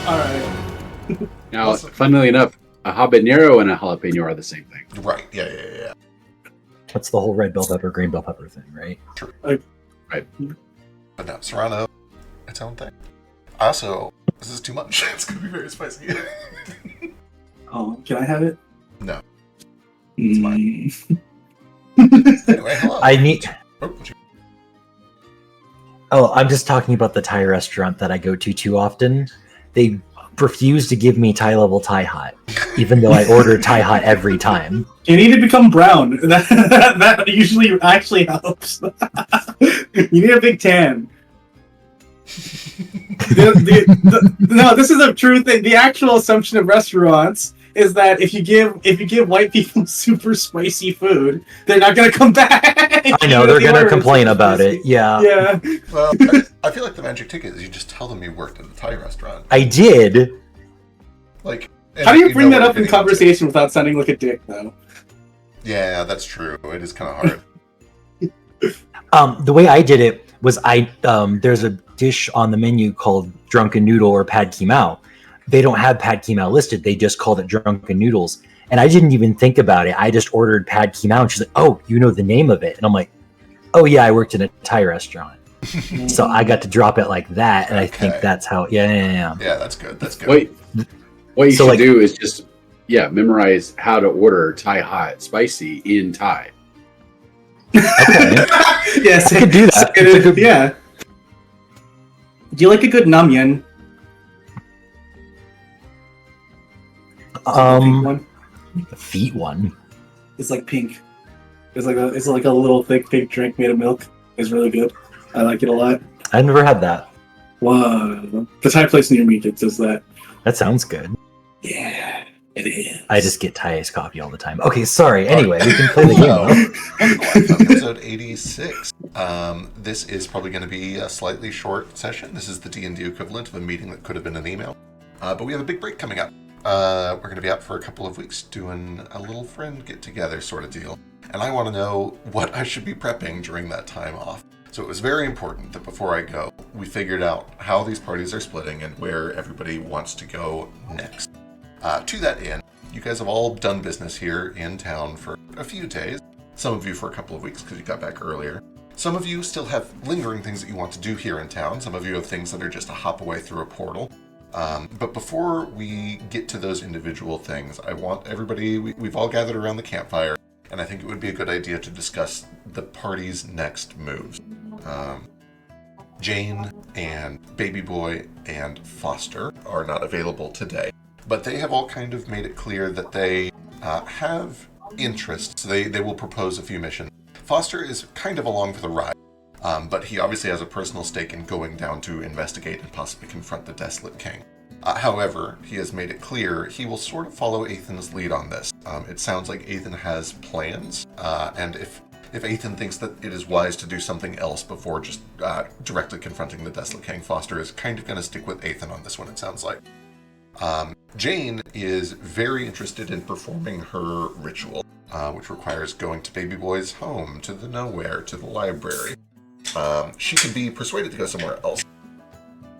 All right. Now, funnily enough, a habanero and a jalapeno are the same thing. Right. Yeah. That's the whole red bell pepper, green bell pepper thing, right? True. Right. But no, Serrano, its own thing. Also, this is too much. It's going to be very spicy. Oh, can I have it? No. It's mine. Anyway, hello. I need. Oh, Oh, I'm just talking about the Thai restaurant that I go to too often. They refuse to give me Thai level Thai hot, even though I order Thai hot every time. You need to become brown. That usually actually helps. You need a big tan. No, this is a true thing. The actual assumption of restaurants is that if you give white people super spicy food, they're not going to come back. I know, they're going to complain about it. Yeah. Yeah. Well, I feel like the magic ticket is you just tell them you worked at a Thai restaurant. I did. Like, how do you bring that up in conversation without sounding like a dick, though? Yeah, that's true. It is kind of hard. The way I did it was there's a dish on the menu called drunken noodle or pad ki mao. They don't have pad ki mao listed. They just called it drunken noodles. And I didn't even think about it. I just ordered pad ki mao. And she's like, oh, you know the name of it. And I'm like, oh, yeah, I worked in a Thai restaurant. So I got to drop it like that. And I think that's how, yeah. Yeah, that's good. That's good. Wait, what you should do is just, memorize how to order Thai hot spicy in Thai. Okay. Yes, I could do that. Yeah. Do you like a good namyan? The feet one. It's like pink. It's like a little thick pink drink made of milk. It's really good. I like it a lot. I've never had that. Wow. The Thai place near me does that. That sounds good. Yeah, it is. I just get Thai iced coffee all the time. Okay, sorry. Anyway, we can play the game. Wildfolk, episode 86. This is probably going to be a slightly short session. This is the D&D equivalent of a meeting that could have been an email. But we have a big break coming up. We're going to be out for a couple of weeks doing a little friend get-together sort of deal. And I want to know what I should be prepping during that time off. So it was very important that before I go, we figured out how these parties are splitting and where everybody wants to go next. To that end, you guys have all done business here in town for a few days. Some of you for a couple of weeks because you got back earlier. Some of you still have lingering things that you want to do here in town. Some of you have things that are just a hop away through a portal. But before we get to those individual things, I want everybody, we've all gathered around the campfire, and I think it would be a good idea to discuss the party's next moves. Jane and Baby Boy and Foster are not available today, but they have all kind of made it clear that they have interests. They will propose a few missions. Foster is kind of along for the ride, but he obviously has a personal stake in going down to investigate and possibly confront the Desolate King. However, he has made it clear he will sort of follow Ethan's lead on this. It sounds like Ethan has plans, and if Ethan thinks that it is wise to do something else before just directly confronting the Desolate King, Foster is kind of going to stick with Ethan on this one, it sounds like. Jane is very interested in performing her ritual, which requires going to Baby Boy's home, to the nowhere, to the library. She can be persuaded to go somewhere else,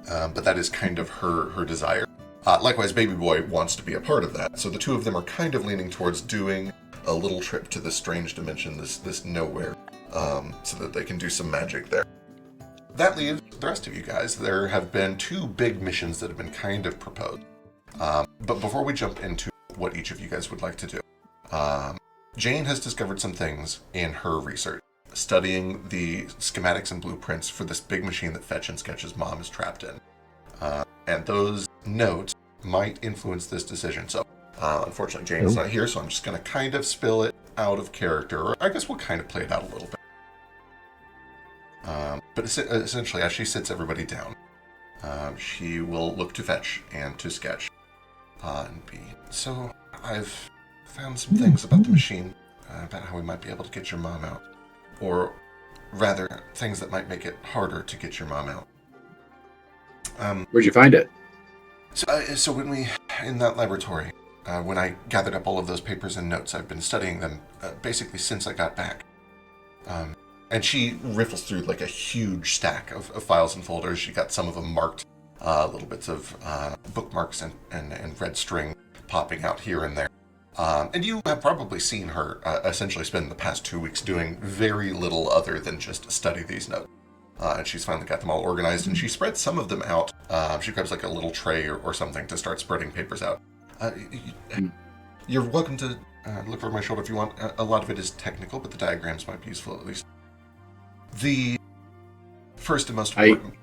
but that is kind of her desire. Likewise, Baby Boy wants to be a part of that, so the two of them are kind of leaning towards doing a little trip to this strange dimension, this nowhere, so that they can do some magic there. That leaves the rest of you guys. There have been two big missions that have been kind of proposed. But before we jump into what each of you guys would like to do, Jane has discovered some things in her research, studying the schematics and blueprints for this big machine that Fetch and Sketch's mom is trapped in. And those notes might influence this decision. So, unfortunately, Jane is not here, so I'm just going to kind of spill it out of character. Or I guess we'll kind of play it out a little bit. But essentially, as she sits everybody down, she will look to Fetch and to Sketch. And be, so, I've found some things about the machine, about how we might be able to get your mom out. Or rather, things that might make it harder to get your mom out. Where'd you find it? So when we, in that laboratory, when I gathered up all of those papers and notes, I've been studying them basically since I got back. And she riffles through like a huge stack of files and folders. She got some of them marked little bits of bookmarks and red string popping out here and there. And you have probably seen her essentially spend the past 2 weeks doing very little other than just study these notes. And she's finally got them all organized, and she spreads some of them out. She grabs like a little tray or something to start spreading papers out. You're welcome to look over my shoulder if you want. A lot of it is technical, but the diagrams might be useful at least. The first and most important...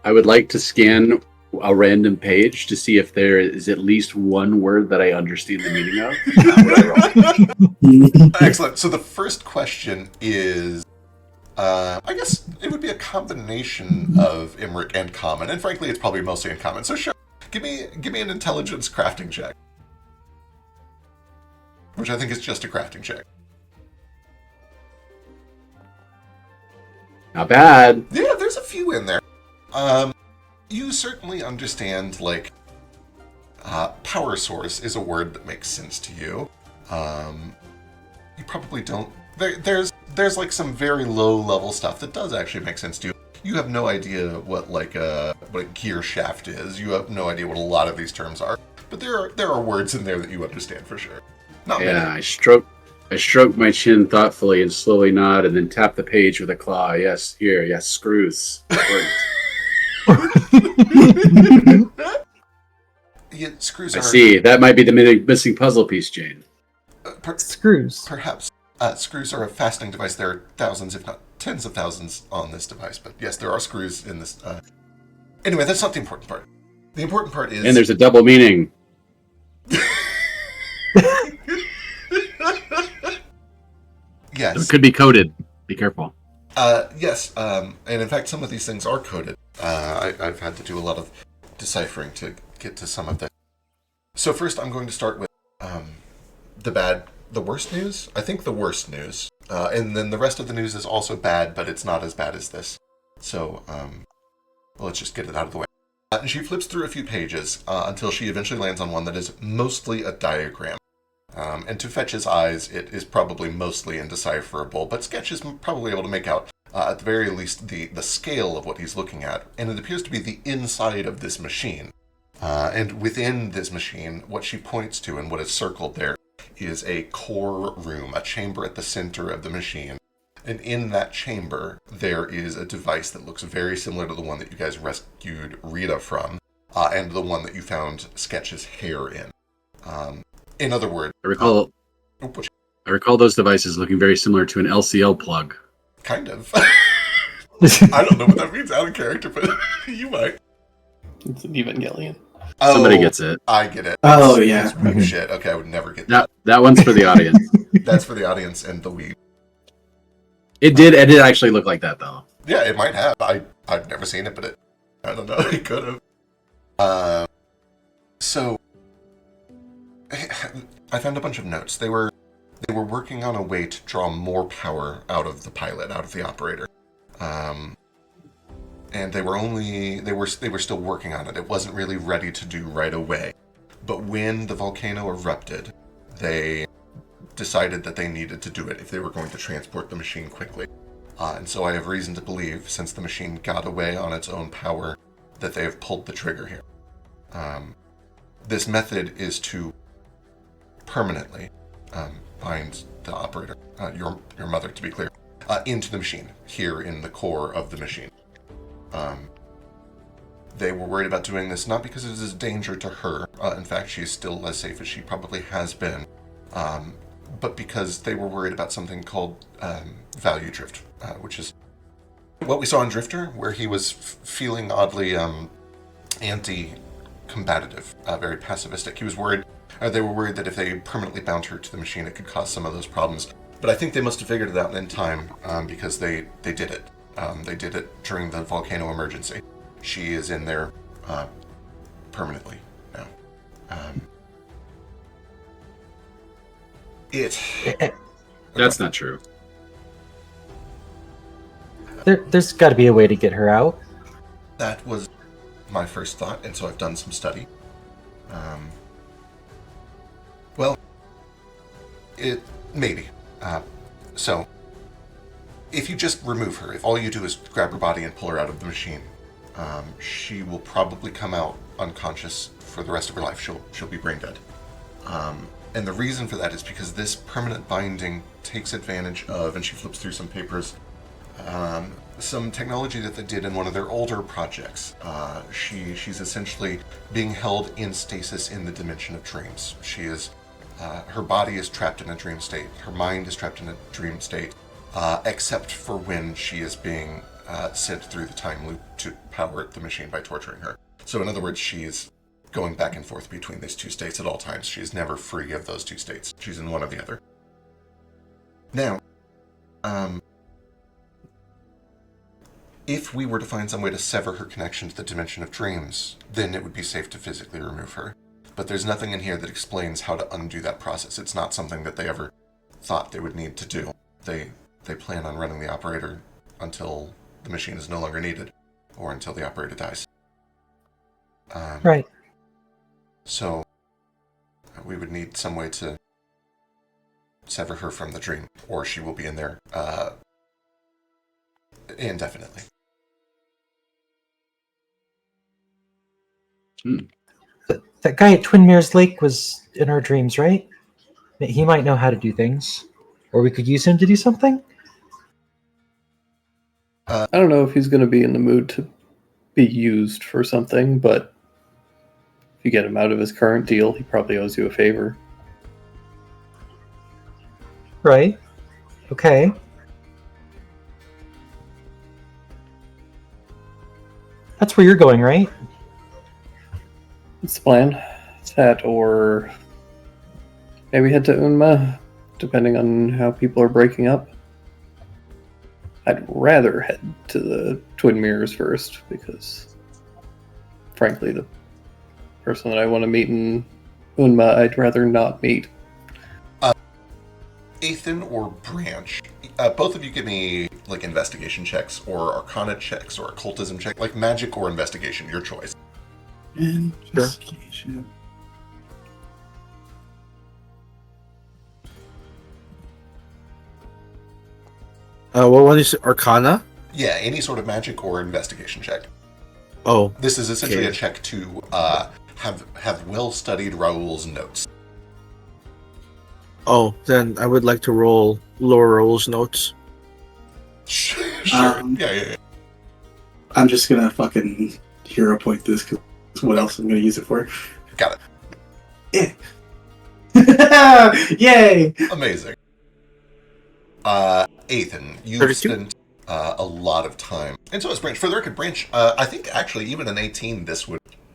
I would like to scan a random page to see if there is at least one word that I understand the meaning of. Excellent. So the first question is, I guess it would be a combination of Imric and Common, and frankly, it's probably mostly in Common. So sure, give me an intelligence crafting check, which I think is just a crafting check. Not bad. Yeah, there's a few in there. You certainly understand, like, power source is a word that makes sense to you. You probably don't... There's like some very low-level stuff that does actually make sense to you. You have no idea what what a gear shaft is. You have no idea what a lot of these terms are. But there are words in there that you understand for sure. Not many. I stroke my chin thoughtfully and slowly nod, and then tap the page with a claw. Yes, here, yes, screws. Yeah, screws I see. That might be the missing puzzle piece, Jane. Screws. Perhaps. Screws are a fastening device. There are thousands, if not tens of thousands, on this device. But yes, there are screws in this. Anyway, that's not the important part. The important part is... And there's a double meaning. Yes. It could be coded. Be careful. Yes, and in fact, some of these things are coded. I've had to do a lot of deciphering to get to some of this. So first, I'm going to start with the worst news. I think the worst news. And then the rest of the news is also bad, but it's not as bad as this. So let's just get it out of the way. And she flips through a few pages until she eventually lands on one that is mostly a diagram. And to Fetch's eyes, it is probably mostly indecipherable, but Sketch is probably able to make out, at the very least, the scale of what he's looking at. And it appears to be the inside of this machine. And within this machine, what she points to and what is circled there is a core room, a chamber at the center of the machine. And in that chamber, there is a device that looks very similar to the one that you guys rescued Rita from, and the one that you found Sketch's hair in. In other words... I recall those devices looking very similar to an LCL plug. Kind of. I don't know what that means out of character, but you might. It's an Evangelion. Somebody gets it. I get it. Oh, yeah. It's weeb shit. Okay, I would never get that. That one's for the audience. That's for the audience and the weeb. It did actually look like that, though. Yeah, it might have. I've never seen it, but I don't know. It could have. So... I found a bunch of notes. They were working on a way to draw more power out of the pilot, out of the operator. And they were still working on it. It wasn't really ready to do right away. But when the volcano erupted, they decided that they needed to do it if they were going to transport the machine quickly. And so I have reason to believe, since the machine got away on its own power, that they have pulled the trigger here. This method is to permanently bind the operator, your mother to be clear, into the machine, here in the core of the machine. They were worried about doing this not because it is a danger to her, in fact she is still as safe as she probably has been, but because they were worried about something called value drift, which is what we saw in Drifter, where he was feeling oddly anti-combative, very pacifistic. He was worried. They were worried that if they permanently bound her to the machine, it could cause some of those problems. But I think they must have figured it out in time, because they did it. They did it during the volcano emergency. She is in there permanently now. That's not true. There's got to be a way to get her out. That was my first thought, and so I've done some study. Well, maybe. So, if you just remove her, if all you do is grab her body and pull her out of the machine, She will probably come out unconscious for the rest of her life. She'll be brain dead. And the reason for that is because this permanent binding takes advantage of, and she flips through some papers, some technology that they did in one of their older projects. She's essentially being held in stasis in the dimension of dreams. She is, her body is trapped in a dream state. Her mind is trapped in a dream state, except for when she is being sent through the time loop to power the machine by torturing her. So in other words, she's going back and forth between these two states at all times. She is never free of those two states. She's in one or the other. Now, if we were to find some way to sever her connection to the dimension of dreams, then it would be safe to physically remove her. But there's nothing in here that explains how to undo that process. It's not something that they ever thought they would need to do. They plan on running the operator until the machine is no longer needed, or until the operator dies. Right. So, we would need some way to sever her from the dream, or she will be in there indefinitely. That guy at Twin Mirrors Lake was in our dreams, right? He might know how to do things. Or we could use him to do something? I don't know if he's going to be in the mood to be used for something, but if you get him out of his current deal, he probably owes you a favor. Right. Okay. That's where you're going, right? It's the plan. It's that, or maybe head to Unma, depending on how people are breaking up. I'd rather head to the Twin Mirrors first, because frankly, the person that I want to meet in Unma, I'd rather not meet. Ethan or Branch, both of you give me like investigation checks or arcana checks or occultism check, like magic or investigation, your choice. Investigation. What one is it? Arcana? Yeah, any sort of magic or investigation check. Oh, This is essentially okay. a check to have well studied Raoul's notes. Oh, then I would like to roll Laura Roll's notes. Sure. Um, Yeah. I'm just gonna fucking hero point this, because what else am I gonna use it for? Got Yeah. Yay! Amazing. Ethan, you've 32? spent a lot of time, and so has Branch. For the record, Branch, I think actually even an 18,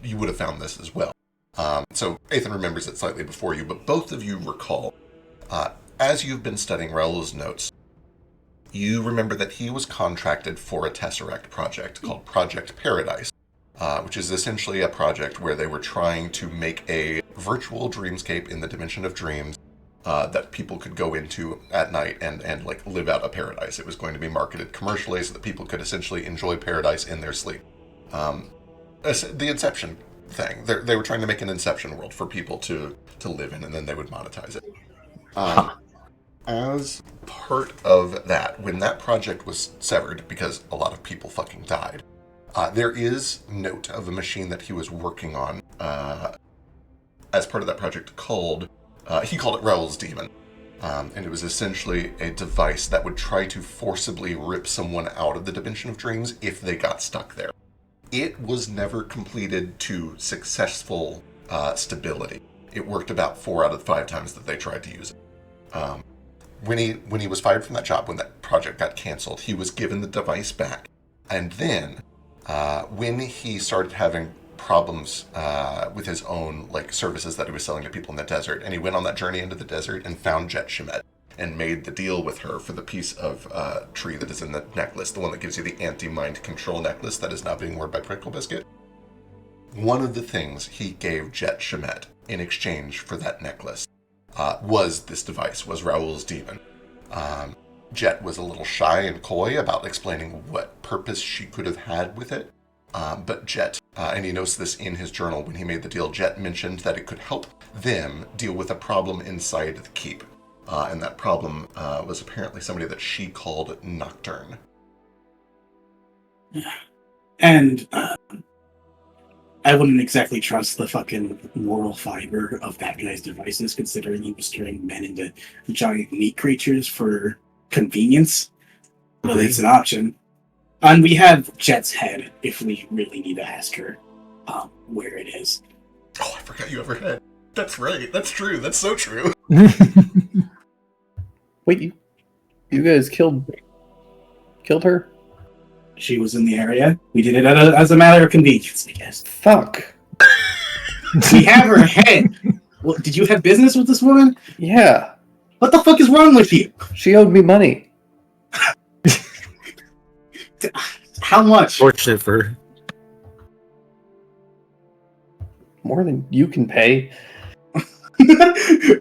you would have found this as well. So Ethan remembers it slightly before you, but both of you recall, as you've been studying Raoul's notes, you remember that he was contracted for a Tesseract project called Project Paradise, which is essentially a project where they were trying to make a virtual dreamscape in the dimension of dreams that people could go into at night and like live out a paradise. It was going to be marketed commercially so that people could essentially enjoy paradise in their sleep. The Inception thing. They were trying to make an Inception world for people to live in, and then they would monetize it. As part of that, when that project was severed, because a lot of people fucking died, there is note of a machine that he was working on as part of that project called, he called it Raoul's Demon. And it was essentially a device that would try to forcibly rip someone out of the dimension of dreams if they got stuck there. It was never completed to successful stability. It worked about 4 out of 5 times that they tried to use it. When he was fired from that job, when that project got canceled, he was given the device back. And then, when he started having problems with his own like services that he was selling to people in the desert, and he went on that journey into the desert and found Jet Shemet and made the deal with her for the piece of tree that is in the necklace, the one that gives you the anti-mind control necklace that is now being worn by Prickle Biscuit. One of the things he gave Jet Shemet in exchange for that necklace was this device, was Raoul's Demon. Jet was a little shy and coy about explaining what purpose she could have had with it. But Jet, and he notes this in his journal when he made the deal, Jet mentioned that it could help them deal with a problem inside the keep. And that problem was apparently somebody that she called Nocturne. And I wouldn't exactly trust the fucking moral fiber of that guy's devices, considering he was turning men into giant meat creatures for convenience. But it's an option. And we have Jet's head if we really need to ask her where it is. Oh, I forgot you have her head. That's right. That's true. That's so true. Wait, you guys killed her? She was in the area. We did it as a matter of convenience, I guess. Fuck. We have her head. Well, did you have business with this woman? Yeah. What the fuck is wrong with you? She owed me money. How much? Fortunate for her. More than you can pay.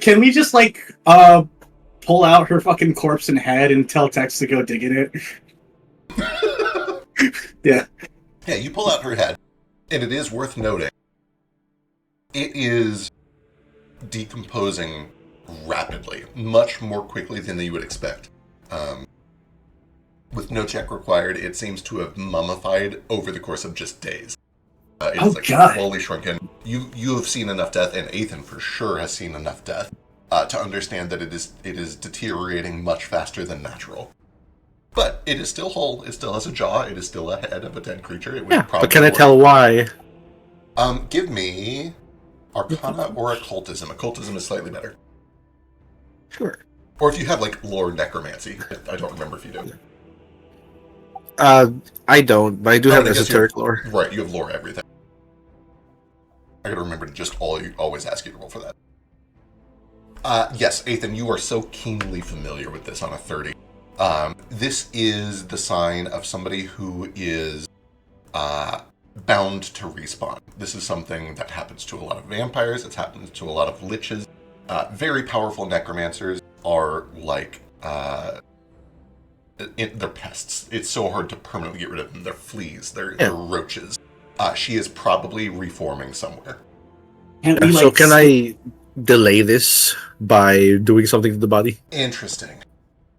Can we just pull out her fucking corpse and head and tell Tex to go dig in it? Yeah. Yeah, you pull out her head, and it is worth noting. It is decomposing rapidly, much more quickly than you would expect. With no check required, it seems to have mummified over the course of just days. It's God. Slowly shrunken. You have seen enough death, and Ethan for sure has seen enough death to understand that it is deteriorating much faster than natural. But it is still whole. It still has a jaw. It is still a head of a dead creature. It would probably but can I work. tell why? Give me Arcana or Occultism. Occultism is slightly better. Sure. Or if you have lore necromancy. I don't remember if you do. I don't, but I do have esoteric lore. Right, you have lore everything. I gotta remember to just always ask you to roll for that. Yes, Ethan, you are so keenly familiar with this on a 30. This is the sign of somebody who is bound to respawn. This is something that happens to a lot of vampires. It's happened to a lot of liches. Very powerful necromancers are they're pests. It's so hard to permanently get rid of them. They're fleas. They're roaches. She is probably reforming somewhere. So can I delay this by doing something to the body? Interesting.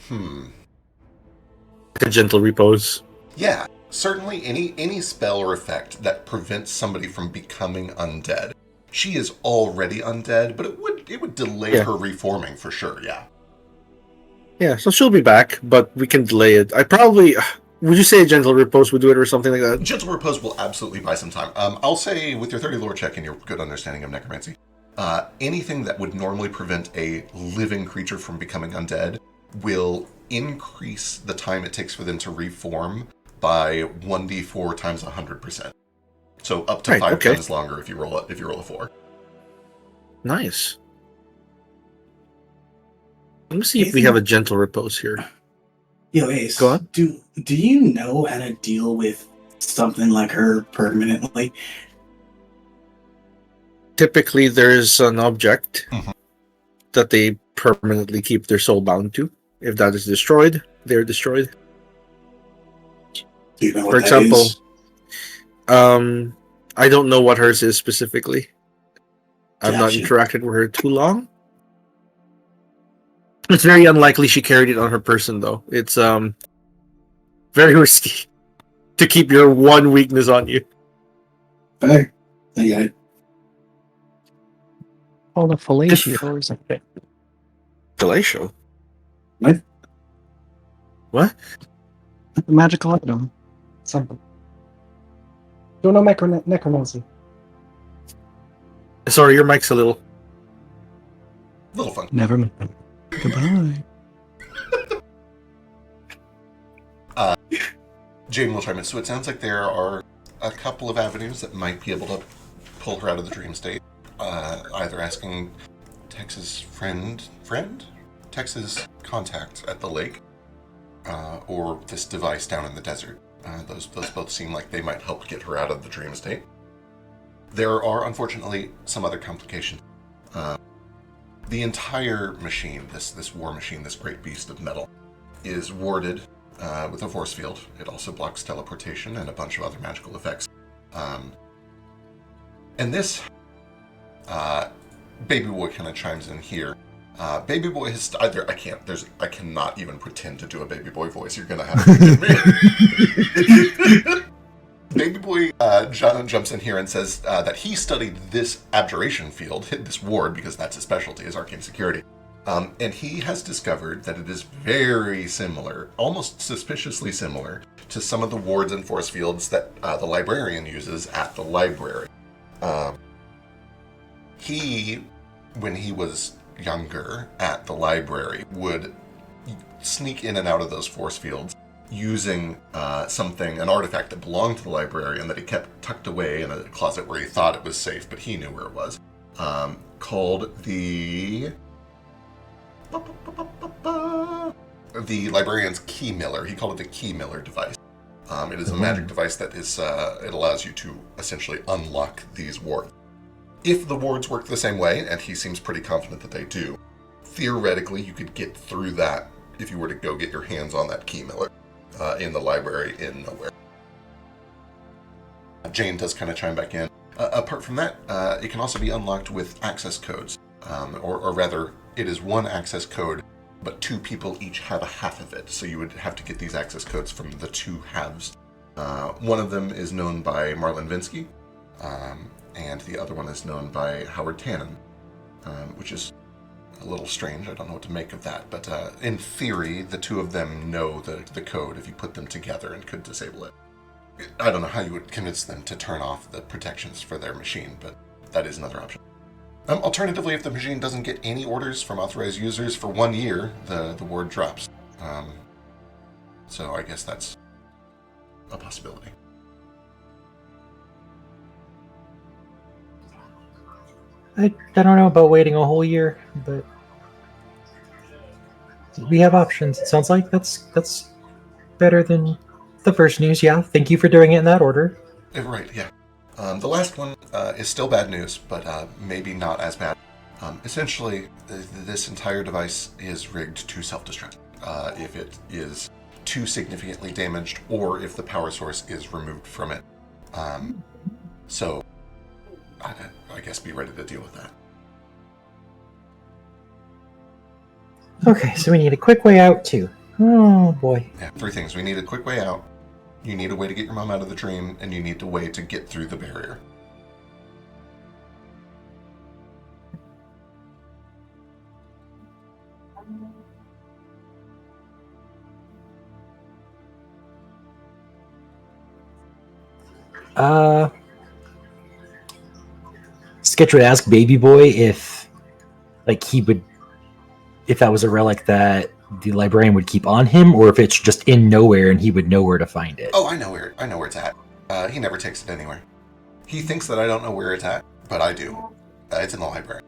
Like a gentle repose. Yeah, certainly any spell or effect that prevents somebody from becoming undead. She is already undead, but it would delay her reforming for sure, yeah. Yeah, so she'll be back, but we can delay it. Would you say a gentle repose would do it or something like that? Gentle repose will absolutely buy some time. I'll say with your 30 lore check and your good understanding of necromancy, anything that would normally prevent a living creature from becoming undead will increase the time it takes for them to reform by 1d4 times 100%. So up to 5 times longer if you roll a 4. Nice. Let me see if we have a gentle repose here. Yo, Ace. Go on. Do you know how to deal with something like her permanently? Typically, there's an object that they permanently keep their soul bound to. If that is destroyed, they're destroyed. Do you know what For that example, is? I don't know what hers is specifically. I've not Gotcha. interacted with her too long. It's very unlikely she carried it on her person, though. It's very risky to keep your one weakness on you. Hey, yeah. Oh, the fellatio or something. Fellatio? What? What? A magical item. Something. Don't know necromancy. Sorry, your mic's a little... Little fun. Never mind. Goodbye. Jane will chime in. So it sounds like there are a couple of avenues that might be able to pull her out of the dream state. Either asking Tex's Tex's contact at the lake, or this device down in the desert. Those both seem like they might help get her out of the dream state. There are, unfortunately, some other complications. The entire machine, this war machine, this great beast of metal, is warded with a force field. It also blocks teleportation and a bunch of other magical effects. And this Baby Boy kind of chimes in here. Baby Boy has I cannot even pretend to do a Baby Boy voice. You're gonna have to forgive me. Baby Boy jumps in here and says that he studied this abjuration field, this ward, because that's his specialty, is arcane security. And he has discovered that it is very similar, almost suspiciously similar, to some of the wards and force fields that the librarian uses at the library. He, when he was younger at the library, would sneak in and out of those force fields using an artifact that belonged to the librarian that he kept tucked away in a closet where he thought it was safe, but he knew where it was, called the librarian's key miller. He called it the key miller device. It is a magic device that is it allows you to essentially unlock these wards. If the wards work the same way, and he seems pretty confident that they do, theoretically you could get through that if you were to go get your hands on that key miller in the library in nowhere. Jane does kind of chime back in. Apart from that, it can also be unlocked with access codes, or rather, it is one access code, but two people each have a half of it. So you would have to get these access codes from the two halves. One of them is known by Marlon Vinsky, and the other one is known by Howard Tannen, which is a little strange. I don't know what to make of that, but in theory, the two of them know the code if you put them together and could disable it. I don't know how you would convince them to turn off the protections for their machine, but that is another option. Alternatively, if the machine doesn't get any orders from authorized users for 1 year, the ward drops. So I guess that's a possibility. I don't know about waiting a whole year, but we have options. It sounds like that's better than the first news. Yeah, thank you for doing it in that order. Right, yeah. The last one is still bad news, but maybe not as bad. Essentially, this entire device is rigged to self-destruct if it is too significantly damaged or if the power source is removed from it. So, I guess be ready to deal with that. Okay, so we need a quick way out too. Oh boy. Yeah, 3 things. We need a quick way out. You need a way to get your mom out of the dream, and you need a way to get through the barrier. Sketch would ask Baby Boy if that was a relic that the librarian would keep on him, or if it's just in nowhere and he would know where to find it. Oh, I know where it's at. He never takes it anywhere. He thinks that I don't know where it's at, but I do. It's in the library.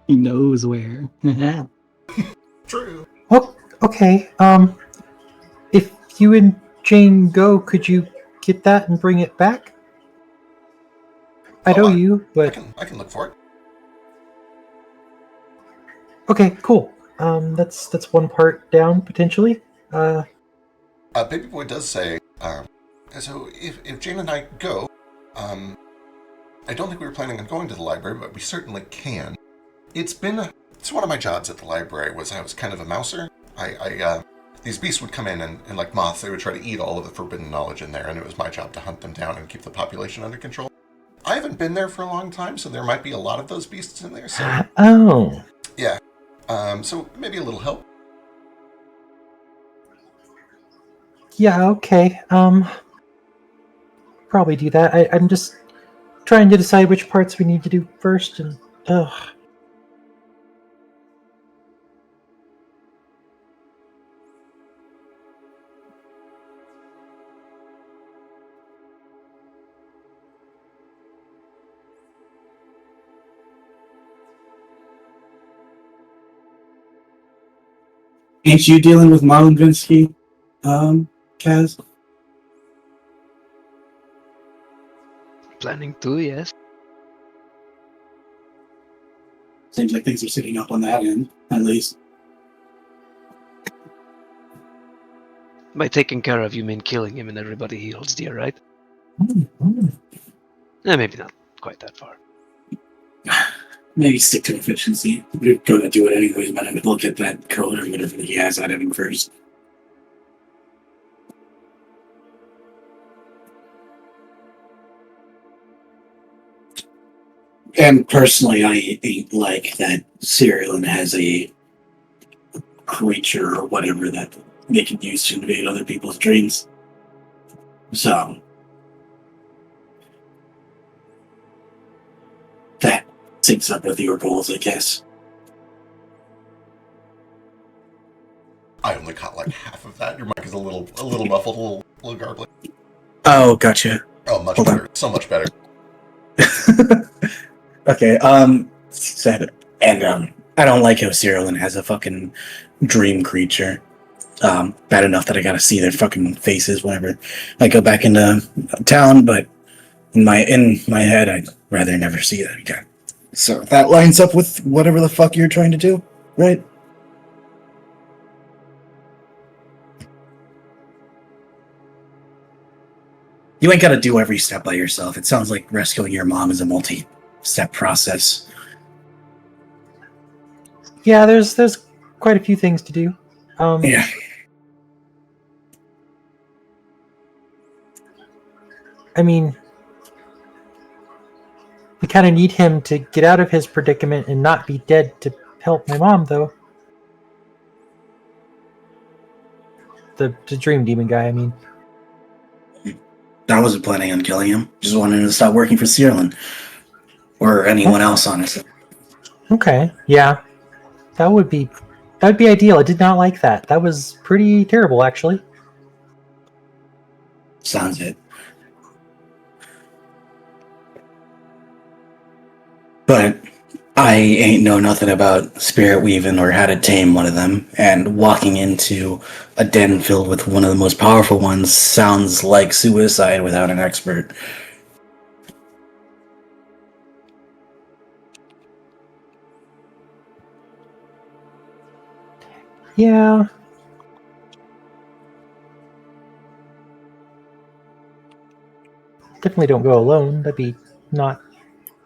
He knows where. True. Oh, okay. If you and Jane go, could you get that and bring it back? I owe you, but I can look for it. Okay, cool. That's one part down potentially. Baby Boy does say, so if Jane and I go, I don't think we were planning on going to the library, but we certainly can. It's one of my jobs at the library was I was kind of a mouser. These beasts would come in and like moths, they would try to eat all of the forbidden knowledge in there, and it was my job to hunt them down and keep the population under control. I haven't been there for a long time, so there might be a lot of those beasts in there. So Oh. yeah. So maybe a little help. Yeah, okay. Probably do that. I'm just trying to decide which parts we need to do first, and Ain't you dealing with Marlon Vinsky, Kaz? Planning to, yes. Seems like things are sitting up on that end, at least. By taking care of you mean killing him and everybody he holds dear, right? Maybe not quite that far. Maybe stick to efficiency. We're gonna do it anyways, but I'm gonna look at that code or whatever he has out of him first. And personally, I ain't like that Cyrilin has a creature or whatever that they can use to invade other people's dreams. So that syncs up with your goals, I guess. I only caught like half of that. Your mic is a little muffled, a little garbly. Oh, gotcha. Oh, much Hold on. better. So much better. Okay, said, and I don't like how Cyrilin has a fucking dream creature. Bad enough that I gotta see their fucking faces whenever I go back into town, but in my head, I'd rather never see that again. So that lines up with whatever the fuck you're trying to do, right? You ain't gotta do every step by yourself. It sounds like rescuing your mom is a multi-step process. Yeah, there's quite a few things to do. Yeah. I mean, we kind of need him to get out of his predicament and not be dead to help my mom, though. The dream demon guy, I mean. I wasn't planning on killing him. Just wanted him to stop working for Cyrilin. Or anyone else, honestly. Okay, yeah. That would be ideal. I did not like that. That was pretty terrible, actually. Sounds it. But I ain't know nothing about spirit weaving or how to tame one of them, and walking into a den filled with one of the most powerful ones sounds like suicide without an expert. Yeah. Definitely don't go alone. That'd be not...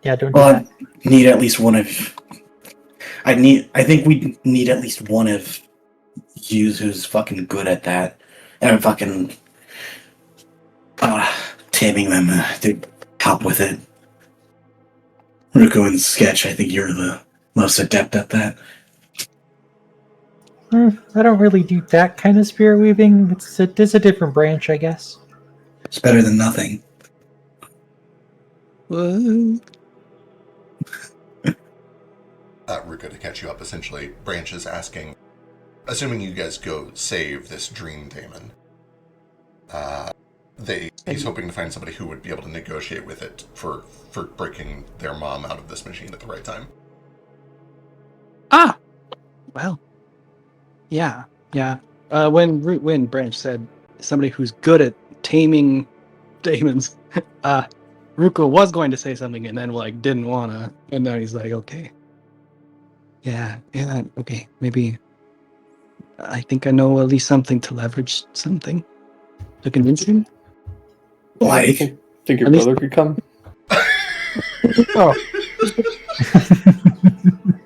Yeah, don't do Well, that. I need at least one of... I think we need at least one of you who's fucking good at that. And fucking... taming them to help with it. Ruko and Sketch, I think you're the most adept at that. I don't really do that kind of spirit weaving. It's a different branch, I guess. It's better than nothing. What? Ruka, to catch you up, essentially, Branch is asking, assuming you guys go save this dream demon, he's hoping to find somebody who would be able to negotiate with it for breaking their mom out of this machine at the right time. Ah, well, yeah. When Branch said somebody who's good at taming demons, Ruko was going to say something and then like didn't wanna, and then he's like, okay, yeah, okay, maybe. I think I know at least something to leverage something to convince him. Like? Think your At least- brother could come? Oh,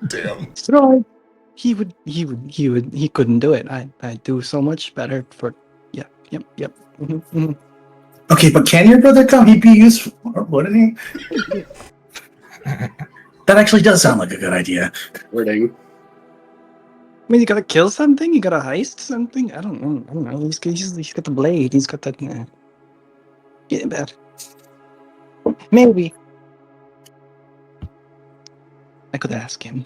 Damn. so he couldn't do it. I do so much better for. Yep. Mm-hmm. Okay, but can your brother come? He'd be useful. Wouldn't he? That actually does sound like a good idea. Wording. I mean, you gotta kill something. You gotta heist something. I don't know. He's got the blade. He's got that. Yeah, bad. Maybe. I could ask him.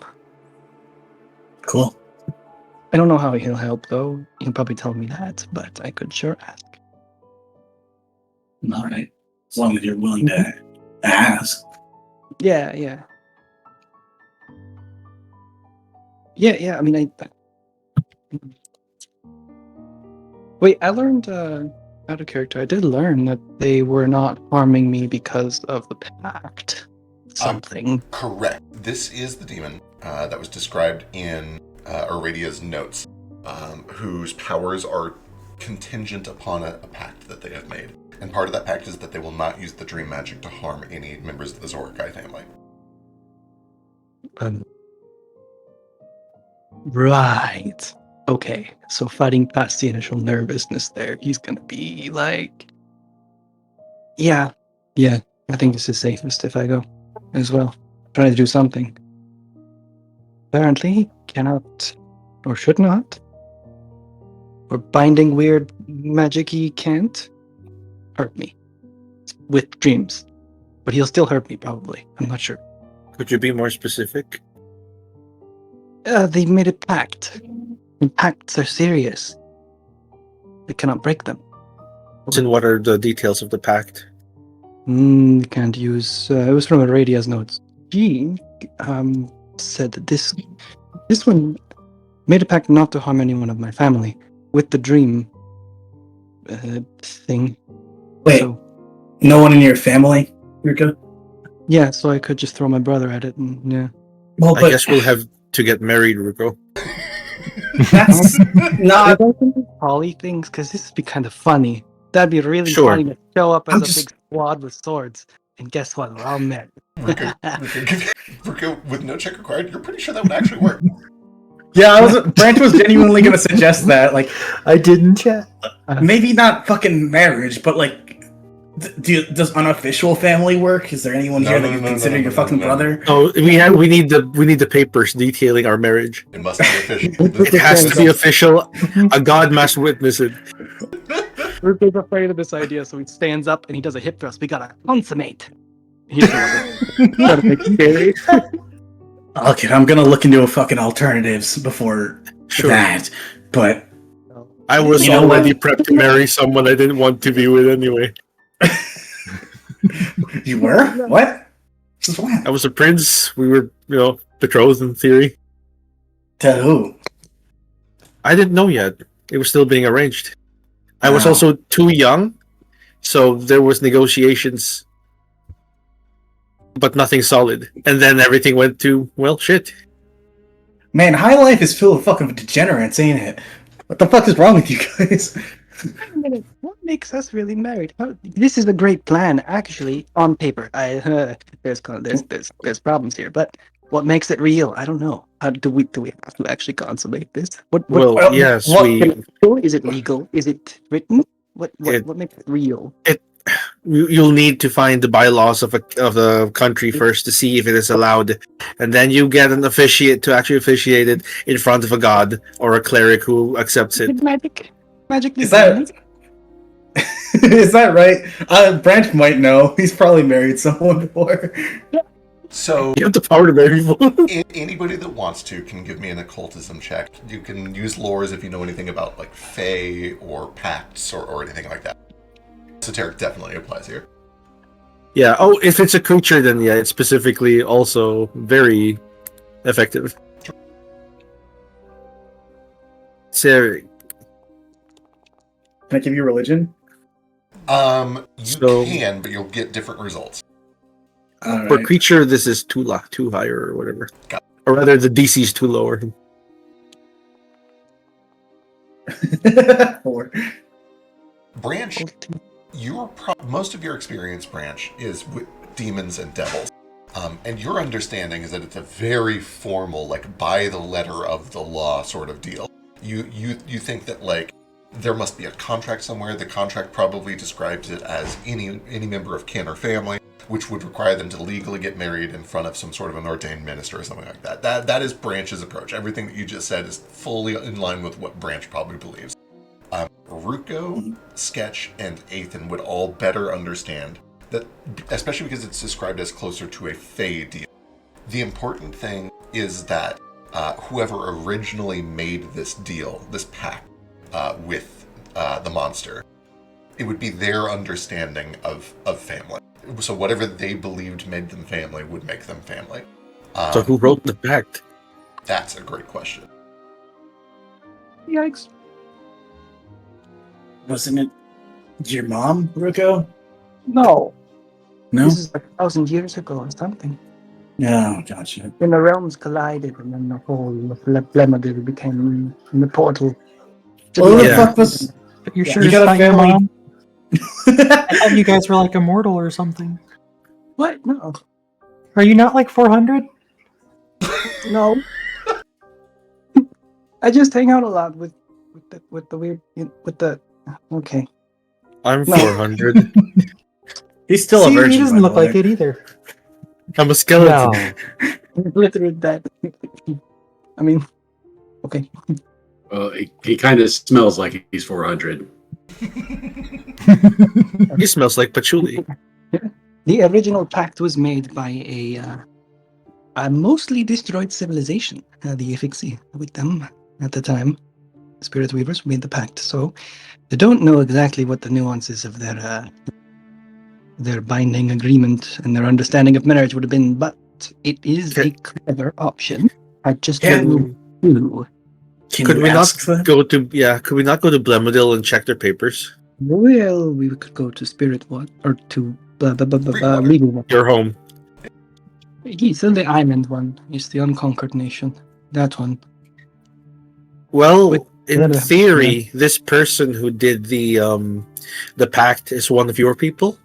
Cool. I don't know how he'll help though. He'll probably tell me that, but I could sure ask. All right. As long as you're willing to ask. Yeah. I mean, Wait, I learned out of character. I did learn that they were not harming me because of the pact. Something. Correct. This is the demon that was described in Aradia's notes, whose powers are contingent upon a pact that they have made. And part of that pact is that they will not use the dream magic to harm any members of the Zorakai family. Right. Okay. So fighting past the initial nervousness there, he's gonna be like, yeah. I think this is safest if I go as well. trying to do something. Apparently, he cannot, or should not, or binding weird magic he can't hurt me with dreams. But he'll still hurt me, probably. I'm not sure. Could you be more specific? They made a pact. And pacts are serious. We cannot break them. And what are the details of the pact? Can't use. It was from Aradia's notes. She said that this one made a pact not to harm anyone of my family with the dream thing. Wait, So, no one in your family, Ruka? yeah, so I could just throw my brother at it, and yeah. Well, I guess we'll have to get married, Ruko. that's not. Poly things, because this would be kind of funny. That'd be really Sure. funny to show up as I'm a just- big squad with swords, and guess what? We're all men. Ruka, with no check required, you're pretty sure that would actually work. Yeah, Branch was genuinely gonna suggest that. Like, I didn't chat. maybe not fucking marriage, but like, does unofficial family work? Is there anyone No, here no, that you no, no, consider no, your no, fucking no. brother? Oh, we need the papers detailing our marriage. It must be official. It has to be official. A god must witness it. Rupe's afraid of this idea, so he stands up and he does a hip thrust. We gotta consummate. He's gotta make it scary. Okay, I'm gonna look into a fucking alternatives before Sure. that. But I was You know already what? prepped to marry someone I didn't want to be with anyway. you were what? Since when? I was a prince. We were, betrothed in theory. To who? I didn't know yet. It was still being arranged. I was Wow. also too young, so there was negotiations, but nothing solid. And then everything went to, well, shit. Man, high life is filled with fucking degenerates, ain't it? What the fuck is wrong with you guys? Wait a minute, what makes us really married? This is a great plan, actually, on paper. There's problems here, but what makes it real? I don't know. How do we have to actually consummate this? Well, yes, what- Is it legal? Is it written? What makes it real? you'll need to find the bylaws of the country first to see if it is allowed, and then you get an officiate to actually officiate it in front of a god or a cleric who accepts it. Magically Is that- done? Is that right? Branch might know. He's probably married someone before. So, You have the power to marry people. anybody that wants to can give me an occultism check. You can use lores if you know anything about, like, fae or pacts or anything like that. Esoteric definitely applies here. Yeah. Oh, if it's a creature, then yeah, it's specifically also very effective. So, Can I give you religion? You So- can, but you'll get different results. All for right. creature, this is too high or whatever, Got or rather, the DC is too lower. Four. Branch, most of your experience, Branch, is with demons and devils. And your understanding is that it's a very formal, like, by the letter of the law sort of deal. You think that, like, there must be a contract somewhere. The contract probably describes it as any member of kin or family, which would require them to legally get married in front of some sort of an ordained minister or something like that. That is Branch's approach. Everything that you just said is fully in line with what Branch probably believes. Ruko, Sketch, and Athan would all better understand that, especially because it's described as closer to a fae deal. The important thing is that whoever originally made this deal, this pact with the monster, it would be their understanding of family. So whatever they believed made them family would make them family. So who wrote the pact? That's a great question. Yikes. Wasn't it your mom, Ruko? No. No. This is like 1,000 years ago or something. No, gotcha. When the realms collided and then the whole Blemadil became in the portal. What the Yeah. fuck was? You're Yeah. sure You it's got a not your family? mom? I thought you guys were like immortal or something. What? No. Are you not like 400? No. I just hang out a lot with the weird okay. I'm No. 400. He's still a See, virgin. he doesn't by look the way. like it either. I'm a skeleton. No. Literally that. I mean, okay. Well, he kind of smells like he's 400. He smells like patchouli. The original pact was made by a mostly destroyed civilization, the Ifixi, with them at the time. Spirit Weavers made the pact, so they don't know exactly what the nuances of their binding agreement and their understanding of marriage would have been, but it is a clever option. I just don't know who. Could we not go to Blemodil and check their papers? Well, we could go to Spirit Water or to Legal Water. Your home. He's in the island one. He's the unconquered nation. That one. Well, in theory, this person who did the pact is one of your people.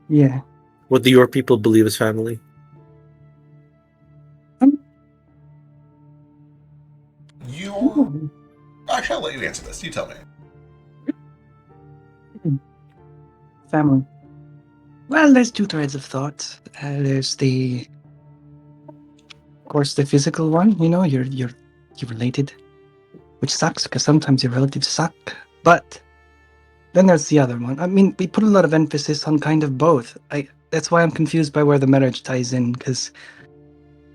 Yeah. What do your people believe is family? Actually, I'll let you answer this. You tell me. Family. Well, there's two threads of thought. There's of course, the physical one. You know, you're related, which sucks because sometimes your relatives suck. But then there's the other one. I mean, we put a lot of emphasis on kind of both. That's why I'm confused by where the marriage ties in, because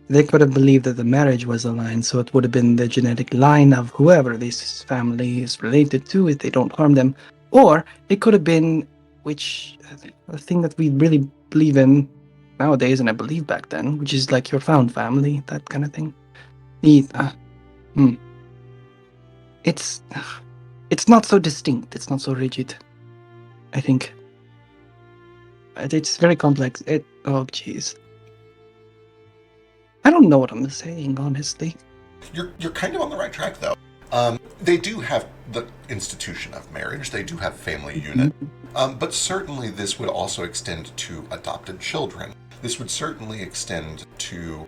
they could have believed that the marriage was aligned, so it would have been the genetic line of whoever this family is related to if they don't harm them. Or it could have been, which a thing that we really believe in nowadays, and I believe back then, which is like your found family, that kind of thing. It's not so distinct. It's not so rigid. I think it's very complex. Oh, jeez. I don't know what I'm saying, honestly. You're kind of on the right track, though. They do have the institution of marriage. They do have family unit. But certainly this would also extend to adopted children. This would certainly extend to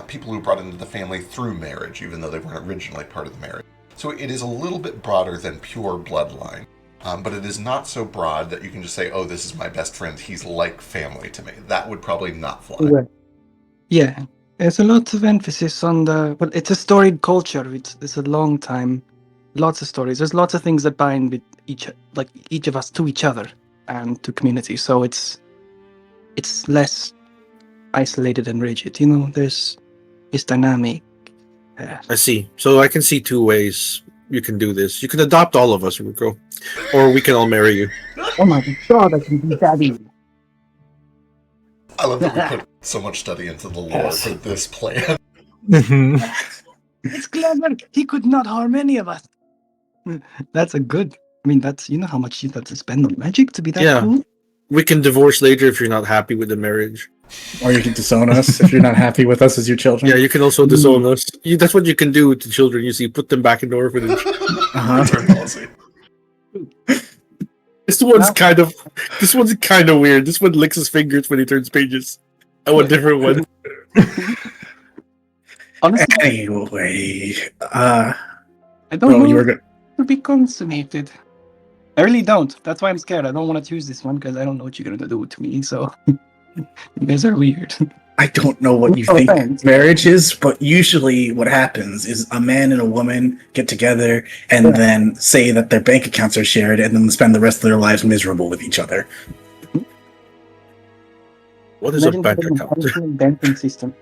people who brought into the family through marriage, even though they weren't originally part of the marriage. So it is a little bit broader than pure bloodline. But it is not so broad that you can just say, oh, this is my best friend. He's like family to me. That would probably not fly. Yeah. There's a lot of emphasis on it's a storied culture. It's a long time. Lots of stories. There's lots of things that bind with each of us to each other and to community. So it's less isolated and rigid. You know, it's dynamic. I see. So I can see two ways you can do this. You can adopt all of us, Ruko, or we can all marry you. Oh my god, I can be daddy. I love that we put so much study into the lore for this plan. It's clever. He could not harm any of us. That's a good. I mean, you know how much you have to spend on magic to be that cool? We can divorce later if you're not happy with the marriage. Or you can disown us if you're not happy with us as your children. Yeah, you can also disown us. That's what you can do to children. You see, put them back in the orphanage. This one's kind of weird. This one licks his fingers when he turns pages. I want a different one. Honestly, anyway, I don't know. You were good to be consummated. I really don't. That's why I'm scared. I don't want to choose this one because I don't know what you're gonna do to me. So you guys are weird. I don't know what you think marriage is, but usually what happens is a man and a woman get together and then say that their bank accounts are shared and then spend the rest of their lives miserable with each other. What is a bank account? Banking system.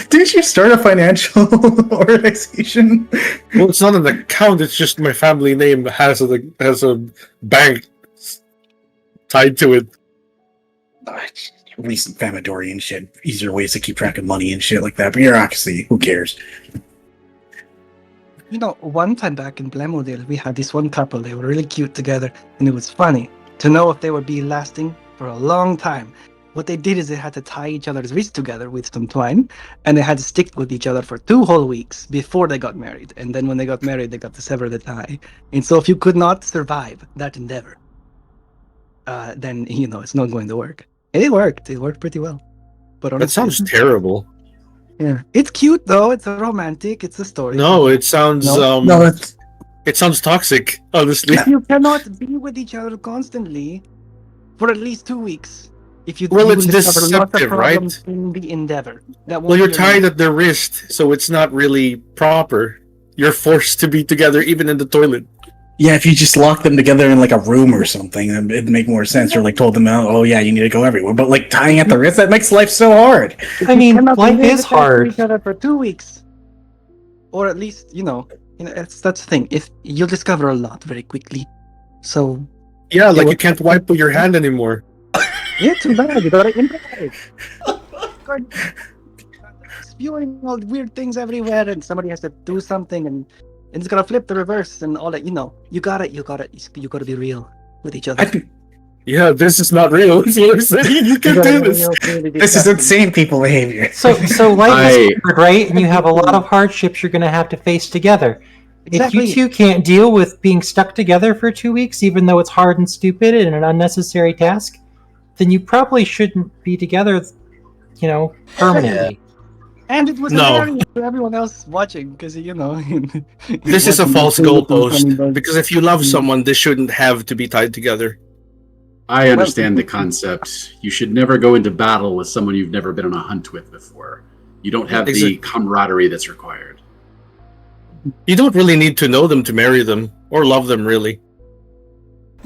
Didn't you start a financial organization? Well, it's not an account. It's just my family name has a bank tied to it. Recent Famadorian shit. Easier ways to keep track of money and shit like that. Bureaucracy. Who cares? You know, one time back in Blemodil, we had this one couple. They were really cute together, and it was funny to know if they would be lasting for a long time. What they did is they had to tie each other's wrists together with some twine, and they had to stick with each other for 2 whole weeks before they got married. And then when they got married, they got to sever the tie. And so if you could not survive that endeavor, then, you know, it's not going to work. And it worked. It worked pretty well. But honestly, that sounds terrible. Yeah. It's cute, though. It's romantic. It's a story. No, it sounds... it sounds toxic, honestly. You cannot be with each other constantly for at least 2 weeks. If you Well, you it's will discover lots of deceptive, problems right? in the endeavor. That Well, won't you're be tied at the wrist, so it's not really proper. You're forced to be together, even in the toilet. Yeah, if you just lock them together in like a room or something, it'd make more sense. Or like told them, oh yeah, you need to go everywhere. But like tying at the wrist, that makes life so hard. If I you mean, cannot life live is attached to hard. each other for 2 weeks, or at least that's the thing. If you'll discover a lot very quickly. So Yeah, like Yeah, you can't wipe with your hand anymore. yeah, too bad. You gotta improvise. Spewing all weird things everywhere, and somebody has to do something, and it's gonna flip the reverse and all that. You gotta be real with each other. Yeah, this is not real. It's what I'm saying. You can't do this. This is insane people behavior. So life is I- hard, right? And you have a lot of hardships you're going to have to face together. Exactly. If you two can't deal with being stuck together for 2 weeks, even though it's hard and stupid and an unnecessary task, then you probably shouldn't be together, permanently. And it was No. hilarious to everyone else watching because This is a false goalpost. Because if you love someone, this shouldn't have to be tied together. I understand the concept. You should never go into battle with someone you've never been on a hunt with before. You don't have the Exactly. camaraderie that's required. You don't really need to know them to marry them or love them, really.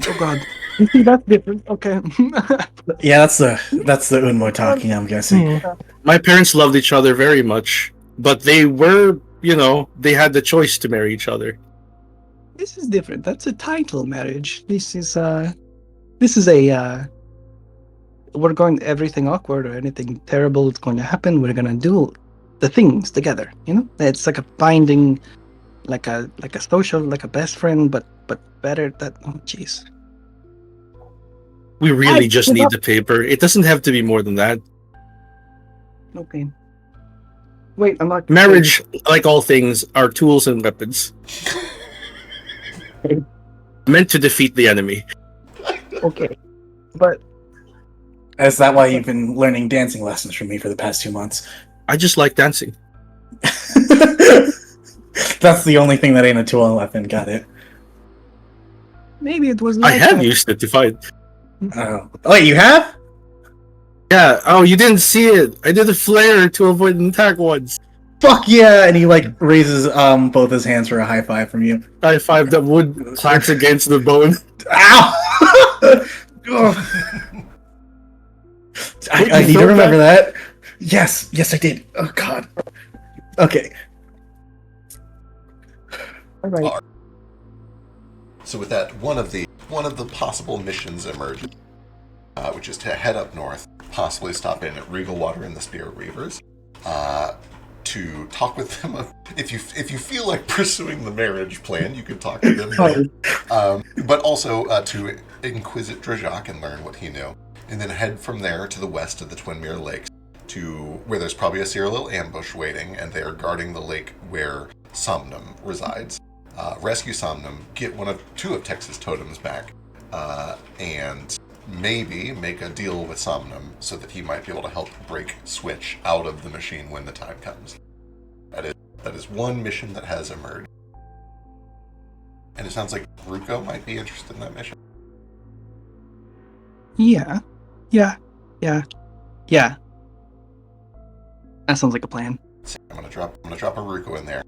Oh God, you see that's different. Okay. Yeah, that's the Unmo talking. I'm guessing. My parents loved each other very much, but they were, they had the choice to marry each other. This is different. That's a title marriage. This is a we're going everything awkward or anything terrible is going to happen. We're gonna do the things together. It's like a binding, like a social, like a best friend, but better. That jeez. We really just give need up. the paper. It doesn't have to be more than that. No pain. Wait, I'm not. Marriage, like all things, are tools and weapons. Meant to defeat the enemy. Okay, but Is that why you've been learning dancing lessons from me for the past 2 months? I just like dancing. That's the only thing that ain't a tool and weapon. Got it. maybe it was. I Like have that. used it to fight. Oh, wait, you have? Yeah, oh, you didn't see it. I did a flare to avoid an attack once. Fuck yeah! And he like raises both his hands for a high five from you. High five that wood clacks against the bone. Ow! I need to remember that. Yes, I did. Oh god. Okay. All right. So with that, one of the possible missions emerges, which is to head up north, possibly stop in at Regal Water and the Spirit Reavers, to talk with them. If you feel like pursuing the marriage plan, you could talk to them there. But also to inquisit Drajak and learn what he knew, and then head from there to the west of the Twinmere Lakes, to where there's probably a Cyril ambush waiting, and they are guarding the lake where Somnum resides. Rescue Somnum, get two of Tex's totems back, and maybe make a deal with Somnum so that he might be able to help break Switch out of the machine when the time comes. That is one mission that has emerged. And it sounds like Ruko might be interested in that mission. Yeah. That sounds like a plan. So I'm gonna drop a Ruko in there.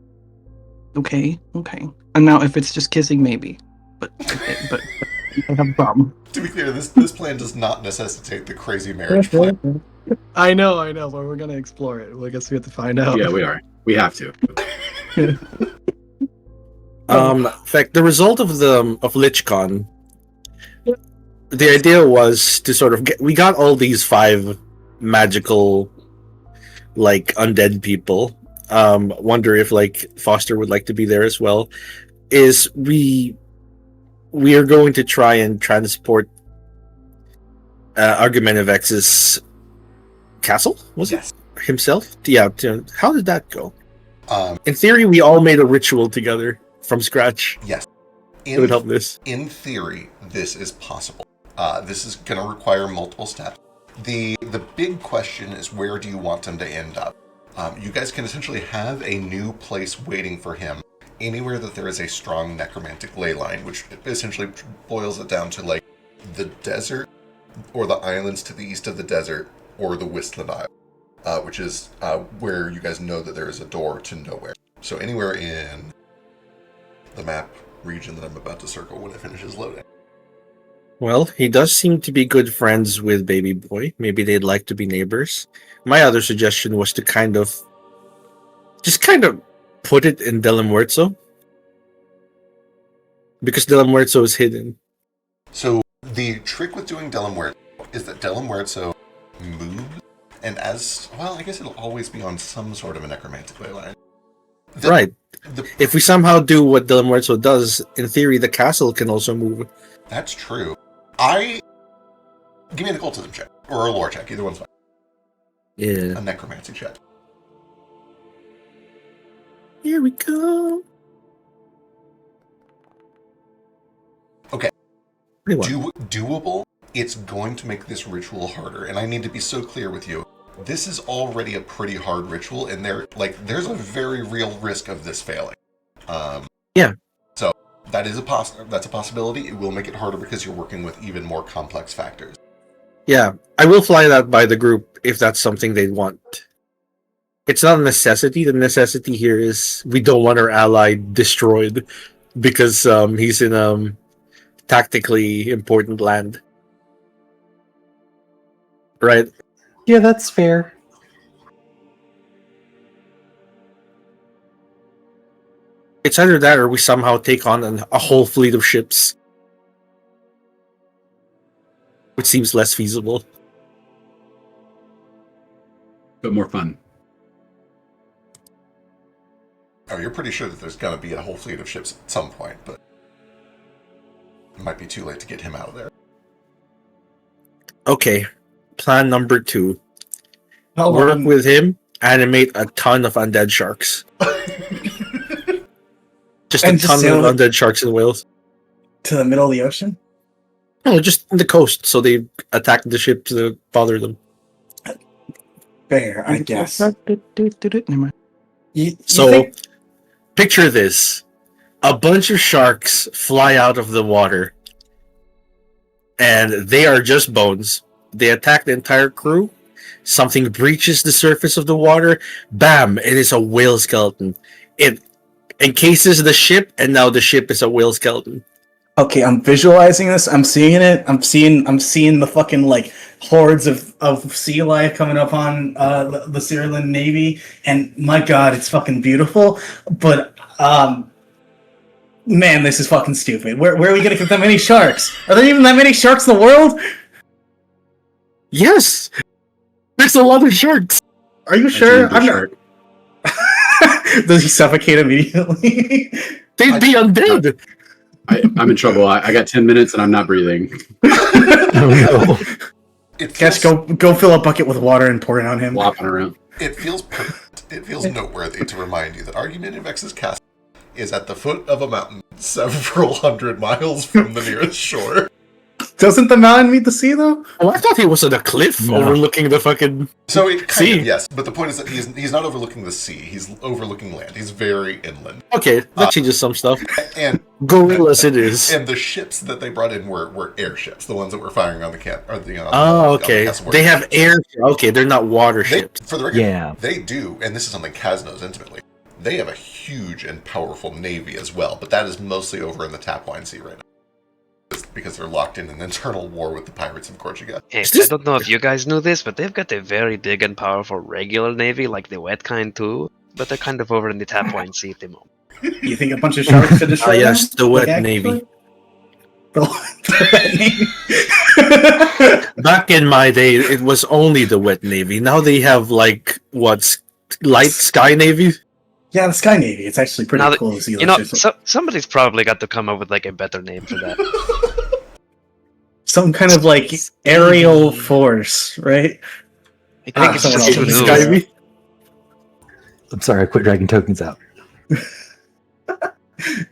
Okay. And now, if it's just kissing, maybe. But you don't have a problem. To be clear, this plan does not necessitate the crazy marriage plan. I know, but we're gonna explore it. Well, I guess we have to find out. Yeah, we are. We have to. In fact, the result of LichCon, the idea was to sort of we got all these 5 magical, like, undead people. Wonder if Foster would like to be there as well. Is we are going to try and transport Argumentivex's castle? Was Yes. it himself? Yeah. How did that go? Um, In theory, we all made a ritual together from scratch. yes. It would help this. In theory, this is possible. This is going to require multiple steps. The big question is, where do you want him to end up? You guys can essentially have a new place waiting for him anywhere that there is a strong necromantic ley line, which essentially boils it down to the desert or the islands to the east of the desert, or the Whistland Isle, which is where you guys know that there is a door to nowhere. So anywhere in the map region that I'm about to circle when it finishes loading. Well, he does seem to be good friends with Baby Boy. Maybe they'd like to be neighbors. My other suggestion was to kind of put it in Del Muerto. Because Del Muerto is hidden. So the trick with doing Del Muerto is that Del Muerto moves, and as well, I guess it'll always be on some sort of a necromantic ley line. Right. If we somehow do what Del Muerto does, in theory, the castle can also move. That's true. Give me an occultism check or a lore check. Either one's fine. Yeah. A necromancy check. Here we go. Okay. 21. Doable. It's going to make this ritual harder, and I need to be so clear with you. This is already a pretty hard ritual, and there's a very real risk of this failing. Yeah. So that's a possibility. It will make it harder because you're working with even more complex factors. Yeah, I will fly that by the group if that's something they want. It's not a necessity. The necessity here is we don't want our ally destroyed because he's in tactically important land. Right? Yeah, that's fair. It's either that or we somehow take on a whole fleet of ships. Which seems less feasible. But more fun. Oh, you're pretty sure that there's going to be a whole fleet of ships at some point, but it might be too late to get him out of there. Okay. Plan number 2. How Work long- with him, animate a ton of undead sharks. Just And a just ton sail of it- undead sharks and whales. to the middle of the ocean. No, just in the coast, so they attack the ships to bother them. Fair, I guess. Never mind. You So, think- picture this. A bunch of sharks fly out of the water. And they are just bones. They attack the entire crew. Something breaches the surface of the water. Bam! It is a whale skeleton. It encases the ship, and now the ship is a whale skeleton. Okay, I'm visualizing this. I'm seeing it. I'm seeing the fucking like hordes of sea life coming up on the Syrian Navy, and my god, it's fucking beautiful. But man, this is fucking stupid. Where are we gonna get that many sharks? Are there even that many sharks in the world? Yes! There's a lot of sharks! Are you That's sure? an I'm shark. not. Does he suffocate immediately? They'd be undead! I'm in trouble. I got 10 minutes and I'm not breathing. Oh no. It Cash, feels, go fill a bucket with water and pour it on him. Flopping around. it feels noteworthy to remind you that Argumentative X's castle is at the foot of a mountain several hundred miles from the nearest shore. Doesn't the mountain meet the sea though? Oh, I thought he was on a cliff No. overlooking the fucking... So it kind See? of, yes, but the point is that he's not overlooking the sea, he's overlooking land. He's very inland. Okay, that changes some stuff. And Gorillas it is. and the ships that they brought in were airships, the ones that were firing on the camp. Or the, Oh, on the okay. castle. They have air... Okay, they're not water They, ships. for the record, Yeah. they do, and this is something Kaz knows intimately. They have a huge and powerful navy as well, but that is mostly over in the Tapwine Sea right now. Because they're locked in an internal war with the pirates of Corsica. Hey, Is this- I don't know if you guys knew this, but they've got a very big and powerful regular navy, like the wet kind too. But they're kind of over in the Tapwine Sea at the moment. You think a bunch of sharks should destroy yes, them? the wet Like, navy. actually? The wet navy. Back in my day, it was only the wet navy. Now they have, like, light sky navy? Yeah, the Sky Navy. It's actually pretty Now that- cool to see You those know, ships. somebody's probably got to come up with like a better name for that. Some kind of like aerial force, right? I think it's someone just else too is new. Sky- Navy? I'm sorry, I quit dragging tokens out.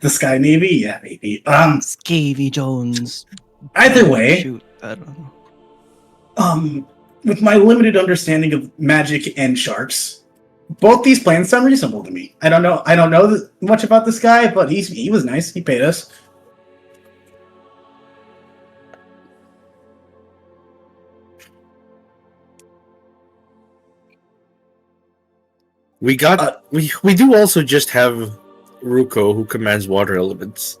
The Sky Navy, yeah, maybe. Scavy Jones. Either way, Shoot, I don't know. with my limited understanding of magic and sharks, both these plans sound reasonable to me. I don't know much about this guy, but he was nice. He paid us. We got we do also just have Ruko who commands water elements.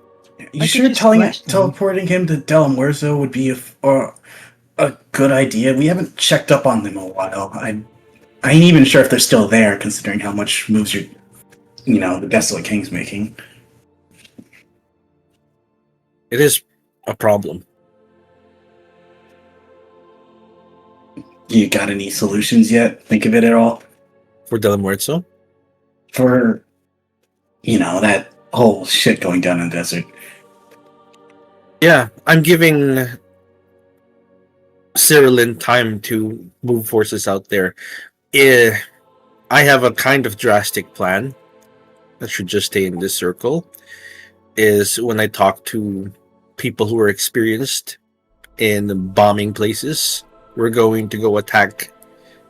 You I sure could just teleporting him to Del Muerzo would be a good idea? We haven't checked up on them in a while. I ain't even sure if they're still there, considering how much moves the Desolate King's making. It is a problem. You got any solutions yet? Think of it at all? For Del Muerto? For, that whole shit going down in the desert. Yeah, I'm giving Cyrillin time to move forces out there. I have a kind of drastic plan that should just stay in this circle. Is when I talk to people who are experienced in bombing places, we're going to go attack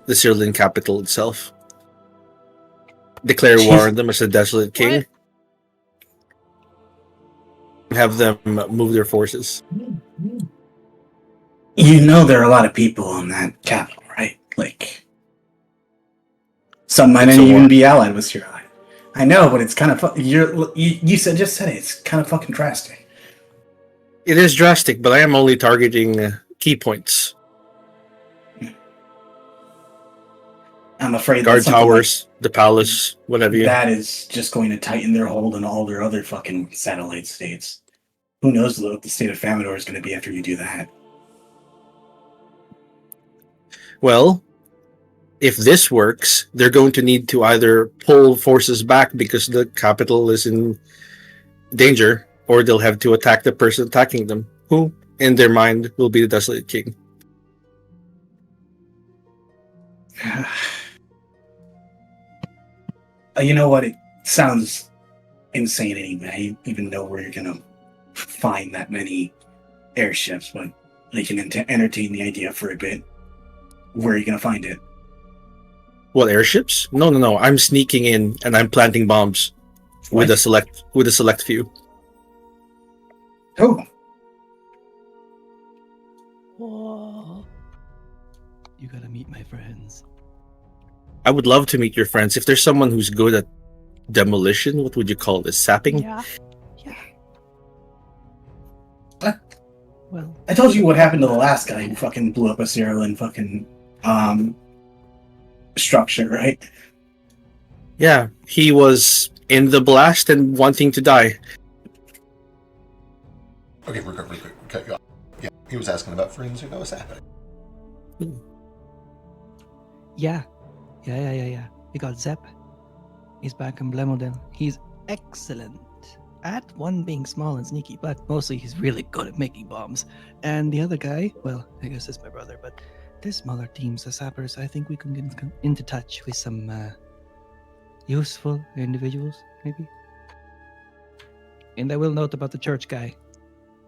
the Cyrillin capital itself. Declare war on them as a desolate king. Have them move their forces. There are a lot of people in that capital, right? Like, some might not even be allied with Cyril. I know, but it's kind of you said it. It's kind of fucking drastic. It is drastic, but I am only targeting key points. I'm afraid guard towers, the palace, whatever. That is just going to tighten their hold on all their other fucking satellite states. Who knows what the state of Famador is going to be after you do that? Well, if this works, they're going to need to either pull forces back because the capital is in danger, or they'll have to attack the person attacking them, who, in their mind, will be the Desolate King. You know what? It sounds insane anyway. I don't even know where you're going to find that many airships, but they can entertain the idea for a bit. Where are you going to find it? What, airships? No. I'm sneaking in and I'm planting bombs with a select few. Oh. Whoa. You gotta meet my friends. I would love to meet your friends. If there's someone who's good at demolition, what would you call this? Sapping? Yeah. Well, I told you what happened to the last guy who fucking blew up a Cyrillin fucking structure, right? Yeah, he was in the blast and wanting to die. Okay, real quick. Yeah, he was asking about friends who know what's happening. yeah. We got Zep. He's back in Blemodel. He's excellent at one being small and sneaky, but mostly he's really good at making bombs. And the other guy, well, I guess it's my brother, but there's smaller teams of sappers. I think we can get into touch with some useful individuals, maybe. And I will note about the church guy.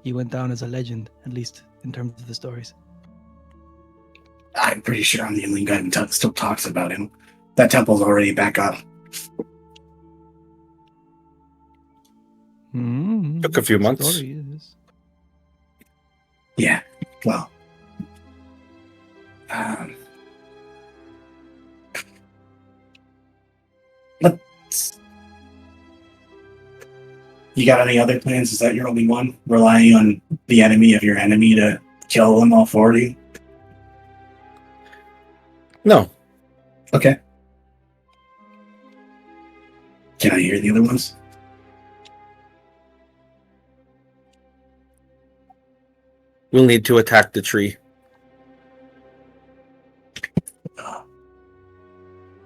He went down as a legend, at least in terms of the stories. I'm pretty sure I'm the only guy who still talks about him. That temple's already back up. Took a few months. Yeah, well. You got any other plans? Is that your only one? Relying on the enemy of your enemy to kill them all for you? No. Okay. Can I hear the other ones? We'll need to attack the tree.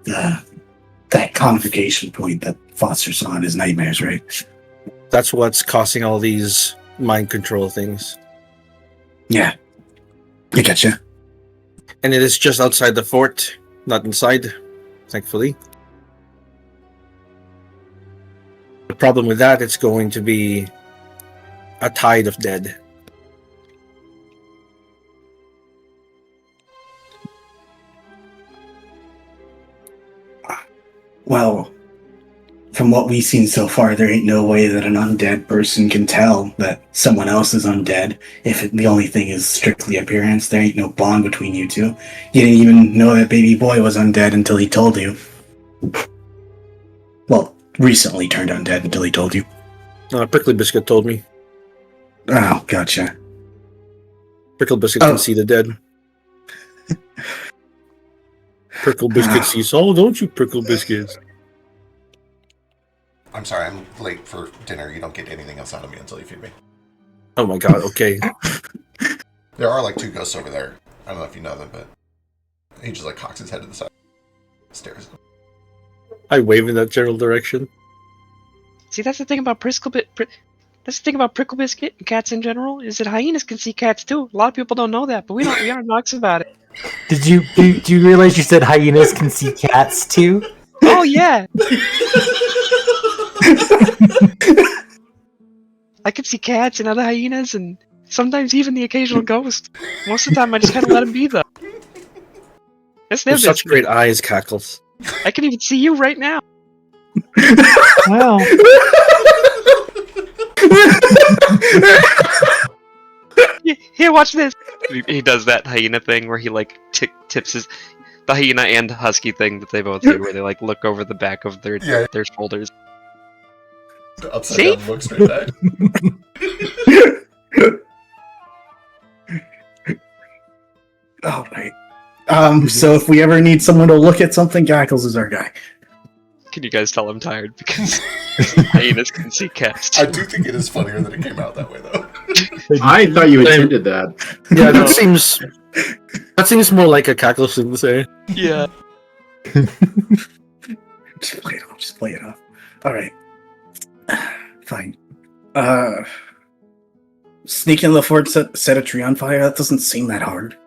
That convocation point that Foster saw in his nightmares, right? That's what's causing all these mind control things. Yeah. I gotcha. And it is just outside the fort, not inside, thankfully. The problem with that, it's going to be a tide of dead. Well, from what we've seen so far, there ain't no way that an undead person can tell that someone else is undead if the only thing is strictly appearance. There ain't no bond between you two. You didn't even know that baby boy was undead until he told you. Well, recently turned undead until he told you. Prickly Biscuit told me. Oh, gotcha. Prickle Biscuit can see the dead. Prickle Biscuit sees all, don't you, Prickle Biscuits? I'm sorry, I'm late for dinner. You don't get anything else out of me until you feed me. Oh my god, okay. There are like 2 ghosts over there. I don't know if you know them, but he just like cocks his head to the side, stares at them. I wave in that general direction. See, that's the thing about that's the thing about Prickle Biscuit and cats in general, is that hyenas can see cats too. A lot of people don't know that, but we aren't knocks about it. Did you realize you said hyenas can see cats too? Oh yeah! I can see cats and other hyenas and sometimes even the occasional ghost. Most of the time I just kind of let them be though. That's their With such business. great eyes, Cackles. I can even see you right now. Wow. Here, watch this. He does that hyena thing where he like tips the hyena and husky thing that they both do, where they like look over the back of their shoulders. The upside See? down look straight back. All right. So if we ever need someone to look at something, Gackles is our guy. Can you guys tell I'm tired because hyenas can see cats too? I do think it is funnier that it came out that way, though. I thought you intended that. Yeah, that seems more like a Cackles thing to say. Yeah. Just play it off. Just play it off. All right. Fine. Sneak in the fort, set a tree on fire. That doesn't seem that hard.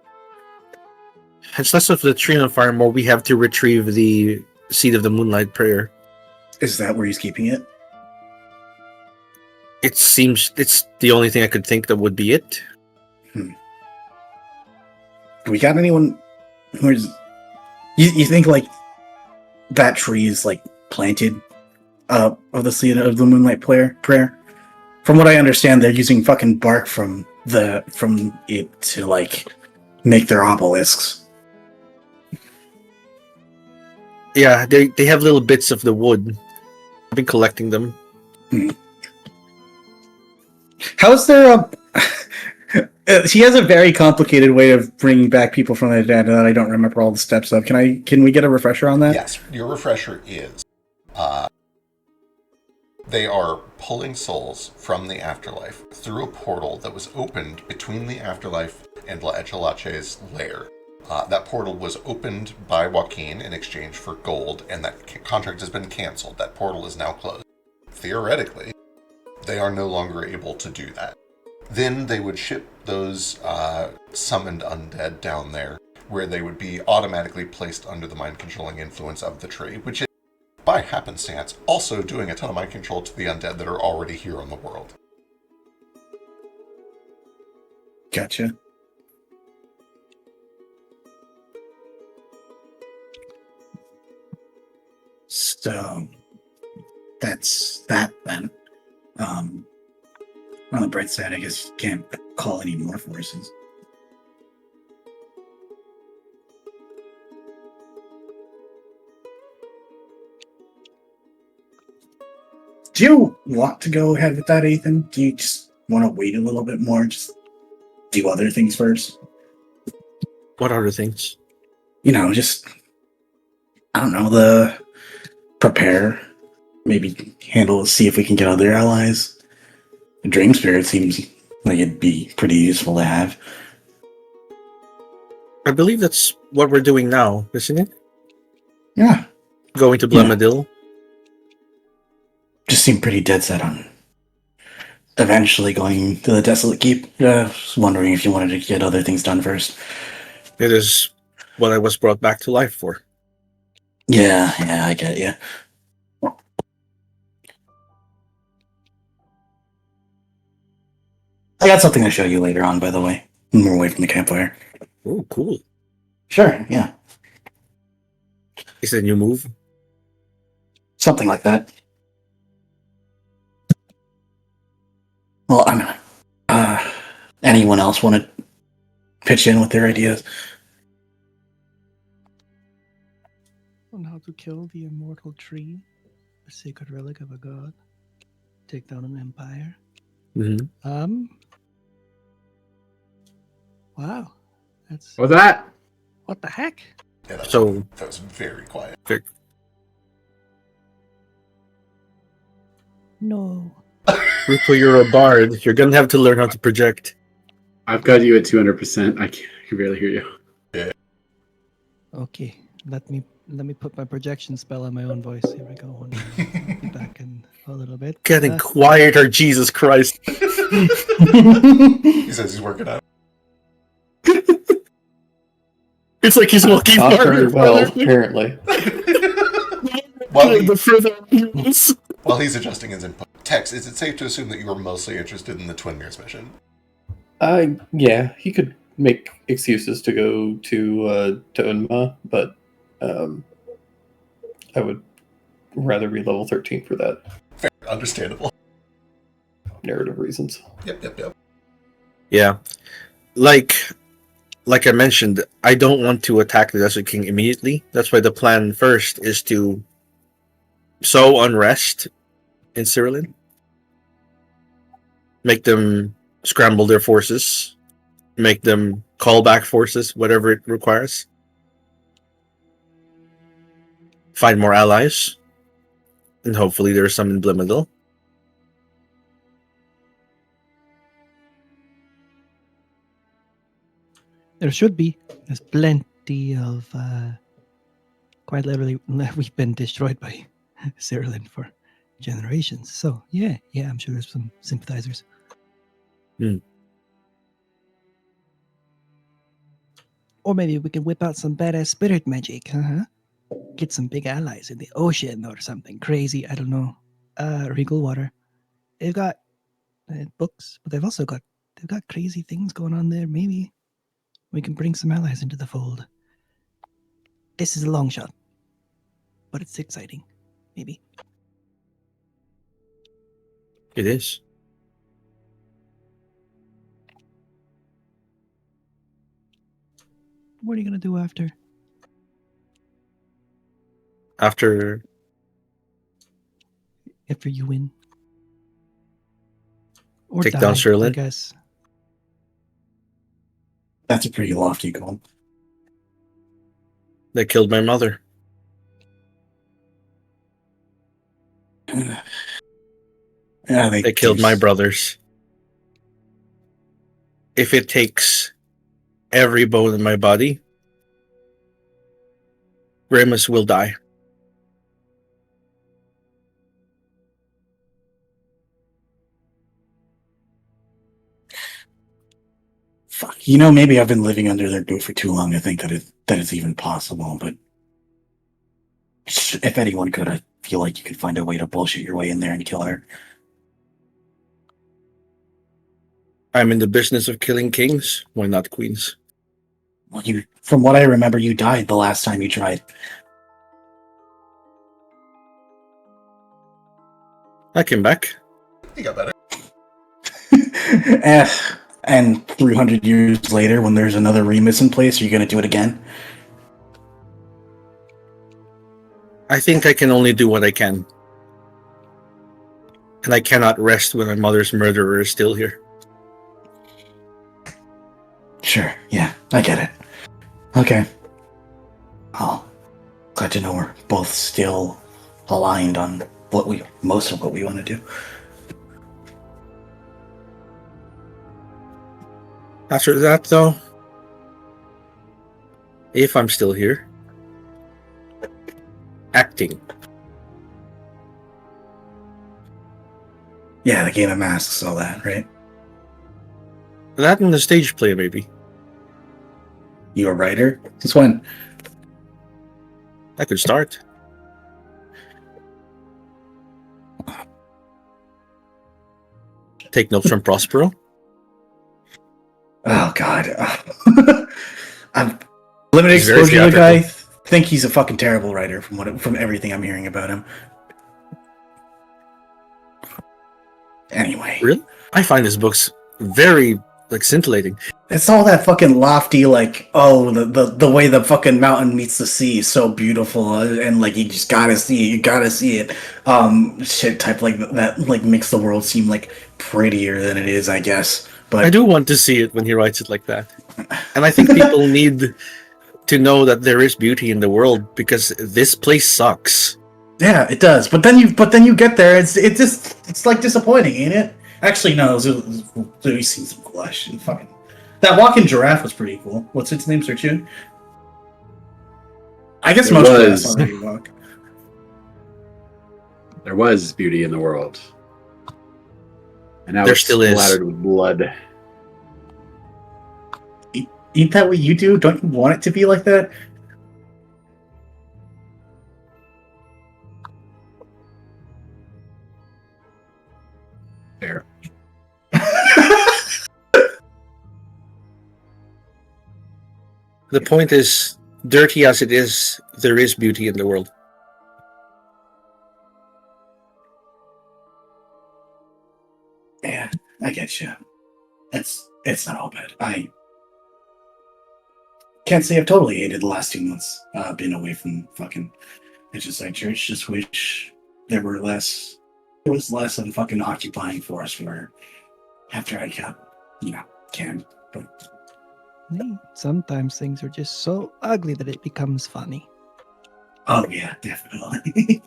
It's less of the tree on fire, more we have to retrieve the seed of the moonlight prayer. Is that where he's keeping it? It seems it's the only thing I could think that would be it. We got anyone who's... You think, like, that tree is, like, planted of the seed of the moonlight prayer? From what I understand, they're using fucking bark from it to, like, make their obelisks. Yeah, they have little bits of the wood. I've been collecting them. How's there he has a very complicated way of bringing back people from the dead that I don't remember all the steps of. Can we get a refresher on that? Yes, your refresher is they are pulling souls from the afterlife through a portal that was opened between the afterlife and La Echelache's lair. That portal was opened by Joaquin in exchange for gold, and that contract has been canceled. That portal is now closed. Theoretically, they are no longer able to do that. Then they would ship those summoned undead down there, where they would be automatically placed under the mind-controlling influence of the tree, which is, by happenstance, also doing a ton of mind control to the undead that are already here on the world. Gotcha. So that's that then. On the bright side, I guess you can't call any more forces. Do you want to go ahead with that, Ethan? Do you just want to wait a little bit more? Just do other things first? What other things? You know, just, I don't know, prepare, maybe see if we can get other allies. The Dream Spirit seems like it'd be pretty useful to have. I believe that's what we're doing now, isn't it? Yeah. Going to Blemadil. Just seem pretty dead set on eventually going to the Desolate Keep. Just wondering if you wanted to get other things done first. It is what I was brought back to life for. Yeah, I get you. I got something to show you later on, by the way, when we're away from the campfire. Oh, cool. Sure, yeah. Is it a new move? Something like that. Well, anyone else want to pitch in with their ideas? On how to kill the immortal tree, sacred relic of a god. Take down an empire. Mm-hmm. Wow. That's What's that? what the heck? Yeah, that So was very quiet. No. Ruko, you're a bard. You're gonna have to learn how to project. I've got you at 200%. I can barely hear you. Okay. Let me put my projection spell on my own voice. Here we go. I'll be back in a little bit. Getting quieter, Jesus Christ. He says he's working out. It's like he's walking Not farther very and well, farther. apparently. While, The further he goes. while he's adjusting his input, Tex, is it safe to assume that you were mostly interested in the Twin Mirrors mission? Yeah, he could make excuses to go to Unma, but I would rather be level 13 for that. Fair, understandable. Narrative reasons. Yep. Yeah. Like I mentioned, I don't want to attack the Desert King immediately. That's why the plan first is to sow unrest in Cyrillin. Make them scramble their forces. Make them call back forces, whatever it requires. Find more allies. And hopefully there's some in Blimadil. There should be. There's plenty of. Quite literally, we've been destroyed by Cyrillin for generations. So yeah, I'm sure there's some sympathizers. Or maybe we can whip out some badass spirit magic, Get some big allies in the ocean or something crazy. I don't know. Regal Water. They've got books, but they've got crazy things going on there. Maybe we can bring some allies into the fold. This is a long shot, but it's exciting. Maybe. It is. What are you gonna do after? After you win, or take die, down I Cyrillin? guess. That's a pretty lofty goal. They killed my mother. Yeah, They killed my brothers. If it takes every bone in my body, Remus will die. Fuck. You know, maybe I've been living under their boot for too long to think that it's even possible, but if anyone could, I feel like you could find a way to bullshit your way in there and kill her. I'm in the business of killing kings. Why not queens? Well, from what I remember, you died the last time you tried. I came back. He got better. And 300 years later, when there's another Remus in place, are you going to do it again? I think I can only do what I can. And I cannot rest when my mother's murderer is still here. Sure, yeah, I get it. Okay. Oh, glad to know we're both still aligned on most of what we want to do. After that, though, if I'm still here, acting. Yeah, the game of masks, all that, right? That and the stage play, maybe. You a writer? Since when? I could start. Take notes from Prospero. Oh God, I'm limited He's very exposure to the guy. theatrical. Think he's a fucking terrible writer from everything I'm hearing about him. Anyway, Really? I find his books very like scintillating. It's all that fucking lofty, like, oh, the way the fucking mountain meets the sea is so beautiful, and like you just gotta see it, you gotta see it. Shit type like that, like makes the world seem like prettier than it is, I guess. But I do want to see it when he writes it like that, and I think people need to know that there is beauty in the world because this place sucks. yeah, it does. But then you get there, it's like disappointing, ain't it? Actually, no. We've seen some cool ass shit. Fucking that walking giraffe was pretty cool. What's its name, Search? I guess It most was. giraffes already walk. There was beauty in the world. And now There it's still is. splattered with blood. Ain't that what you do? Don't you want it to be like that? There. The point is, dirty as it is, there is beauty in the world. Yeah, I get you. It's not all bad. I can't say I've totally hated the last 2 months being away from fucking. It's just like church. Just wish there was less of a fucking occupying force where after I got canned. But Hey, sometimes things are just so ugly that it becomes funny. oh yeah, definitely.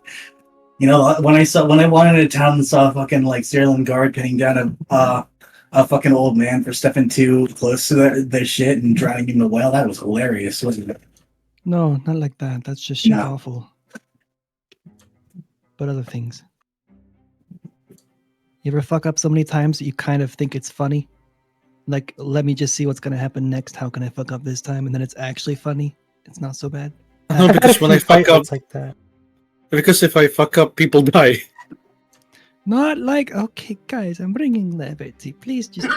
When I wanted into town and saw a fucking like Sterling guard pinning down a fucking old man for stepping too close to their shit and drowning him in the well, that was hilarious, wasn't it? No, not like that. That's just shit No. awful. But other things. You ever fuck up so many times that you kind of think it's funny? Like, let me just see what's gonna happen next. How can I fuck up this time? And then it's actually funny. It's not so bad. No, because when I fuck up, like that. because if I fuck up, people die. Not like, okay, guys, I'm bringing levity. Please just.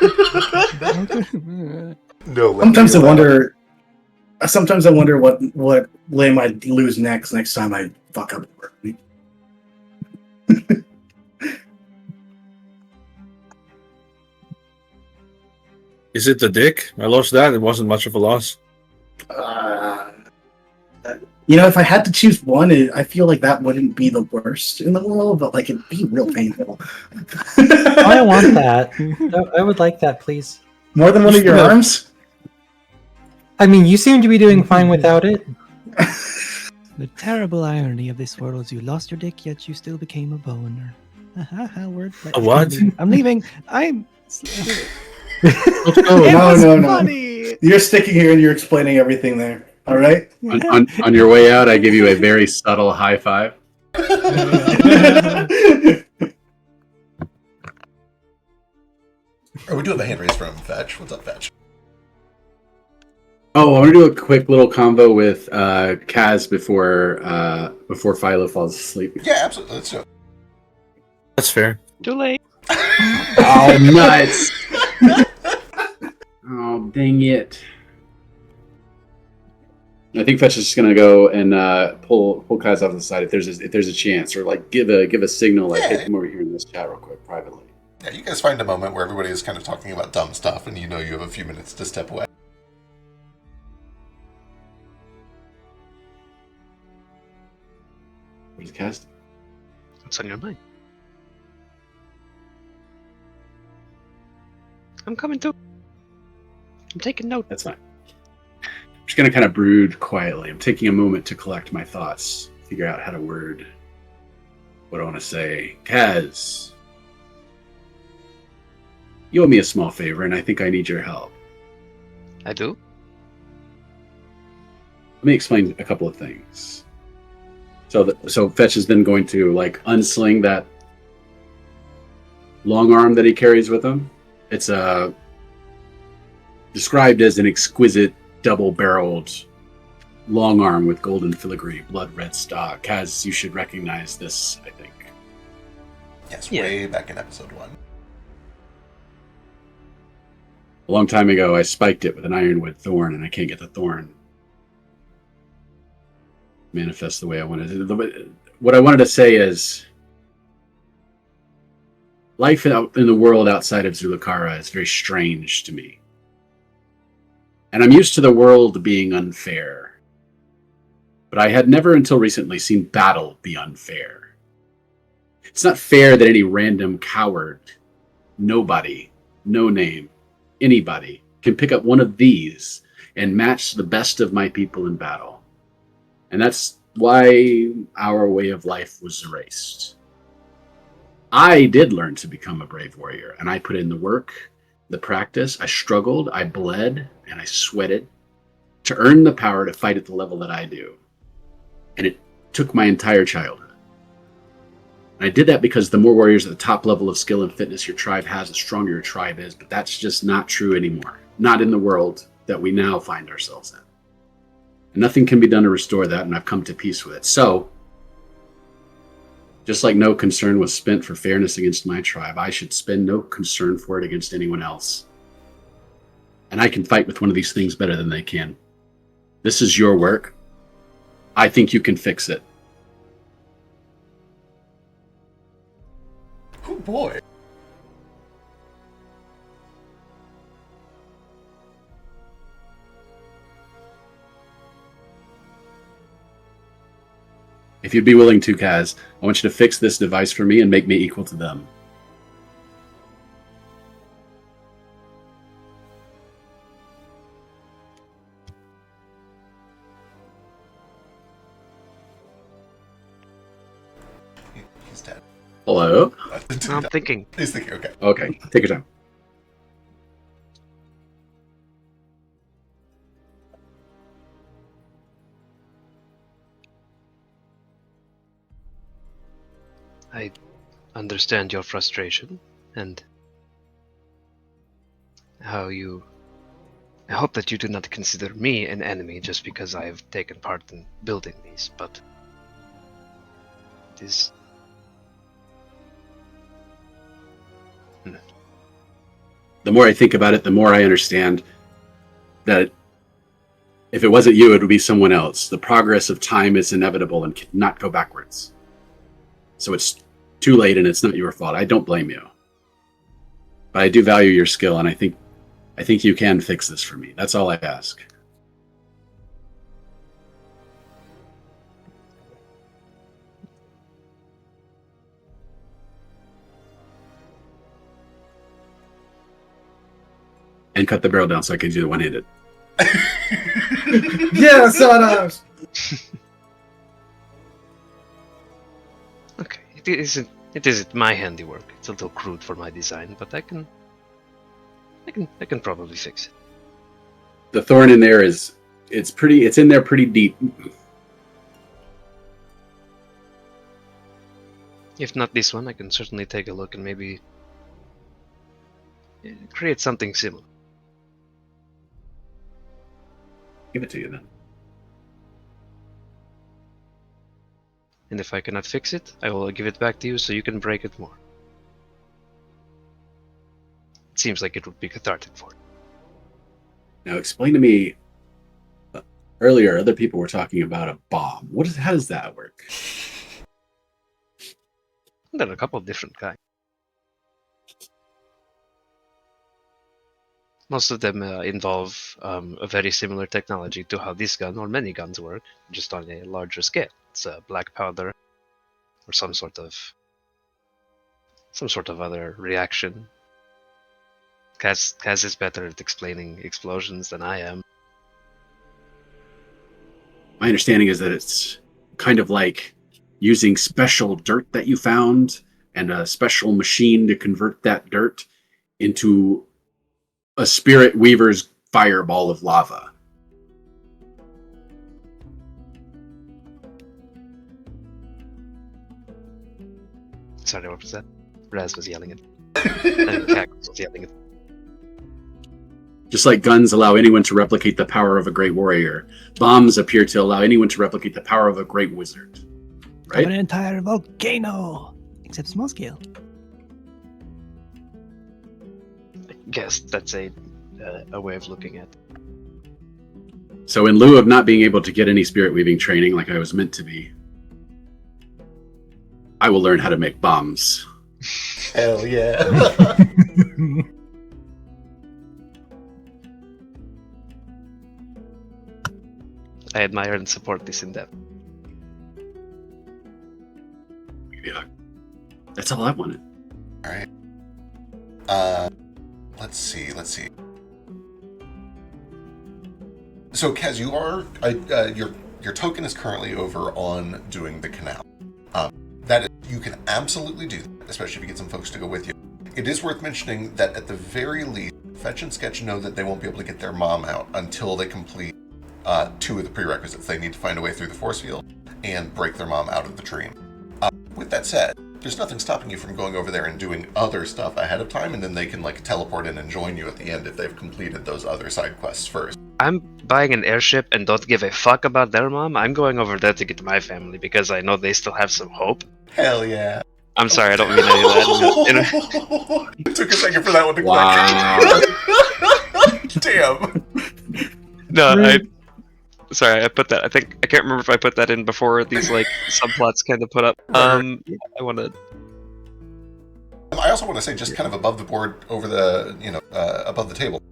No. Sometimes I wonder what lame I'd lose next time I fuck up. Is it the dick? I lost that. It wasn't much of a loss. If I had to choose one, I feel like that wouldn't be the worst in the world, but like it'd be real painful. I want that. I would like that, please. More than one of your No. arms? I mean, you seem to be doing fine without it. The terrible irony of this world is you lost your dick, yet you still became a boner. Wordplay. A what? I'm leaving. I'm. Let's go. It was No. funny. You're sticking here and you're explaining everything there. All right? On your way out, I give you a very subtle high five. Oh, we do have a hand raise from Fetch. What's up, Fetch? Oh, I want to do a quick little combo with Kaz before Philo falls asleep. Yeah, absolutely. Let's do it. That's fair. Too late. Oh, nuts! Oh, dang it! I think Fetch is just gonna go and pull Kaz off the side if there's a chance, or like give a signal like, hey, come over here in this chat real quick privately. Yeah, you guys find a moment where everybody is kind of talking about dumb stuff, and you have a few minutes to step away. What is Kaz? What's on your mind? I'm coming too. I'm taking note. That's fine. I'm just gonna kind of brood quietly. I'm taking a moment to collect my thoughts, figure out how to word what I want to say. Kaz, you owe me a small favor, and I think I need your help. I do? Let me explain a couple of things. So Fetch is then going to like unsling that long arm that he carries with him. It's described as an exquisite double-barreled long arm with golden filigree, blood red stock. Kaz, you should recognize this, I think. Yes, Yeah. way back in episode 1. A long time ago, I spiked it with an ironwood thorn, and I can't get the thorn manifest the way I wanted to. What I wanted to say is, Life out in the world outside of Zulukara is very strange to me. And I'm used to the world being unfair. But I had never until recently seen battle be unfair. It's not fair that any random coward, nobody, no name, anybody, can pick up one of these and match the best of my people in battle. And that's why our way of life was erased. I did learn to become a brave warrior, and I put in the work, the practice. I struggled, I bled, and I sweated to earn the power to fight at the level that I do. And it took my entire childhood. And I did that because the more warriors at the top level of skill and fitness your tribe has, the stronger your tribe is. But that's just not true anymore. Not in the world that we now find ourselves in. And nothing can be done to restore that, and I've come to peace with it. So, just like no concern was spent for fairness against my tribe, I should spend no concern for it against anyone else. And I can fight with one of these things better than they can. This is your work. I think you can fix it. Oh boy. If you'd be willing to, Kaz, I want you to fix this device for me and make me equal to them. He's dead. Hello? I'm thinking. He's thinking, okay. Okay, take your time. I understand your frustration and how you. I hope that you do not consider me an enemy just because I have taken part in building these, but it is. The more I think about it, the more I understand that if it wasn't you, it would be someone else. The progress of time is inevitable and cannot go backwards. So it's too late and it's not your fault. I don't blame you. But I do value your skill, and I think you can fix this for me. That's all I ask. And cut the barrel down so I can do the one-handed. Yeah, Sanas! Okay, it isn't my handiwork. It's a little crude for my design, but I can probably fix it. The thorn in there it's in there pretty deep. If not this one, I can certainly take a look and maybe create something similar. Give it to you then. And if I cannot fix it, I will give it back to you so you can break it more. It seems like it would be cathartic for you. Now explain to me. Earlier, other people were talking about a bomb. How does that work? There are a couple of different kinds. Most of them involve a very similar technology to how this gun or many guns work, just on a larger scale. It's a black powder or some sort of other reaction. Kaz is better at explaining explosions than I am. My understanding is that it's kind of like using special dirt that you found and a special machine to convert that dirt into a spirit weaver's fireball of lava. Sorry, what was that? Raz was yelling it. And Cackles was yelling it. Just like guns allow anyone to replicate the power of a great warrior, bombs appear to allow anyone to replicate the power of a great wizard. Right? An entire volcano, except small scale. I guess that's a way of looking at it. So in lieu of not being able to get any spirit weaving training like I was meant to be, I will learn how to make bombs Hell yeah. I admire and support this endeavor. Yeah. That's all I wanted. All right. Let's see. So, Kaz, you are your token is currently over on doing the canal. That is, you can absolutely do that, especially if you get some folks to go with you. It is worth mentioning that at the very least, Fetch and Sketch know that they won't be able to get their mom out until they complete 2 of the prerequisites. They need to find a way through the force field and break their mom out of the dream. With that said, there's nothing stopping you from going over there and doing other stuff ahead of time, and then they can like teleport in and join you at the end if they've completed those other side quests first. I'm buying an airship and don't give a fuck about their mom. I'm going over there to get my family because I know they still have some hope. Hell yeah. I'm sorry, I don't mean any of that. It took a second for that one to click. Damn. No, sorry, I put that. I can't remember if I put that in before these like subplots kind of put up. I want to. I also want to say, just kind of above the board, over the above the table.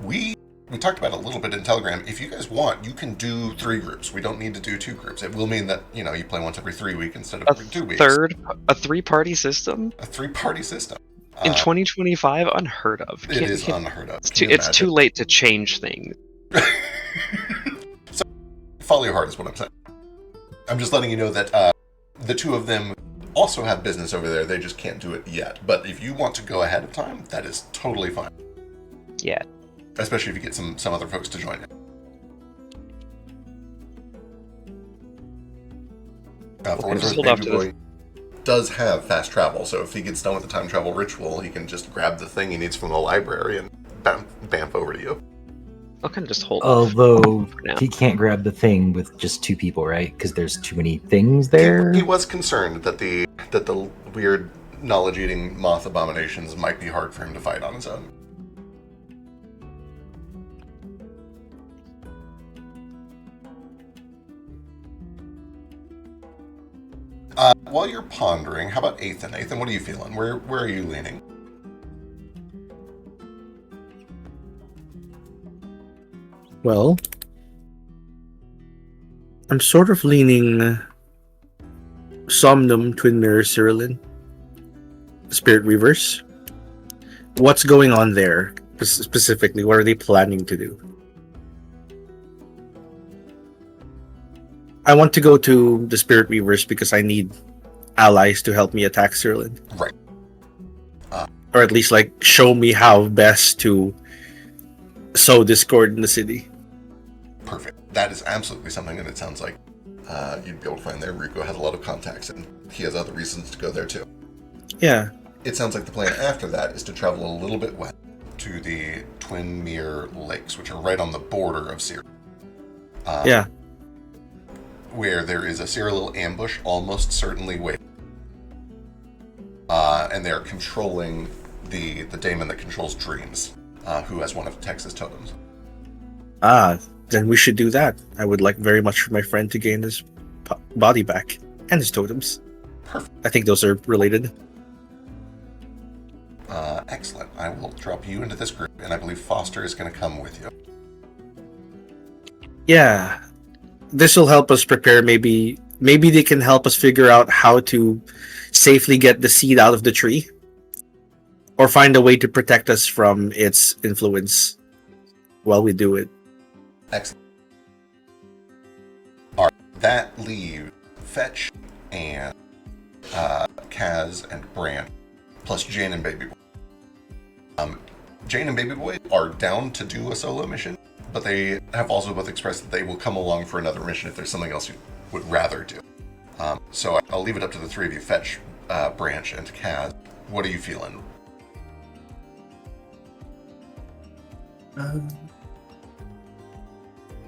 We talked about it a little bit in Telegram. If you guys want, you can do 3 groups. We don't need to do 2 groups. It will mean that you play once every 3 weeks instead of every 2 weeks. A 3-party system. A 3-party system. In 2025, unheard of. It is unheard of. It's too late to change things. So, follow your heart is what I'm saying. I'm just letting you know that the 2 of them also have business over there. They just can't do it yet. But if you want to go ahead of time, that is totally fine. Yeah. Especially if you get some other folks to join you. For what it's worth, Baby Boy does have fast travel, so if he gets done with the time travel ritual, he can just grab the thing he needs from the library and bamf over to you. I'll kind of just hold. Although he can't grab the thing with just 2 people, right? Because there's too many things there. He was concerned that the weird knowledge-eating moth abominations might be hard for him to fight on his own. While you're pondering, how about Ethan? Ethan, what are you feeling? Where are you leaning? Well, I'm sort of leaning Somnum, Twin Mirror, Cerulean, Spirit Reverse. What's going on there specifically? What are they planning to do? I want to go to the Spirit Reverse because I need allies to help me attack Cerulean. Right. Or at least show me how best to sow discord in the city. Perfect. That is absolutely something that it sounds like you'd be able to find there. Rico has a lot of contacts, and he has other reasons to go there too. Yeah. It sounds like the plan after that is to travel a little bit west to the Twin Mirror Lakes, which are right on the border of Syria. Yeah. Where there is a Cyril ambush almost certainly waiting. And they're controlling the daemon that controls dreams, who has one of Tex's totems. Then we should do that. I would like very much for my friend to gain his body back and his totems. Perfect. I think those are related. Excellent. I will drop you into this group, and I believe Foster is going to come with you. Yeah. This will help us prepare. Maybe they can help us figure out how to safely get the seed out of the tree, or find a way to protect us from its influence while we do it. Excellent. All right, that leaves Fetch and Kaz and Brand, plus Jane and Baby Boy. Jane and Baby Boy are down to do a solo mission, but they have also both expressed that they will come along for another mission if there's something else you would rather do. So I'll leave it up to the 3 of you, Fetch, Branch, and Kaz. What are you feeling?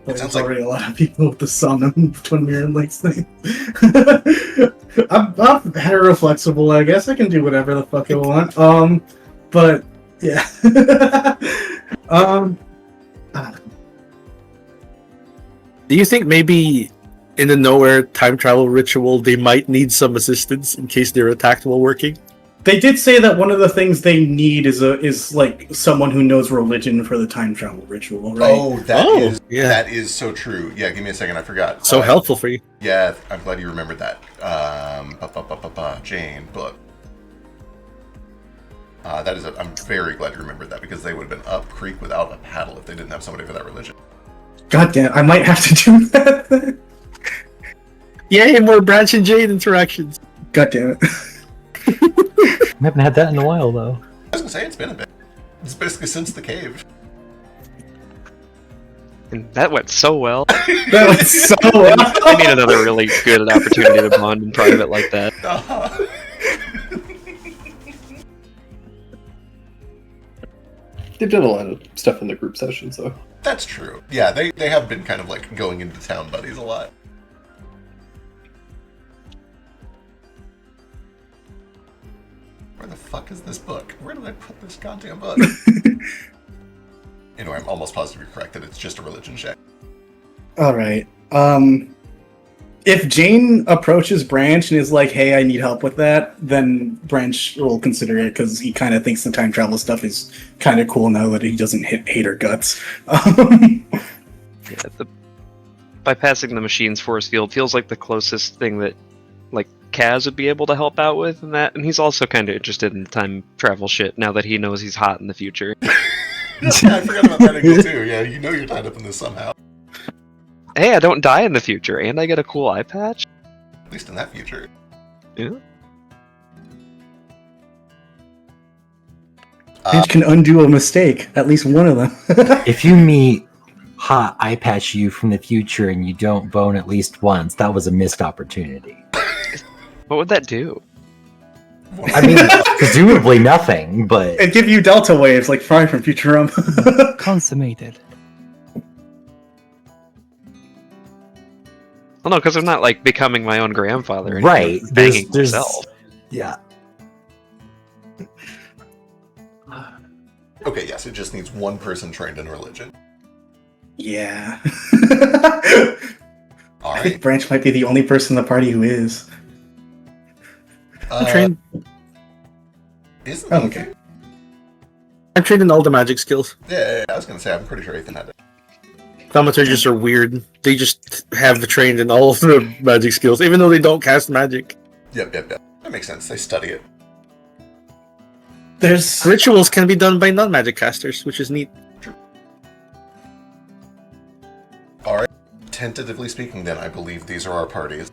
There's sounds like- already a lot of people with the Somnum Twin Mirror Lakes thing. I'm hero flexible, I guess. I can do whatever the fuck I want. But yeah. Do you think maybe in the Nowhere time travel ritual they might need some assistance in case they're attacked while working? They did say that one of the things they need is like someone who knows religion for the time travel ritual, right? Oh, that is so true. Yeah, give me a second. I forgot. So helpful for you. Yeah, I'm glad you remembered that. Jane, book. I'm very glad you remembered that because they would have been up creek without a paddle if they didn't have somebody for that religion. God damn, I might have to do that. Yay, more Branch and Jade interactions. God damn it. I haven't had that in a while, though. I was gonna say it's been a bit. It's basically since the cave. And that went so well. That was so I need another really good opportunity to bond in private like that. They've done a lot of stuff in the group sessions, though. That's true. Yeah, they have been kind of like going into town buddies a lot. Where the fuck is this book? Where did I put this goddamn book? Anyway, I'm almost positive you're correct that it's just a religion check. Alright. If Jane approaches Branch and is like, hey, I need help with that, then Branch will consider it because he kind of thinks the time travel stuff is kind of cool now that he doesn't hate her guts. Yeah, bypassing the machine's force field feels like the closest thing that, like, Kaz would be able to help out with, and he's also kind of interested in the time travel shit now that he knows he's hot in the future. Yeah, I forgot about that angle too. Yeah, you know you're tied up in this somehow. Hey, I don't die in the future, and I get a cool eye patch. At least in that future. Yeah. Branch can undo a mistake, at least one of them. If you meet hot eye patch you from the future and you don't bone at least once, that was a missed opportunity. What would that do? I mean, presumably nothing, but It'd give you delta waves like Fry from Futurama. Consummated. Well, no, because I'm not like becoming my own grandfather. And right, banging myself. Yeah. Okay, yes, it just needs one person trained in religion. Yeah. All I think right. Branch might be the only person in the party who is. I'm trained. Isn't Oh, he? okay. I'm trained in all the magic skills. Yeah, I was gonna say I'm pretty sure Ethan had it. Thaumaturgists are weird. They just have trained in all of the magic skills, even though they don't cast magic. Yep. That makes sense. They study it. There's Rituals can be done by non-magic casters, which is neat. All right. Tentatively speaking, then I believe these are our parties,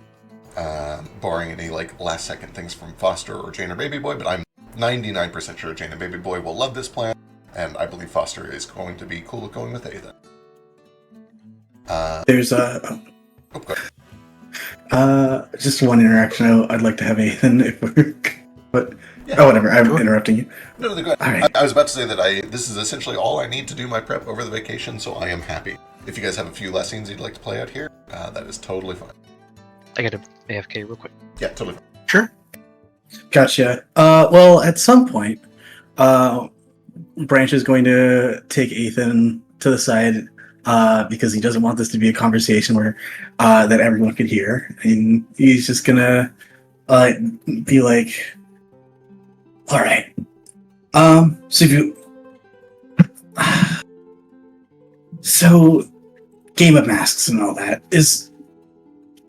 barring any like last-second things from Foster or Jane or Baby Boy. But I'm 99% sure Jane and Baby Boy will love this plan, and I believe Foster is going to be cool with going with Ethan. there's Okay. just one interaction I'd like to have Ethan if we're but Yeah. oh whatever, I'm interrupting you. No, go ahead. All right. I was about to say that this is essentially all I need to do my prep over the vacation, so I am happy. If you guys have a few lessons you'd like to play out here, that is totally fine. I gotta AFK real quick. Yeah, totally fine. Sure. Gotcha. Well, at some point, Branch is going to take Ethan to the side because he doesn't want this to be a conversation where that everyone could hear, and he's just gonna be like, "All right, so if you, so Game of Masks and all that is,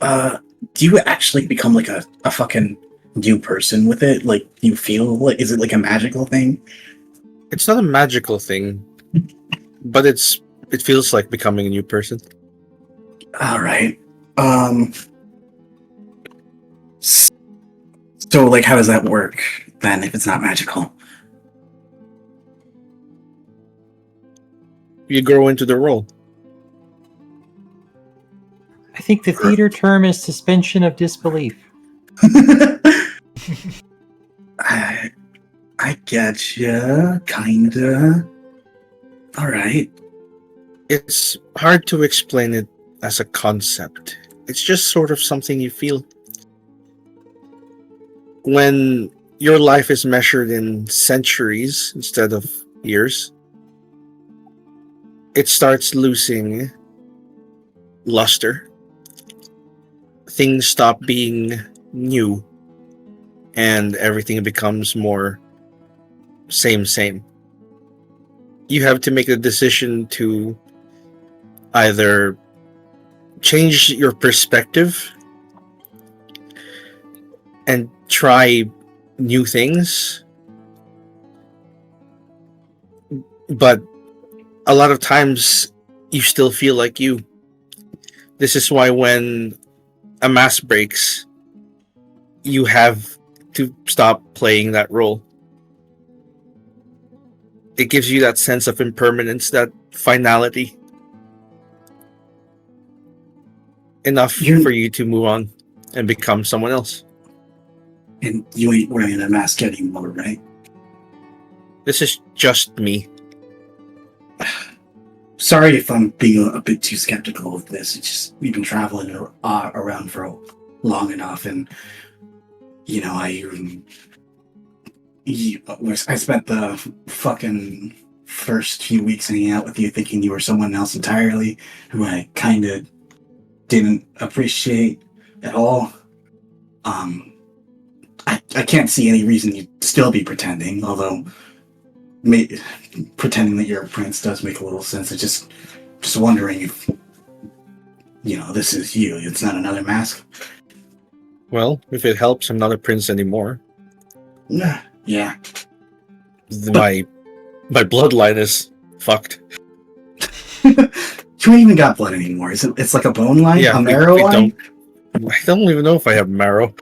do you actually become like a fucking new person with it? Like, you feel like, is it like a magical thing?" It's not a magical thing, but it feels like becoming a new person. All right. So like, how does that work then if it's not magical? You grow into the role. I think the theater term is suspension of disbelief. I getcha, kinda. All right. It's hard to explain it as a concept. It's just sort of something you feel. When your life is measured in centuries instead of years, it starts losing luster. Things stop being new and everything becomes more same. You have to make a decision to either change your perspective and try new things, but a lot of times you still feel like you. This is why when a mask breaks, you have to stop playing that role. It gives you that sense of impermanence, that finality. Enough for you to move on and become someone else. And you ain't wearing a mask anymore, right? This is just me. Sorry if I'm being a bit too skeptical of this. It's just we've been traveling around for long enough, and you know, I spent the fucking first few weeks hanging out with you, thinking you were someone else entirely, who I kind of didn't appreciate at all. I can't see any reason you'd still be pretending, although pretending that you're a prince does make a little sense. It's just wondering if, you know, this is you. It's not another mask. Well, if it helps, I'm not a prince anymore. Yeah. My bloodline is fucked. You ain't even got blood anymore. It's like a bone line? Yeah, a marrow line? I don't even know if I have marrow.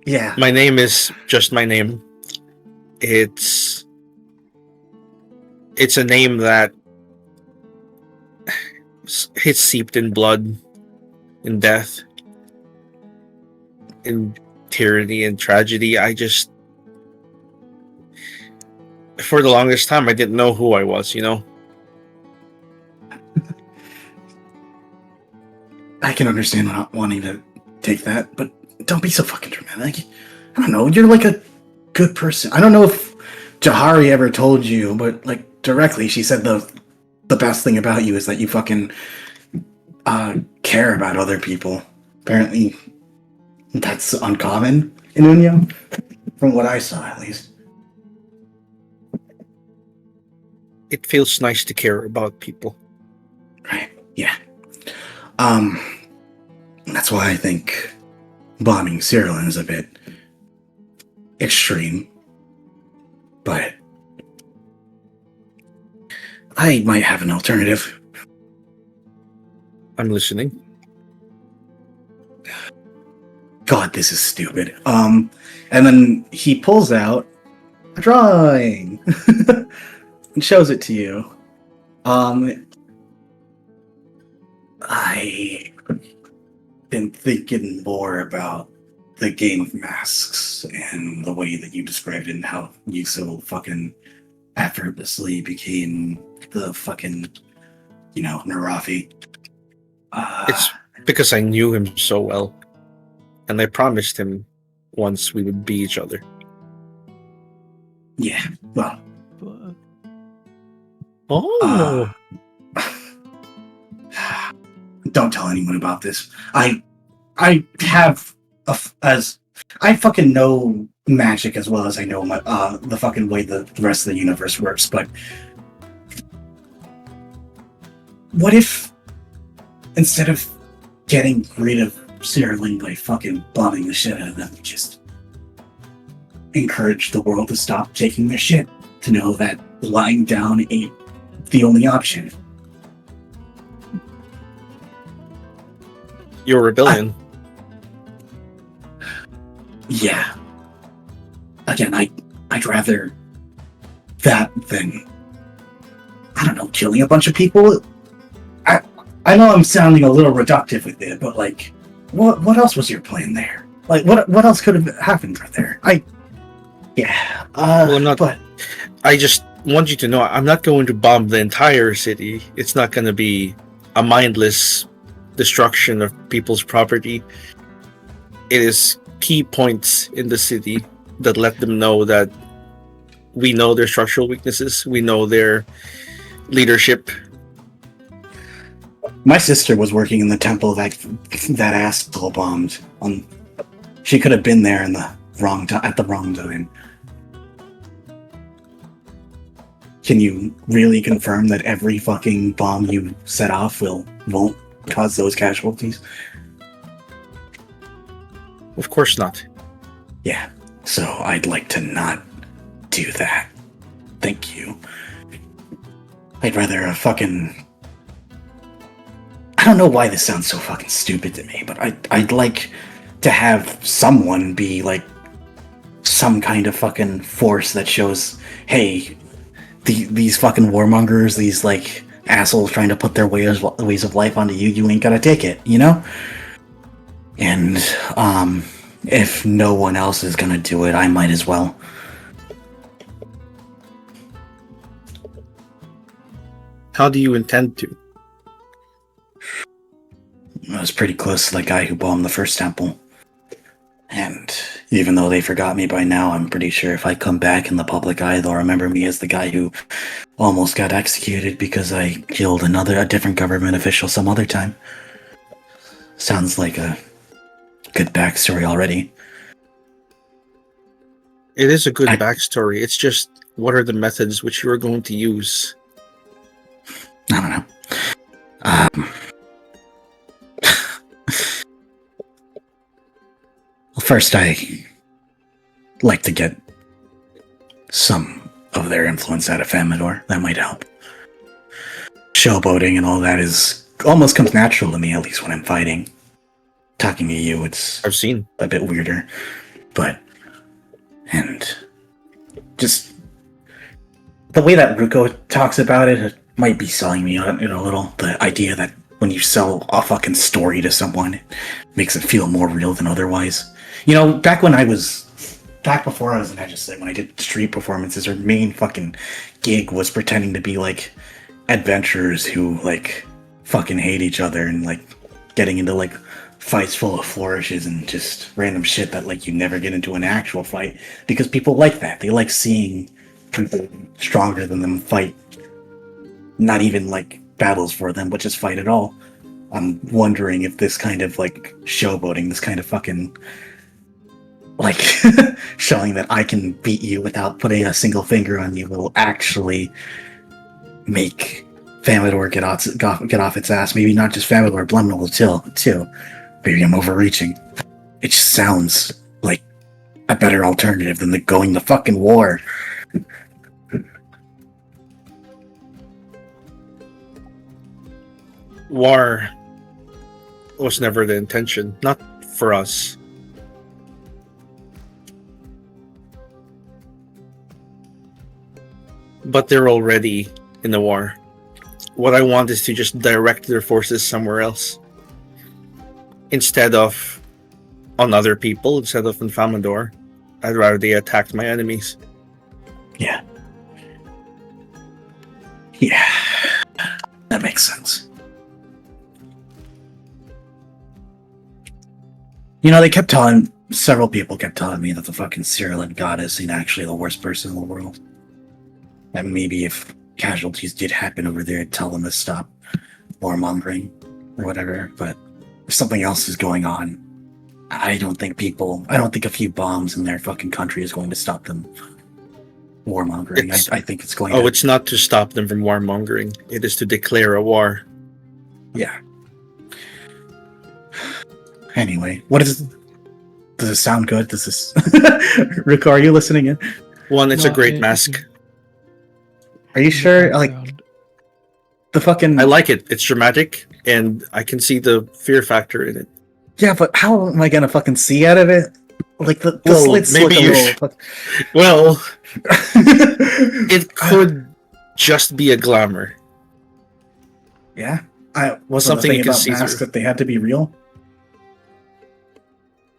Yeah. My name is just my name. It's a name that it's seeped in blood, in death, in tyranny and tragedy. For the longest time, I didn't know who I was, you know? I can understand not wanting to take that, but don't be so fucking dramatic. I don't know, you're like a good person. I don't know if Jahari ever told you, but like directly, she said the best thing about you is that you fucking care about other people. Apparently, that's uncommon in Unyo, from what I saw at least. It feels nice to care about people. Right, yeah. That's why I think bombing Cyrillin is a bit extreme. But I might have an alternative. I'm listening. God, this is stupid. And then he pulls out a drawing and shows it to you. I've been thinking more about the game of masks and the way that you described it and how you so fucking effortlessly became the fucking, you know, Narafi. It's because I knew him so well. And I promised him once we would be each other. Yeah, well. Oh. Don't tell anyone about this. I have I fucking know magic as well as I know my the fucking way the rest of the universe works, but what if instead of getting rid of Cyrillin by fucking bombing the shit out of them, we just encourage the world to stop taking their shit, to know that lying down ain't the only option. Your rebellion. Yeah. Again, I'd rather that than, I don't know, killing a bunch of people. I know I'm sounding a little reductive with it, but like, what else was your plan there? Like, what else could have happened right there? Well, I'm not. But I just want you to know, I'm not going to bomb the entire city. It's not going to be a mindless destruction of people's property. It is key points in the city that let them know that we know their structural weaknesses, we know their leadership. My sister was working in the temple that asshole bombed. She could have been there in the wrong time at the wrong time. Can you really confirm that every fucking bomb you set off won't cause those casualties? Of course not. Yeah. So I'd like to not do that. Thank you. I'd rather a fucking... I don't know why this sounds so fucking stupid to me, but I'd like to have someone be like some kind of fucking force that shows, hey, these fucking warmongers, these like assholes trying to put their ways of life onto you, you ain't gotta take it, you know? And if no one else is gonna do it, I might as well. How do you intend to? I was pretty close to the guy who bombed the first temple. And even though they forgot me by now, I'm pretty sure if I come back in the public eye, they'll remember me as the guy who almost got executed because I killed a different government official some other time. Sounds like a good backstory already. It is a good backstory. It's just, what are the methods which you are going to use? I don't know. Well, first, I like to get some of their influence out of Famador. That might help. Showboating and all that almost comes natural to me, at least when I'm fighting. Talking to you, I've seen a bit weirder, and just the way that Ruko talks about it might be selling me on it a little. The idea that when you sell a fucking story to someone, it makes it feel more real than otherwise. You know, back before I was in Edgerton, when I did street performances, our main fucking gig was pretending to be like adventurers who like fucking hate each other and like getting into like fights full of flourishes and just random shit that like you never get into an actual fight, because people like that. They like seeing people stronger than them fight, not even like battles for them, but just fight at all. I'm wondering if this kind of like showboating, this kind of fucking like showing that I can beat you without putting a single finger on you will actually make Famador get off its ass. Maybe not just Famador, Blumnell too. Maybe I'm overreaching. It just sounds like a better alternative than going to fucking war. War was never the intention, not for us. But they're already in the war. What I want is to just direct their forces somewhere else. Instead of on other people, instead of in Famador, I'd rather they attacked my enemies. Yeah. Yeah. That makes sense. You know, several people kept telling me that the fucking Cyrilid goddess ain't actually the worst person in the world. And maybe if casualties did happen over there, tell them to stop warmongering or whatever, but if something else is going on, I don't think a few bombs in their fucking country is going to stop them warmongering. I think it's going to... it's not to stop them from warmongering. It is to declare a war. Yeah. Anyway, does it sound good? Does this... Rico, are you listening in? One, it's a great mask. Are you sure? Like, the fucking... I like it. It's dramatic, and I can see the fear factor in it. Yeah, but how am I gonna fucking see out of it? Like, the slits maybe look a you little... Well, it could just be a glamour. Yeah? I wasn't Something thinking you can about see masks through. that they had to be real.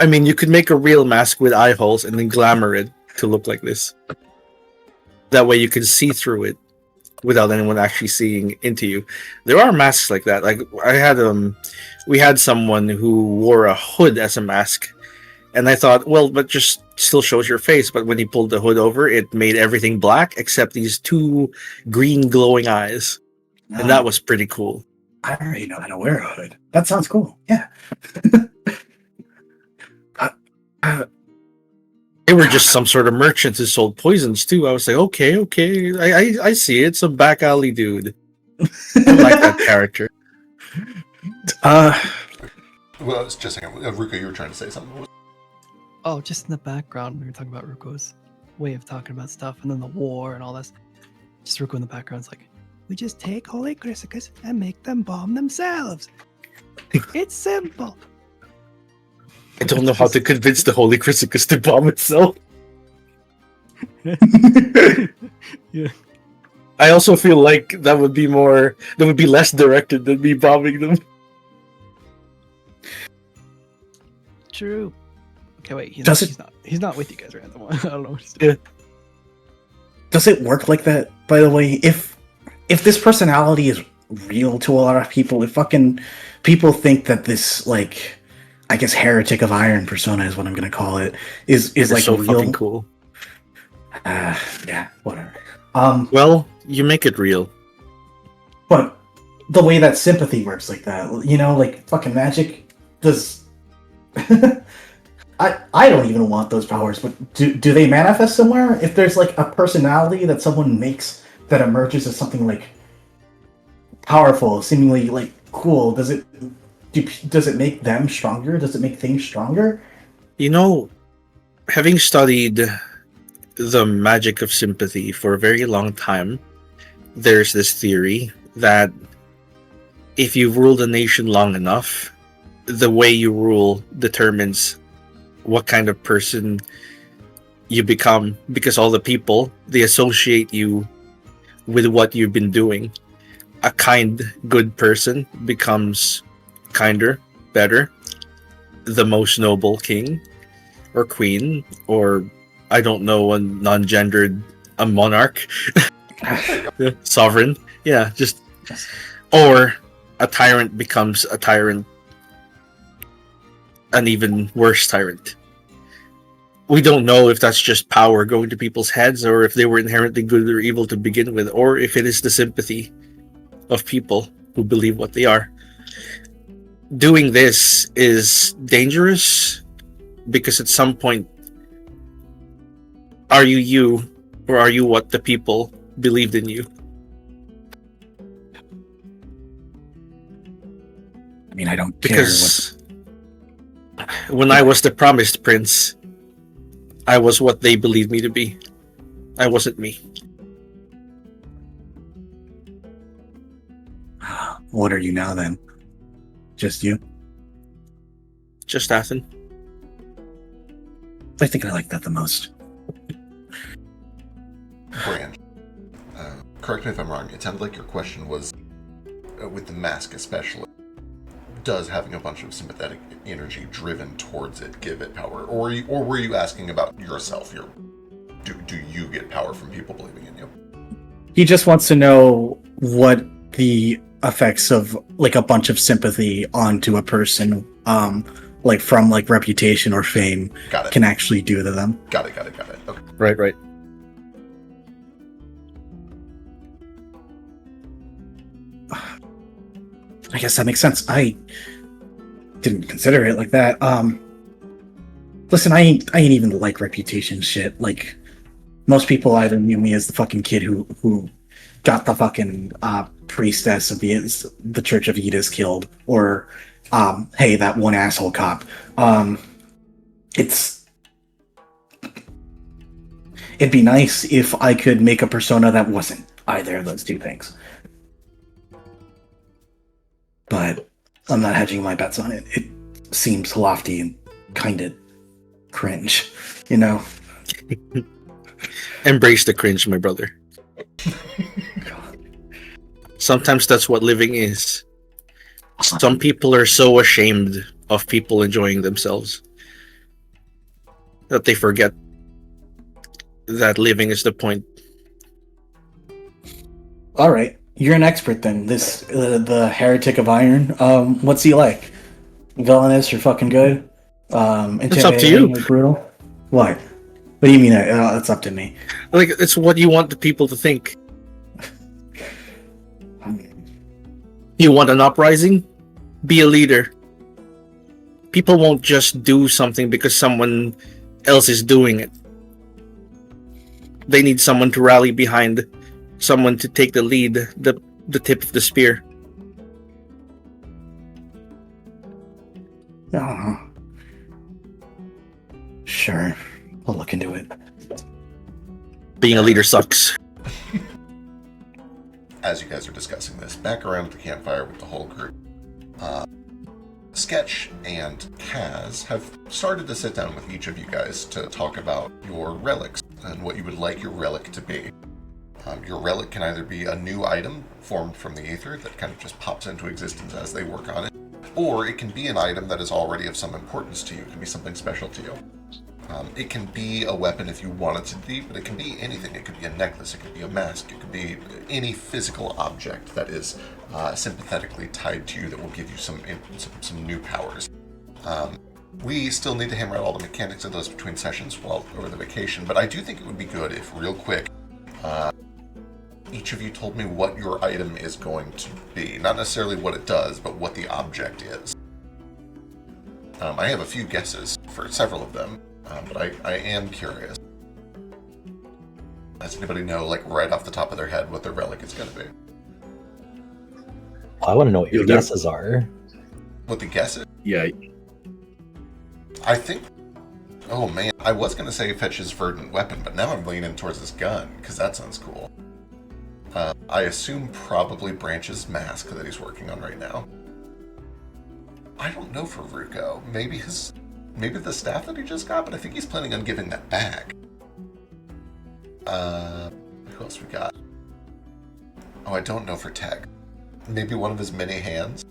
I mean, you could make a real mask with eye holes and then glamour it to look like this. That way you can see through it without anyone actually seeing into you. There are masks like that. Like we had someone who wore a hood as a mask, and I thought, well, but just still shows your face. But when he pulled the hood over, it made everything black except these two green glowing eyes, and that was pretty cool. I already know how to wear a hood. That sounds cool. Yeah. They were just some sort of merchants who sold poisons too. I was like, okay, I see it. Some back alley dude. I like that character. Well, it's just a second. Ruka, you were trying to say something. Oh, just in the background, we were talking about Ruko's way of talking about stuff, and then the war and all this. Just Ruko in the background's like, we just take Holy Chrysicus and make them bomb themselves. It's simple. I don't know how to convince the Holy Chrysicus to bomb itself. Yeah. I also feel like that would be less directed than me bombing them. True. Okay, wait. He's not with you guys right now. I don't know. Yeah. Does it work like that, by the way? If this personality is real to a lot of people, if fucking people think that this, like, I guess heretic of iron persona is what I'm gonna call it, is like so real. fucking cool. Yeah, whatever. Well, you make it real. But the way that sympathy works like that, you know, like fucking magic does. I don't even want those powers, but do they manifest somewhere? If there's like a personality that someone makes that emerges as something like powerful, seemingly like cool, does it make them stronger? Does it make things stronger? You know, having studied the magic of sympathy for a very long time, there's this theory that if you've ruled a nation long enough, the way you rule determines what kind of person you become, because all the people, they associate you with what you've been doing. A kind, good person becomes kinder, better, the most noble king or queen, or I don't know, a non-gendered, a monarch, sovereign, yeah, just, or a tyrant becomes a tyrant, an even worse tyrant. We don't know if that's just power going to people's heads, or if they were inherently good or evil to begin with, or if it is the sympathy of people who believe what they are. Doing this is dangerous because at some point, are you you, or are you what the people believed in you? I mean, I don't Because when I was the promised prince, I was what they believed me to be. I wasn't me. What are you now then? Just you? Just Athen. I think I like that the most. Brand. Correct me if I'm wrong. It sounded like your question was, with the mask especially, does having a bunch of sympathetic energy driven towards it give it power? Or were you asking about yourself? Do you get power from people believing in you? He just wants to know what the effects of like a bunch of sympathy onto a person, like from like reputation or fame, can actually do to them. Got it. Okay. Right. I guess that makes sense. I didn't consider it like that. Listen, I ain't even like reputation shit. Like, most people either knew me as the fucking kid who got the fucking priestess of the Church of Edis killed, or hey, that one asshole cop. It'd be nice if I could make a persona that wasn't either of those two things. But I'm not hedging my bets on it. It seems lofty and kind of cringe, you know? Embrace the cringe, my brother. Sometimes that's what living is. Some people are so ashamed of people enjoying themselves that they forget that living is the point. All right, you're an expert then. This the heretic of iron. What's he like? Villainous or fucking good? It's up to you. Or brutal? What? What do you mean? It's up to me. Like, it's what you want the people to think. You want an uprising? Be a leader. People won't just do something because someone else is doing it. They need someone to rally behind, someone to take the lead, the tip of the spear. Oh. Sure. I'll look into it. Being a leader sucks. As you guys are discussing this, back around at the campfire with the whole group, Sketch and Kaz have started to sit down with each of you guys to talk about your relics and what you would like your relic to be. Your relic can either be a new item formed from the aether that kind of just pops into existence as they work on it, or it can be an item that is already of some importance to you. It can be something special to you. It can be a weapon if you want it to be, but it can be anything. It could be a necklace, it could be a mask, it could be any physical object that is sympathetically tied to you that will give you some new powers. We still need to hammer out all the mechanics of those between sessions while over the vacation, but I do think it would be good if, real quick, each of you told me what your item is going to be. Not necessarily what it does, but what the object is. I have a few guesses for several of them, but I am curious. Does anybody know, like, right off the top of their head what their relic is going to be? I want to know what your guesses are. What the guess is? Yeah. I think... Oh, man. I was going to say Fetch's verdant weapon, but now I'm leaning towards this gun, because that sounds cool. I assume probably Branch's mask that he's working on right now. I don't know for Ruko. Maybe the staff that he just got, but I think he's planning on giving that back. Who else we got? Oh, I don't know for Tech. Maybe one of his many hands?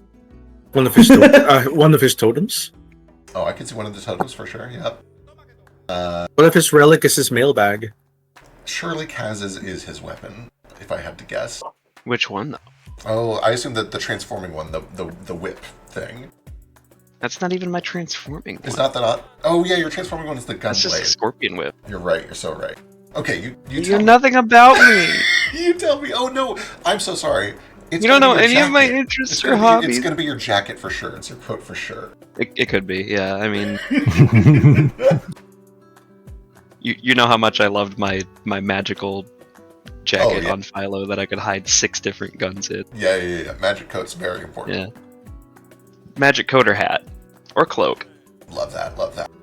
One of his totems? Oh, I can see one of the totems for sure, yep. What if his relic is his mailbag? Surely Kaz's is his weapon, if I had to guess. Which one, though? Oh, I assume that the transforming one, the whip thing. That's not even my transforming one. Is not that... Oh, yeah, your transforming one is the gunblade. That's just a scorpion whip. You're right, you're so right. Okay, you know nothing about me. You tell me. Oh, no, I'm so sorry. You don't know any of my interests or hobbies. It's going to be your jacket for sure. It's your coat for sure. It could be, yeah. I mean... you know how much I loved my magical jacket on Philo that I could hide 6 different guns in. Yeah. Magic coat's very important. Yeah. Magic coat or hat. Or cloak. Love that.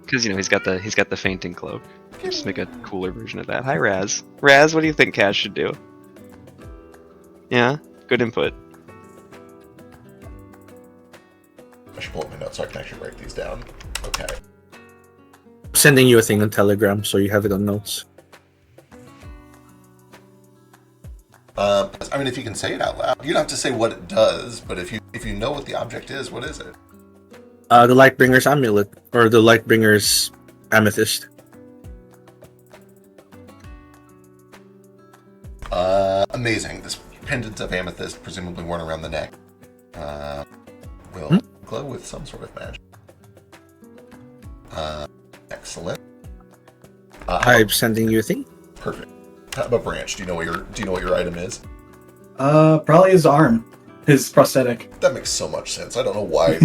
Because, he's got the fainting cloak. Just make a cooler version of that. Hi, Raz. Raz, what do you think Kaz should do? Yeah? Good input. I should pull up my notes so I can actually write these down. Okay. I'm sending you a thing on Telegram so you have it on notes. I mean, if you can say it out loud. You don't have to say what it does, but if you know what the object is, what is it? The Lightbringer's amulet, or the Lightbringer's amethyst. Amazing. This pendant of amethyst, presumably worn around the neck, will glow with some sort of magic. Excellent. I'm sending you a thing. Perfect. How about Branch? Do you know what your item is? Probably his arm, his prosthetic. That makes so much sense. I don't know why.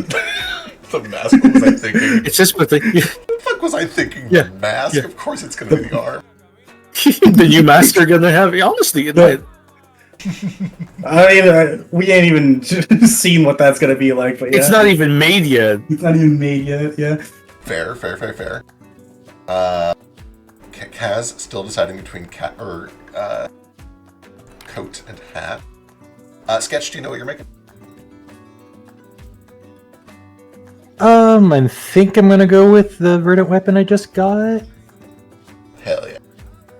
The mask. What was I thinking? It's just with the... What the fuck was I thinking? Yeah. The mask. Yeah. Of course, it's gonna be the arm. The new mask are gonna have. Honestly, I mean, we ain't even seen what that's gonna be like, but yeah. It's not even made yet. It's not even made yet. Yeah. Fair. Kaz still deciding between coat and hat. Sketch, do you know what you're making? I think I'm gonna go with the verdant weapon I just got. Hell yeah.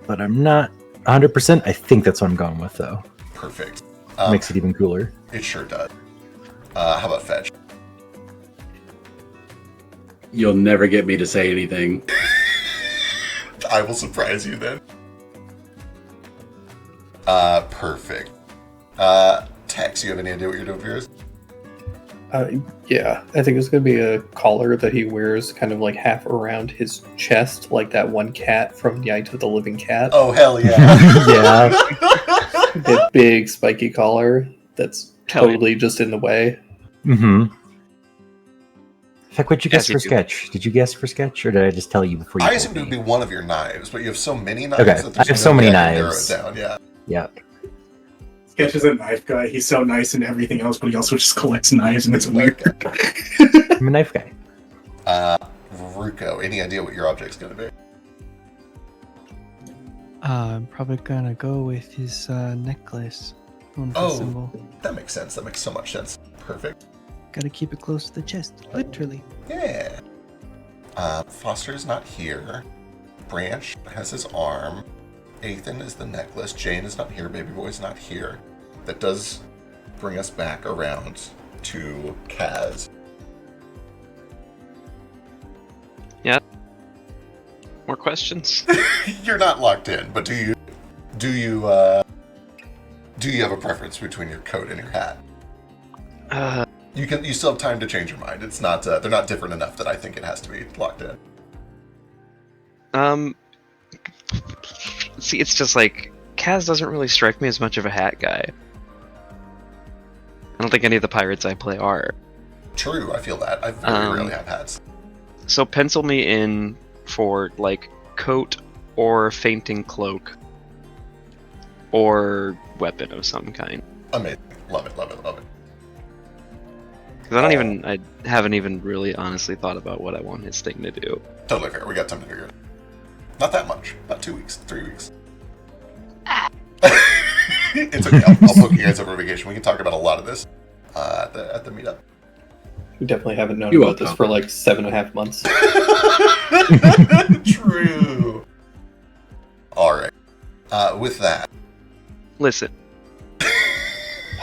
But I'm not 100%. I think that's what I'm going with, though. Perfect. Makes it even cooler. It sure does. How about Fetch? You'll never get me to say anything. I will surprise you then. Perfect. Tex, you have any idea what you're doing for yours? Yeah, I think it's going to be a collar that he wears kind of like half around his chest, like that one cat from Night of the Living Cat. Oh, hell yeah. Yeah. That big spiky collar that's totally just in the way. Mm-hmm. Heck, what'd you guess As you for do. sketch? Did you guess for sketch, or did I just tell you before you I told assumed it would me? be one of your knives, but you have so many knives Okay, that I there's have no so way many I can narrow knives. it down. Yeah. Yeah. Sketch is a knife guy. He's so nice and everything else, but he also just collects knives, and it's weird. I'm a knife guy. Ruko, any idea what your object's going to be? I'm probably gonna go with his necklace. On the Oh. symbol. That makes sense. That makes so much sense. Perfect. Gotta keep it close to the chest, literally. Yeah. Foster's not here. Branch has his arm. Ethan is the necklace. Jane is not here. Baby Boy's not here. That does bring us back around to Kaz. More questions? You're not locked in, but do you have a preference between your coat and your hat? You still have time to change your mind. It's not they're not different enough that I think it has to be locked in. See, it's just like Kaz doesn't really strike me as much of a hat guy. I don't think any of the pirates I play are. True, I feel that. I very rarely have hats. So pencil me in for like coat or fainting cloak or weapon of some kind. Amazing. Love it, love it, love it. Because I haven't even really honestly thought about what I want his thing to do. Totally fair. We got time to figure it out. Not that much. About 2 weeks, 3 weeks. It's okay. I'll book you guys over vacation. We can talk about a lot of this at the meetup. We definitely haven't known You're about this welcome. for like 7.5 months. True. All right. With that, Listen,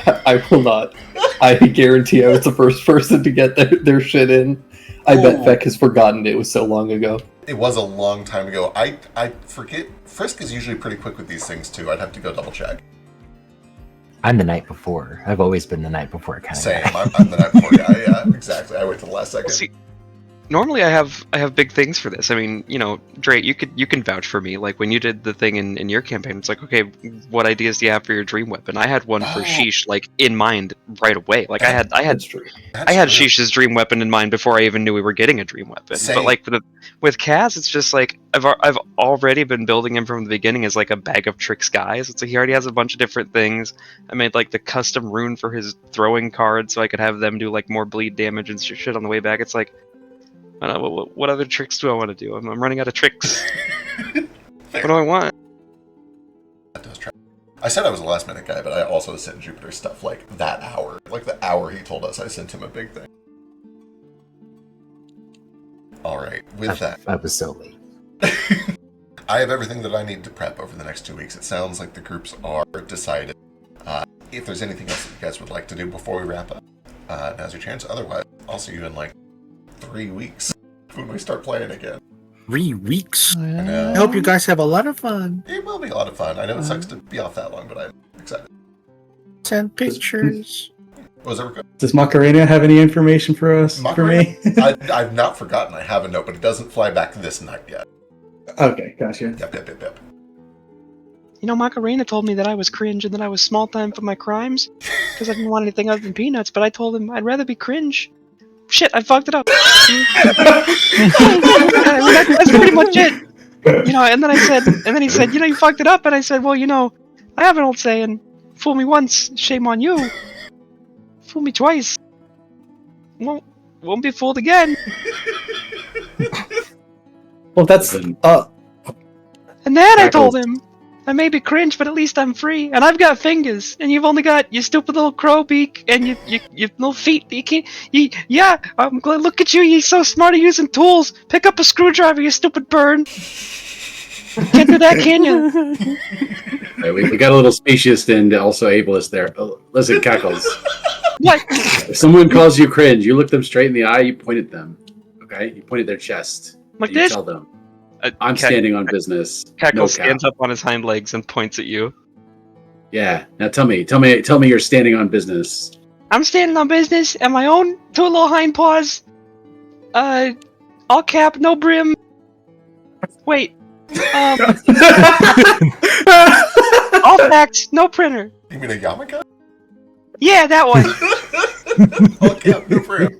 I will not. I guarantee I was the first person to get their shit in. I bet Ooh. Vec has forgotten it was so long ago. it was a long time ago. I forget. Frisk is usually pretty quick with these things too. I'd have to go double check. I'm the night before. I've always been the night before kind of Same. guy. I'm the night before guy. Yeah, exactly. I wait till the last second. see, normally I have big things for this. I mean, you know, Dre, you can vouch for me. Like when you did the thing in your campaign, it's like, okay, what ideas do you have for your dream weapon? I had one for Oh. Sheesh like in mind right away. Like I had That's true. That's I had true. Sheesh's dream weapon in mind before I even knew we were getting a dream weapon. Same. But like with Kaz, it's just like I've already been building him from the beginning as like a bag of tricks guys. It's like he already has a bunch of different things. I made like the custom rune for his throwing card so I could have them do like more bleed damage and shit on the way back. It's like, I don't know, what other tricks do I want to do? I'm running out of tricks. What do I want? That does track. I said I was a last minute guy, but I also sent Jupiter stuff like that hour. Like the hour he told us, I sent him a big thing. All right, with that, I was so late. I have everything that I need to prep over the next 2 weeks. It sounds like the groups are decided. If there's anything else that you guys would like to do before we wrap up, now's your chance. Otherwise, I'll see you in like 3 weeks when we start playing again. 3 weeks. I know. I hope you guys have a lot of fun. It will be a lot of fun. I know it sucks to be off that long, but I'm excited. Send pictures. What was that? Does Macarena have any information for us? Macarena? For me? I've not forgotten. I have a note, but it doesn't fly back this night yet. Okay, gotcha. Yep. You know, Macarena told me that I was cringe and that I was small time for my crimes because I didn't want anything other than peanuts. But I told him I'd rather be cringe. Shit, I fucked it up. That's pretty much it. You know, and then he said, you know, you fucked it up. And I said, well, you know, I have an old saying: fool me once, shame on you. Fool me twice, won't be fooled again. Well, that's Then- And then I told him, I may be cringe, but at least I'm free, and I've got fingers, and you've only got your stupid little crow beak and your little feet. You can't. Yeah, I'm glad. Look at you. You're so smart at using tools. Pick up a screwdriver, you stupid bird. Can't do that, can you? Right, we got a little specious and also ableist there. Oh, listen, Cackles. What? If someone calls you cringe, you look them straight in the eye, you point at them. Okay? You point at their chest. Like you this? tell them, I'm standing on business. Cackle No stands cap. up on his hind legs and points at you. Yeah. Now tell me you're standing on business. I'm standing on business and my own two little hind paws. All cap, no brim. Wait. All facts, no printer. You mean a yarmulke? Yeah, that one. Fuck yeah, good for him.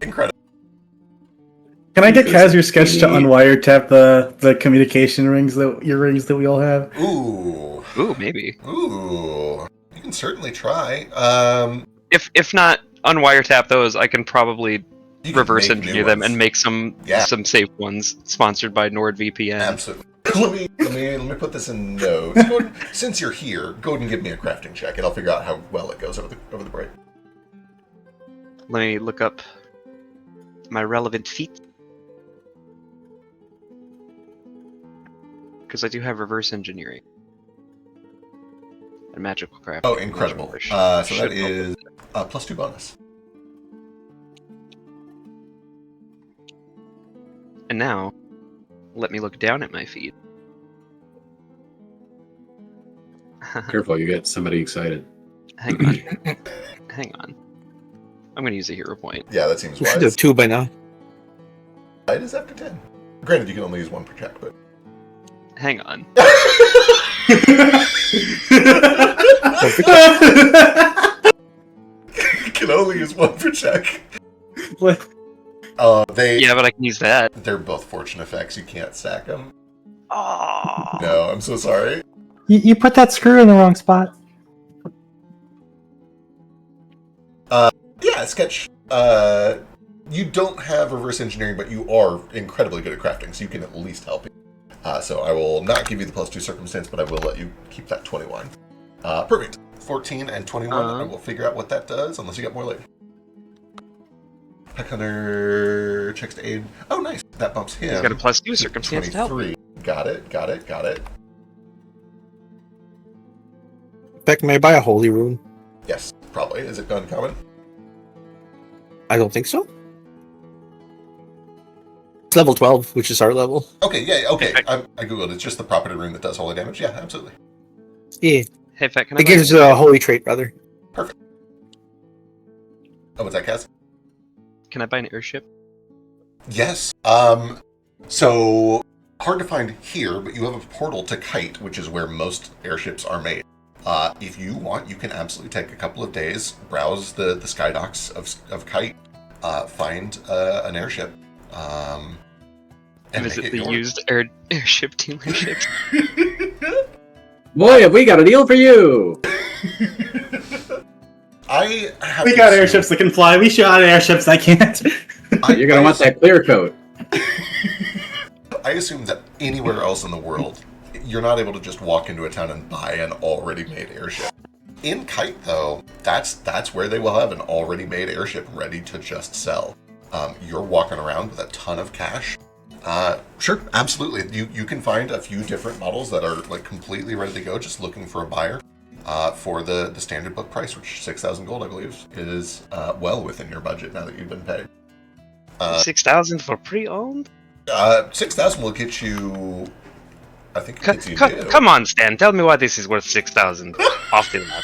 Incredible. Can I get Kaz your sketch to unwiretap the communication rings that we all have? Ooh. Ooh, maybe. Ooh. You can certainly try. If not unwiretap those, I can probably You can reverse make engineer new them ones. and make some safe ones sponsored by NordVPN. Absolutely. Let me put this in notes. Go ahead, since you're here, go ahead and give me a crafting check, and I'll figure out how well it goes over the break. Let me look up my relevant feat. Because I do have reverse engineering. And magical craft. Oh, incredible. So that is +2 bonus. And now, let me look down at my feed. Careful, you get somebody excited. Hang on. Hang on. I'm going to use a hero point. Yeah, that seems You should wise. have 2 by now. It is after 10. Granted, you can only use 1 per check, but... Hang on. Can only use 1 per check. What? Yeah, but I can use that. They're both fortune effects. You can't stack them. Oh. No, I'm so sorry. You put that screw in the wrong spot. Yeah, Sketch. You don't have reverse engineering, but you are incredibly good at crafting, so you can at least help me. So I will not give you the +2 circumstance, but I will let you keep that 21. Perfect. 14 and 21. I will figure out what that does, unless you got more later. Peck Hunter checks to aid. Oh, nice. That bumps him. He's got a +2 circumstance to help. 23. Got it. Beck, may I buy a holy rune? Yes, probably. Is it uncommon? I don't think so. It's level 12, which is our level. Okay, yeah, okay. I googled. It's just the property rune that does holy damage. Yeah, absolutely. Yeah. Hey, Fat, can I It buy gives a holy trait, rather. Perfect. Oh, what's that, Kaz? Can I buy an airship? Yes. So hard to find here, but you have a portal to Kite, which is where most airships are made. If you want, you can absolutely take a couple of days, browse the sky docks of Kite, find an airship, and Visit make the it yours. used airship dealership. Boy, have we got a deal for you! I have We to got assume- airships that can fly. We shot airships that can't. You're gonna want that clear coat. I assume that anywhere else in the world, you're not able to just walk into a town and buy an already made airship. In Kite, though, that's where they will have an already made airship ready to just sell. You're walking around with a ton of cash. Sure, absolutely. You can find a few different models that are like completely ready to go, just looking for a buyer. For the standard book price, which 6,000 gold, I believe, is well within your budget now that you've been paid. 6,000 for pre-owned? 6,000 will get you. I think it gets you two. Come on, Stan. Tell me why this is worth 6,000 off the map.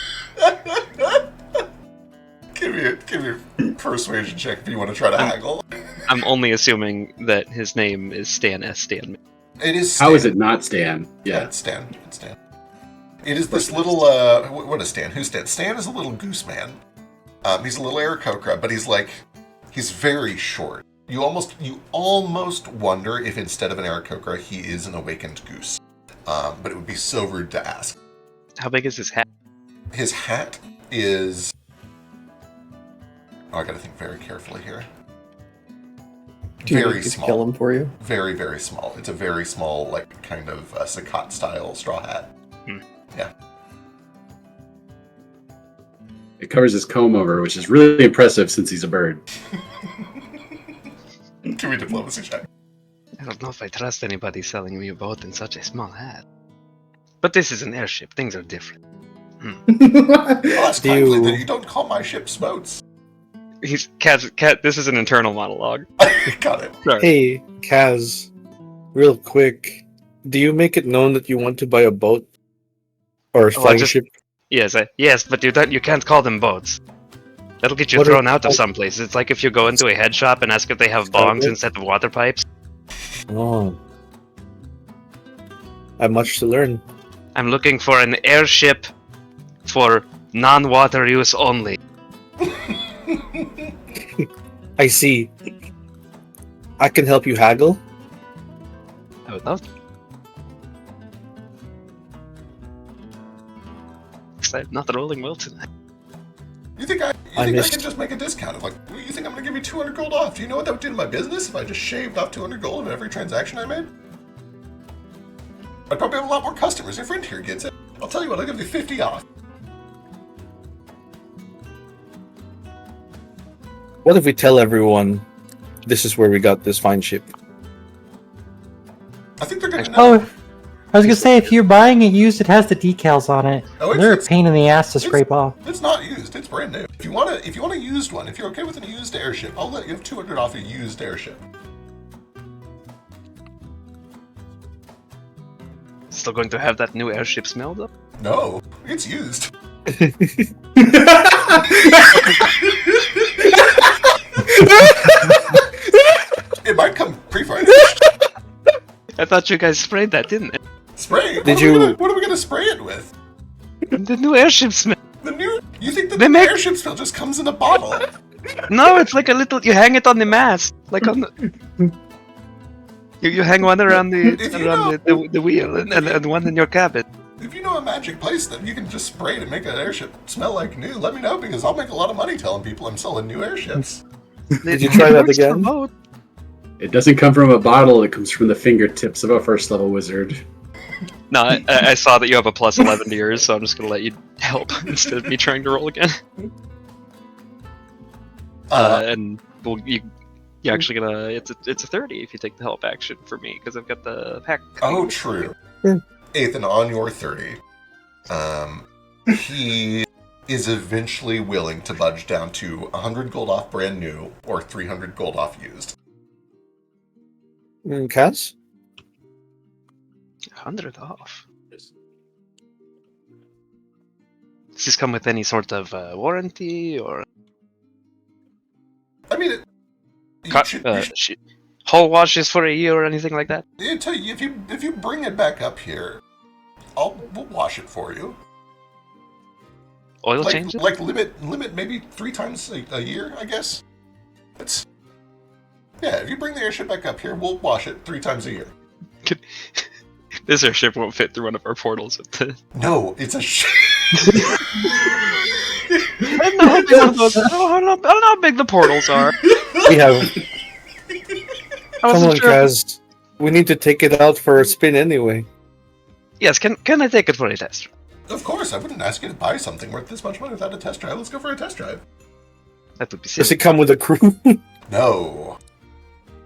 Give me a persuasion check if you want to try to haggle. I'm only assuming that his name is Stan S. Stan. It is. Stan. How is it not Stan? Yeah, it's Stan. It's Stan. It is this little. What is Stan? Who's Stan? Stan is a little goose man. He's a little Aarakocra, but he's very short. You almost wonder if instead of an Aarakocra, he is an awakened goose. But it would be so rude to ask. How big is his hat? His hat is. Oh, I gotta think very carefully here. Do you Very need to small. kill him for you? Very, very small. It's a very small, like, kind of Sakat style straw hat. Yeah. It covers his comb over, which is really impressive since he's a bird. Give me a diplomacy check. I don't know if I trust anybody selling me a boat in such a small hat. But this is an airship. Things are different. Well, that's Do kindly you- that you don't call my ships boats. He's Cat. This is an internal monologue. Got it. Sorry. Hey, Kaz, real quick, do you make it known that you want to buy a boat? Or a flying just- ship? Yes, but you can't call them boats. That'll get you What thrown are- out of some place. It's like if you go into a head shop and ask if they have bongs instead of water pipes. Oh. I have much to learn. I'm looking for an airship for Non-water use only. I see. I can help you haggle. I would love to. I'm not rolling well tonight. You think I I can missed. just make a discount of like, you think I'm gonna give you 200 gold off? Do you know what that would do to my business if I just shaved off 200 gold of every transaction I made? I'd probably have a lot more customers. Your friend here gets it. I'll tell you what, I'll give you 50 off. What if we tell everyone this is where we got this fine ship? I think they're gonna know. Oh, I was gonna say if you're buying it used, it has the decals on it. Oh, They're a pain in the ass to scrape off. It's not used. It's brand new. If you want a used one, if you're okay with a used airship, I'll let you have 200 off a used airship. Still going to have that new airship smelled up? No, it's used. It might come pre-furnished. I thought you guys sprayed that, didn't it? Spray? Did What are we gonna spray it with? The new airship smell. The new? You think the They new make- airship smell just comes in a bottle? No, it's like a little. You hang it on the mast, like on the. You hang one around the wheel and one in your cabin. If you know a magic place that you can just spray to make an airship smell like new, let me know because I'll make a lot of money telling people I'm selling new airships. Did you try that Works for again? both. It doesn't come from a bottle, it comes from the fingertips of a first level wizard. No, I saw that you have a plus 11 to yours, so I'm just gonna let you help instead of me trying to roll again. And well, you're actually gonna. It's a 30 if you take the help action for me because I've got the pack. Oh, true. Yeah. Ethan, on your 30, he is eventually willing to budge down to 100 gold off brand new or 300 gold off used. Cass? 100 off. Does this come with any sort of warranty or I mean, you should, hull washes for a year or anything like that? I tell you, if you bring it back up here, we'll wash it for you. Oil changes? Like limit maybe 3 times a year, I guess. Yeah, if you bring the airship back up here, we'll wash it 3 times a year. This airship won't fit through one of our portals. No, it's a ship. I don't know how big the portals are. We have. I Come wasn't on, sure. Kaz. We need to take it out for a spin anyway. Yes, can I take it for a test? Of course, I wouldn't ask you to buy something worth this much money without a test drive. Let's go for a test drive. That would be Does silly. it come with a crew? No.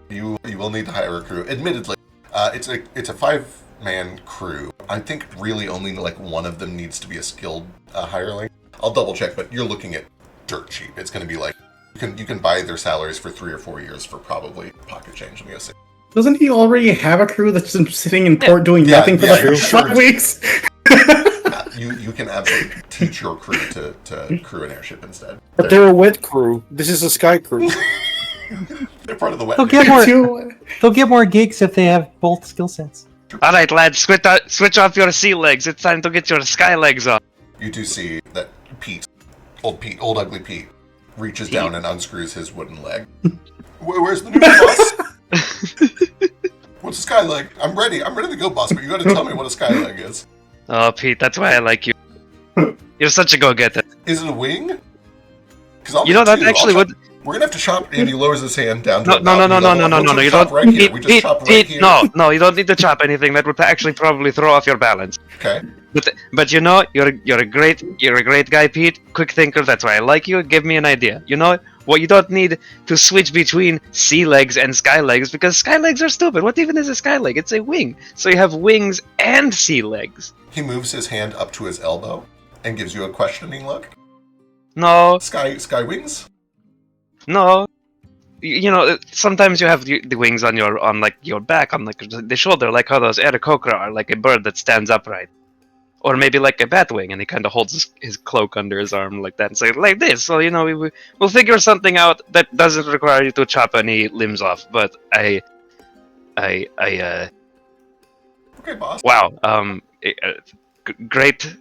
You will need to hire a crew. Admittedly, it's a 5-man crew. I think really only like one of them needs to be a skilled hireling. I'll double check, but you're looking at dirt cheap. It's going to be like you can buy their salaries for 3 or 4 years for probably pocket change. Let me go see. Doesn't he already have a crew that's just sitting in port doing Yeah, nothing for yeah, like sure. 5 weeks? You can absolutely teach your crew to crew an airship instead. But they're a wet crew. This is a sky crew. They're part of the wet. They'll get more. They'll get more gigs if they have both skill sets. All right, lads, switch off your sea legs. It's time to get your sky legs on. You do see that old ugly Pete, reaches down and unscrews his wooden leg. Where's the new boss? What's a sky leg? I'm ready to go, boss, but you gotta tell me what a sky leg is. Oh, Pete, that's why I like you. You're such a go-getter. Is it a wing? Because You know that actually would. We're gonna have to chop. And he lowers his hand down to No, about no. knee level. We'll You chop don't. right here. We just chop right here. No, you don't need to chop anything. That would actually probably throw off your balance. Okay. But you know, you're a great guy, Pete. Quick thinker. That's why I like you. Give me an idea. You know what? You don't need to switch between sea legs and sky legs because sky legs are stupid. What even is a sky leg? It's a wing. So you have wings and sea legs. He moves his hand up to his elbow and gives you a questioning look. No, Sky wings. no. You know, sometimes you have the wings on your back, on like the shoulder, like how those Aarakocra are, like a bird that stands upright, or maybe like a bat wing, and he kind of holds his cloak under his arm like that, and say like this. So you know, we'll figure something out that doesn't require you to chop any limbs off. But Okay, boss. wow, great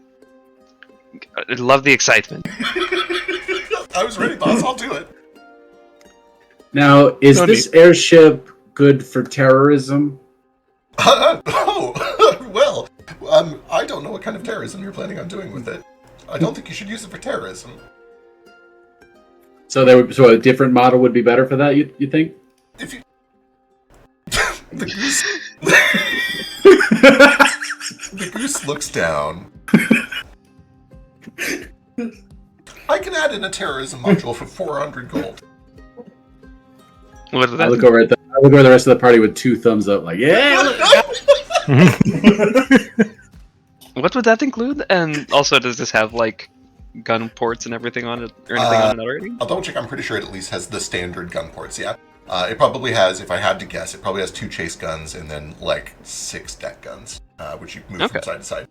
I love the excitement. I was ready, boss. I'll do it. Now, is No this airship good for terrorism? Well, I don't know what kind of terrorism you're planning on doing with it. I don't think you should use it for terrorism. So a different model would be better for that, you think? If you... the goose... the goose looks down. I can add in a terrorism module for 400 gold. What is I that? look over at the rest of the party with 2 thumbs up, like, yeah! What would that include? And also, does this have like gun ports and everything on it, or anything on it already? I'll double check. I'm pretty sure it at least has the standard gun ports, yeah. It probably has, if I had to guess, it probably has 2 chase guns and then like 6 deck guns, which you move from side to side.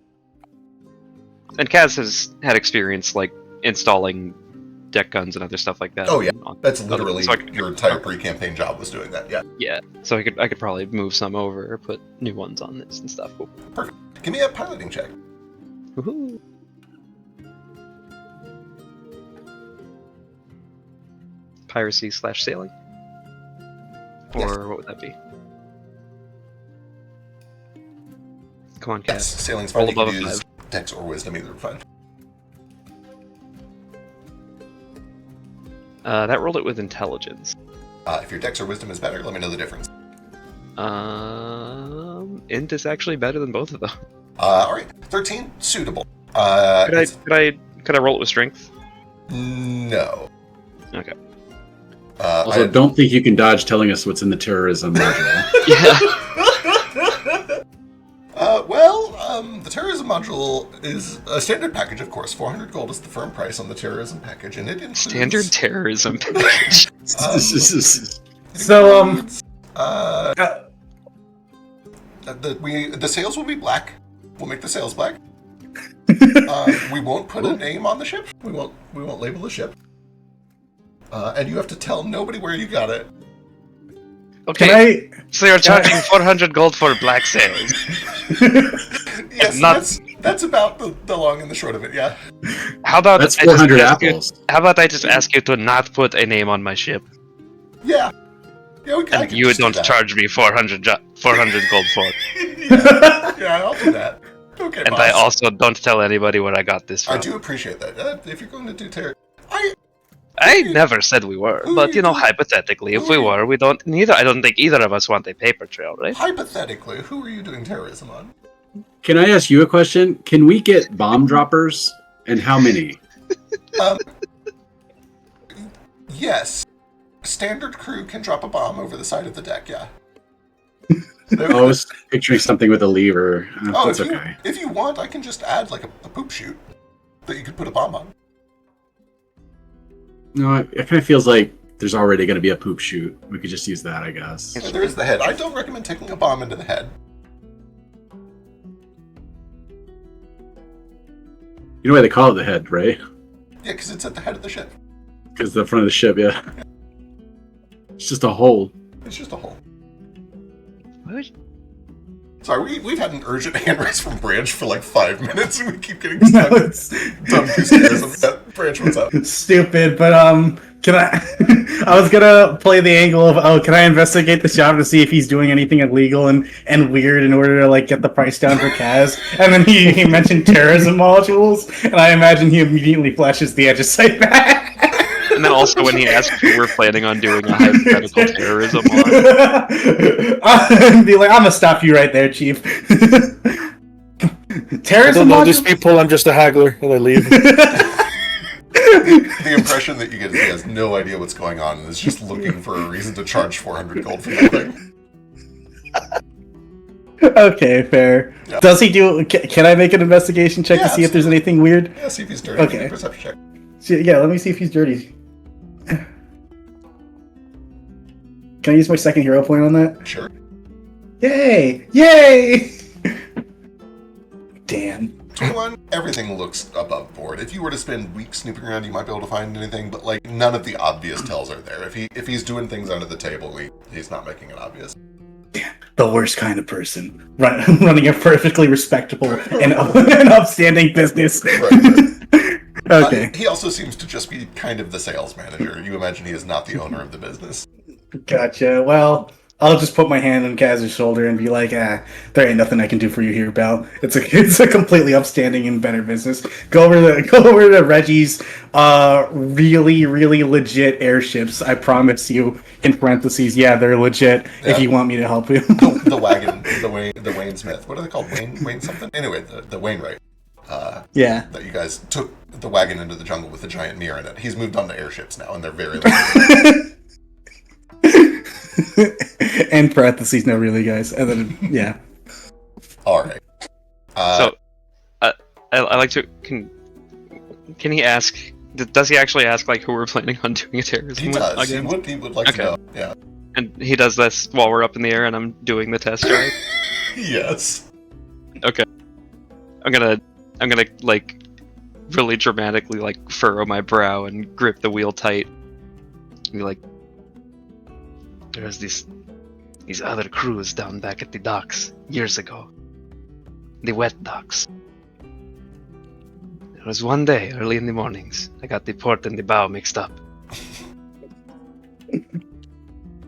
And Kaz has had experience like installing deck guns and other stuff like that. Oh yeah, on that's other- literally so I could- your entire pre-campaign job was doing that, yeah. Yeah, so I could probably move some over, or put new ones on this and stuff. Cool. Give me a piloting check. Woohoo. Piracy/sailing? Or Yes. what would that be? Come on, Kaz. Yes, sailing's Roll fine. You above can a use 5. Dex or Wisdom, either fine. That rolled it with intelligence. If your Dex or Wisdom is better, let me know the difference. Int is actually better than both of them. Alright, 13, suitable. Could I roll it with strength? No. Okay. Also, don't think you can dodge telling us what's in the terrorism module. Yeah. The terrorism module is a standard package, of course. 400 gold is the firm price on the terrorism package, and it includes... Standard terrorism package. The sails will be black. We'll make the sails black. We won't put a name on the ship. We won't label the ship. And you have to tell nobody where you got it. Okay, so you're charging 400 gold for black sails. Yes, that's about the long and the short of it, yeah. How about That's I just 400 ask you- apples. How about I just ask you to not put a name on my ship, Yeah. Yeah, I and can you just do don't that. charge me 400 gold for it. Yeah, I'll do that. Okay, And boss. I also don't tell anybody where I got this from. I do appreciate that. If you're going to do terror... I never said we were, but hypothetically, if we were, I don't think either of us want a paper trail, right? Hypothetically, who are you doing terrorism on? Can I ask you a question? Can we get bomb droppers, and how many? Yes. Standard crew can drop a bomb over the side of the deck, yeah. I was picturing something with a lever. That's if okay. if you want, I can just add like a poop chute that you could put a bomb on. No, it kind of feels like there's already going to be a poop chute. We could just use that, I guess. So there is the head. I don't recommend taking a bomb into the head. You know why they call it the head, right? Yeah, because it's at the head of the ship. Because the front of the ship, yeah. It's just a hole. It's just a hole. What? Sorry, we've had an urgent hand raise from Branch for like 5 minutes, and we keep getting stuck. No, it's Dumb goose terrorism. Yeah, Branch, what's up? stupid, but can I? I was gonna play the angle of can I investigate this job to see if he's doing anything illegal and weird in order to like get the price down for Kaz, and then he mentioned terrorism modules, and I imagine he immediately flashes the edge of sight back. And then also when he asked if we were planning on doing a hypothetical terrorism one. I'd be like, I'm gonna stop you right there, Chief. I Terrorism don't know these modules? people. I'm just a haggler, and I leave. The impression that you get is he has no idea what's going on and is just looking for a reason to charge 400 gold for nothing. Okay, fair. Yeah. Does he do? Can I make an investigation check to Yeah, see if there's anything weird? Yeah, see if he's dirty. Okay. Give me a perception check. Yeah, let me see if he's dirty. Can I use my second hero point on that? Sure. Yay! Yay! Damn. 21, everything looks above board. If you were to spend weeks snooping around, you might be able to find anything, but like none of the obvious tells are there. If he's doing things under the table, he's not making it obvious. The worst kind of person. Running a perfectly respectable and upstanding business. Right. Okay, He also seems to just be kind of the sales manager. You imagine he is not the owner of the business. gotcha. Well, I'll just put my hand on Kaz's shoulder and be like, there ain't nothing I can do for you here, pal. It's a completely upstanding and better business. Go over to Reggie's really, really legit airships. I promise you, in parentheses, yeah, they're legit if you want me to help you. The wagon, the Wayne Smith. What are they called? Wayne something? Anyway, the Wainwright. Yeah. That you guys took the wagon into the jungle with a giant mirror in it. He's moved on to airships now, and they're very limited. And parentheses, no, really, guys. And then, yeah. All right. I like to. Can he ask? Does he actually ask like who we're planning on doing a terrorism He with does. against? He would like to know. Yeah. And he does this while we're up in the air and I'm doing the test drive. Yes. Okay. I'm gonna like really dramatically like furrow my brow and grip the wheel tight. And be like, there's these other crews down back at the docks years ago. The wet docks. There was one day early in the mornings. I got the port and the bow mixed up.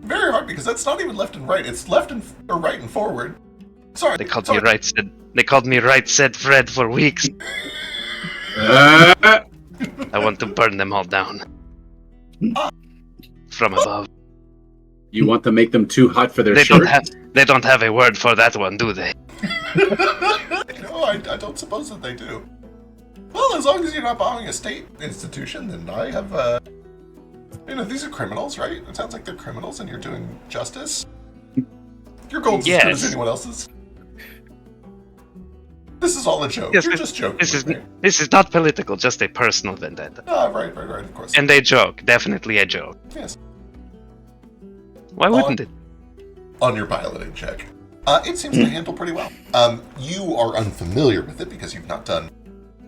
Very hard because that's not even left and right. It's left and or right and forward. Sorry. They called me Right Said Fred for weeks. Uh, I want to burn them all down. From above. you want to make them too hot for their They shirt? don't have a word for that one, do they? No, I don't suppose that they do. Well, as long as you're not bombing a state institution, then I have, these are criminals, right? It sounds like they're criminals and you're doing justice. Your gold's as good as anyone else's. This is all a joke. Yes, You're just joking. This is not political, just a personal vendetta. Ah, right, of course. And a joke, definitely a joke. Yes. Why wouldn't it? On your piloting check. It seems to handle pretty well. You are unfamiliar with it because you've not done.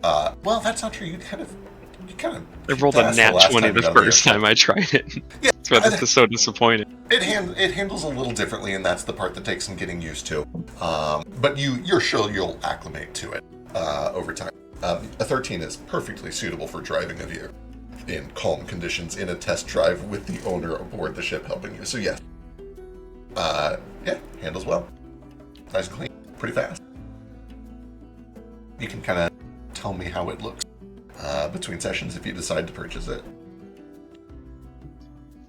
Well, that's not true. You kind of. I rolled a nat 20 the first time I tried it. Yeah, That's why this is so disappointing. It handles a little differently, and that's the part that takes some getting used to. But you're sure you'll acclimate to it over time. A 13 is perfectly suitable for driving a vehicle in calm conditions in a test drive with the owner aboard the ship helping you. So yes, handles well. Nice and clean, pretty fast. You can kind of tell me how it looks between sessions if you decide to purchase it.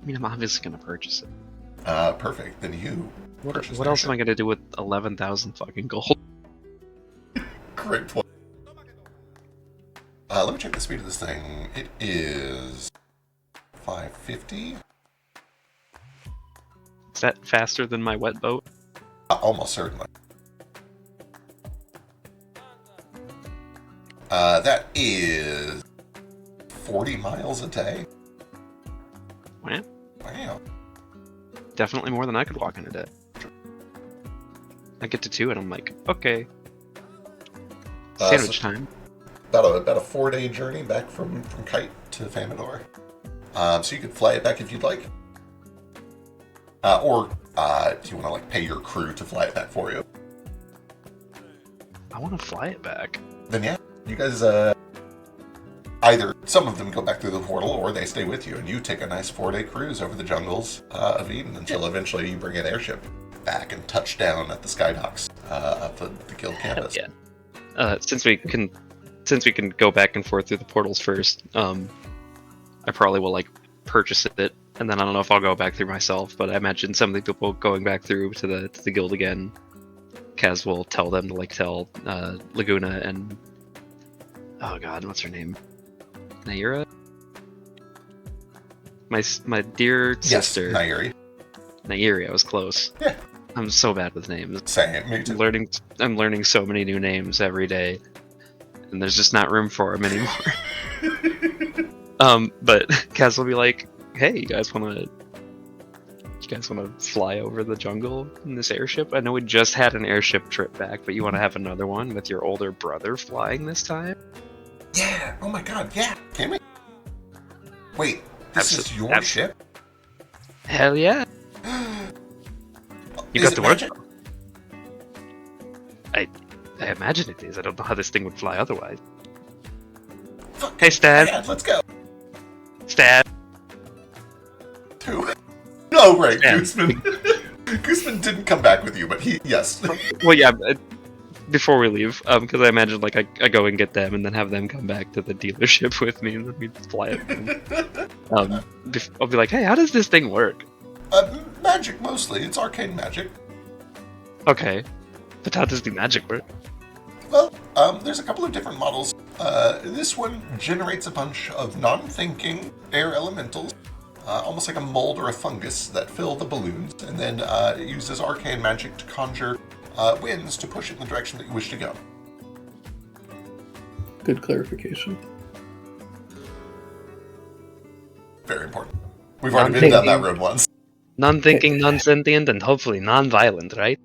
I mean, I'm obviously going to purchase it. Perfect. Then you. What else am I going to do with 11,000 fucking gold? Great point. Let me check the speed of this thing. It is 550. Is that faster than my wet boat? Almost certainly. That is 40 miles a day. Wow. Definitely more than I could walk in a day. I get to 2 and I'm like, okay. Sandwich time. About a 4-day journey back from Kite to Famador. So you could fly it back if you'd like. Or do you want to pay your crew to fly it back for you? I want to fly it back. Then yeah, you guys either some of them go back through the portal or they stay with you and you take a nice 4-day cruise over the jungles of Eden until eventually you bring an airship back and touch down at the skydocks of the guild campus. Hell yeah. Since we can go back and forth through the portals first, I probably will purchase it, and then I don't know if I'll go back through myself, but I imagine some of the people going back through to the guild again, Kaz will tell them to tell Laguna and oh god, what's her name? Naira? My dear sister. Yes, Nairi, I was close. Yeah. I'm so bad with names. Same, me too. I'm learning so many new names every day, and there's just not room for them anymore. But Kaz will be like, "Hey, you guys want to fly over the jungle in this airship? I know we just had an airship trip back, but you want to have another one with your older brother flying this time?" Yeah. Oh my god. Yeah. Can we? Wait. This is your ship? Hell yeah. You got to work. I imagine it is. I don't know how this thing would fly otherwise. Fuck. Hey, Stab. Yeah, let's go. Stab. 2. Oh, right, Stab. Gooseman. Gooseman didn't come back with you, but yes. Well, yeah. Before we leave, because I imagine like I go and get them, and then have them come back to the dealership with me, and then we fly it. I'll be like, hey, how does this thing work? Magic mostly. It's arcane magic. Okay, but how does the magic work? Well, there's a couple of different models. This one generates a bunch of non-thinking air elementals, almost like a mold or a fungus that fill the balloons, and then it uses arcane magic to conjure winds to push it in the direction that you wish to go. Good clarification. Very important. We've already been down that road once. Non-thinking, non-sentient, and hopefully non-violent, right?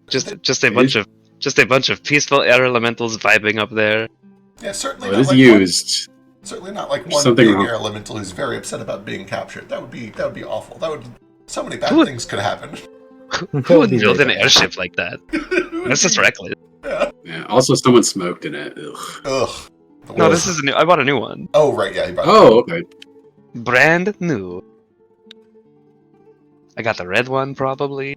Just a bunch of peaceful air elementals vibing up there. Yeah, certainly. It is used. Certainly not like one Something big wrong. air elemental who's very upset about being captured. That would be awful. So many bad Who- things could happen. Who would build an airship like that? That's just reckless. Yeah. Also, someone smoked in it. Ugh. Ugh. No, this is I bought a new one. Oh right, yeah. He brought Oh, okay. Brand new. I got the red one, probably.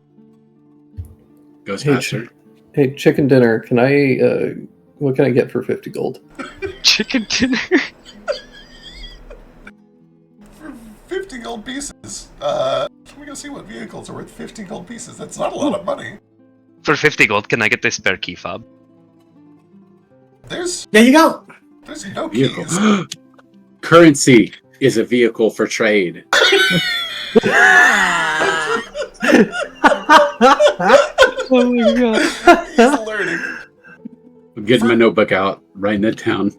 Goes Hey, faster. Hey, chicken dinner. Can I? What can I get for 50 gold? Chicken dinner. for 50 gold pieces. Let me go see what vehicles are worth 50 gold pieces. That's not a lot of money. For 50 gold, can I get the spare key fob? There's There you go. no Vehicle. keys. Currency is a vehicle for trade. Oh my god. He's learning. I'm getting my notebook out, writing it down.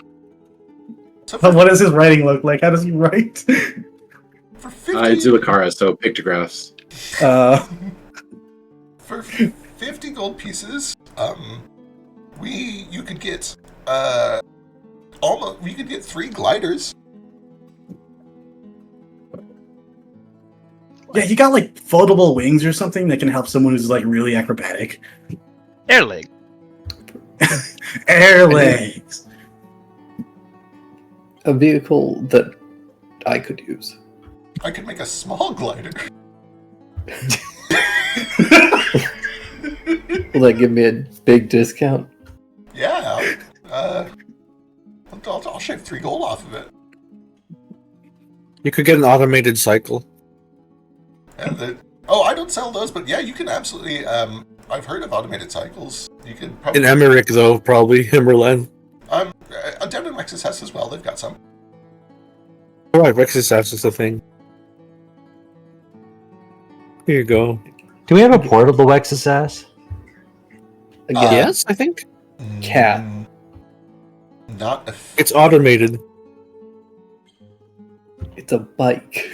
So But what does his writing look like? How does he write? for 50 It's Zulakara, so pictographs. For 50 gold pieces, you could get we could get 3 gliders. Yeah, you got like foldable wings or something that can help someone who's like really acrobatic. Air leg. Air legs. A vehicle that I could use. I could make a small glider. Will that give me a big discount? Yeah. I'll shave 3 gold off of it. You could get an automated cycle. And I don't sell those, but yeah, you can absolutely. I've heard of automated cycles. You could In probably. Emmerich, though, probably. Himmerland. Down in Rex's house as well. They've got some. Oh, right, Rex's house is the thing. Here you go. Do we have a portable Wexasass? Again, Yes, I think. Cat. Not a. It's automated. It's a bike.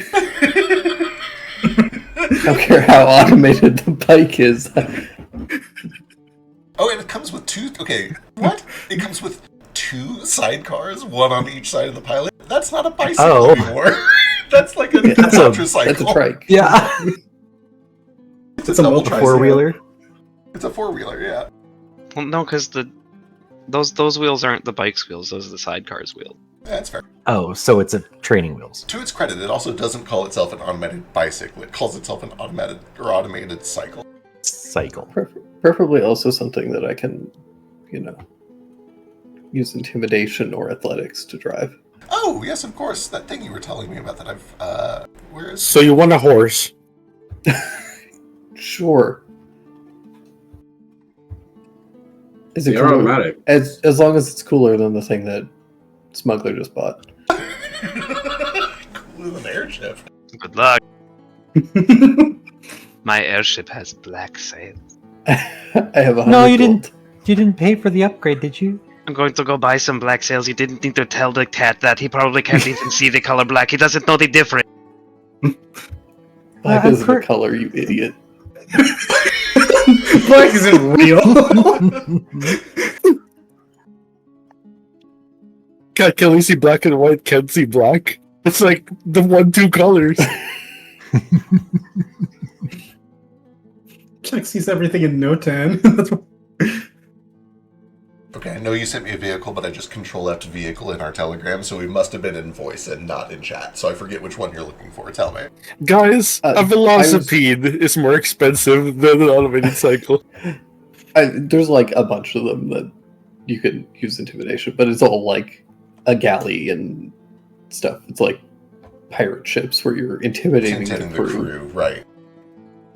I don't care how automated the bike is. Oh, and it comes with 2. Okay, what? It comes with 2 sidecars, one on each side of the pilot. That's not a bicycle Oh. anymore. That's like a That's a quadricycle. That's a trike. Yeah. It's It's a double multi- Four wheeler. It's a 4-wheeler, yeah. Well, no, because those wheels aren't the bike's wheels; those are the sidecar's wheels. Yeah, that's fair. Oh, so it's a training wheels. To its credit, it also doesn't call itself an automated bicycle. It calls itself an automated cycle. Cycle. Preferably also something that I can, use intimidation or athletics to drive. Oh, yes, of course. That thing you were telling me about that I've, where is... So you want a horse. Sure. Is it They're cooler? automatic. As long as it's cooler than the thing that Smuggler just bought. Cooler than an airship. Good luck. My airship has black sails. I have 100 No, you gold. didn't. You didn't pay for the upgrade, did you? I'm going to go buy some black sails. You didn't need to tell the cat that. He probably can't even see the color black. He doesn't know the difference. Black I'm isn't per- the color, you idiot. Black isn't real. God, can we see black and white? Can't see black. It's like the 1-2 colors. Jack sees everything in no time. That's what- Okay, I know you sent me a vehicle, but I just control F vehicle in our telegram, so we must have been in voice and not in chat. So I forget which one you're looking for. Tell me. Guys, a velocipede is more expensive than an automated cycle. There's like a bunch of them that you could use intimidation, but it's all like a galley and stuff. It's like pirate ships where you're intimidating the crew. Right.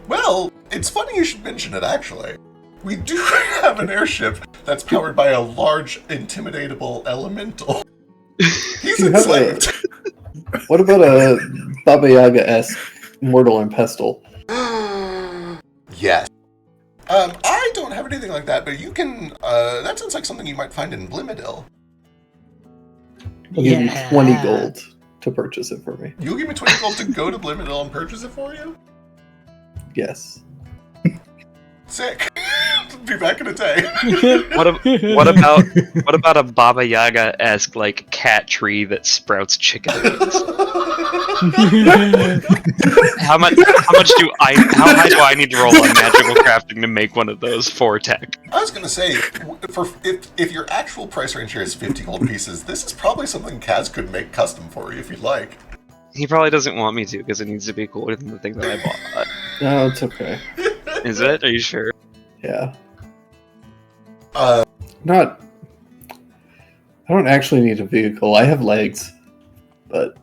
Well, it's funny you should mention it, actually. We do have an airship that's powered by a large, intimidatable elemental. He's enslaved. What about a Baba Yaga-esque mortal and pestle? Yes. I don't have anything like that, but you can. That sounds like something you might find in Blimidil. I'll give you 20 gold to purchase it for me. You'll give me 20 gold to go to Blimidil and purchase it for you? Yes. Sick. Be back in a day. What about a Baba Yaga-esque like cat tree that sprouts chicken wings? How high do I need to roll on magical crafting to make one of those for tech? I was gonna say, if your actual price range here is 50 gold pieces, this is probably something Kaz could make custom for you if you'd like. He probably doesn't want me to because it needs to be cooler than the thing that I bought. No, it's okay. Is it? Are you sure? Yeah. I don't actually need a vehicle. I have legs, but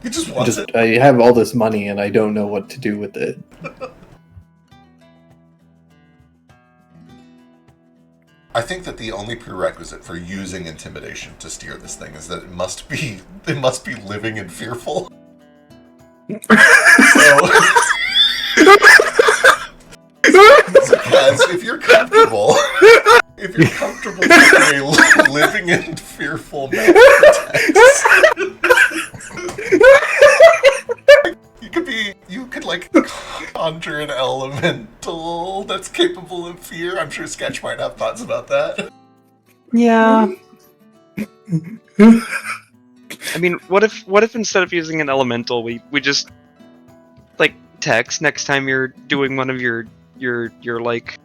he just wants it. I have all this money and I don't know what to do with it. I think that the only prerequisite for using intimidation to steer this thing is that it must be living and fearful. So Kaz, if you're comfortable with a living and fearful man you could like conjure an elemental that's capable of fear. I'm sure Sketch might have thoughts about that. Yeah. I mean, what if instead of using an elemental, we just like text next time you're doing one of your like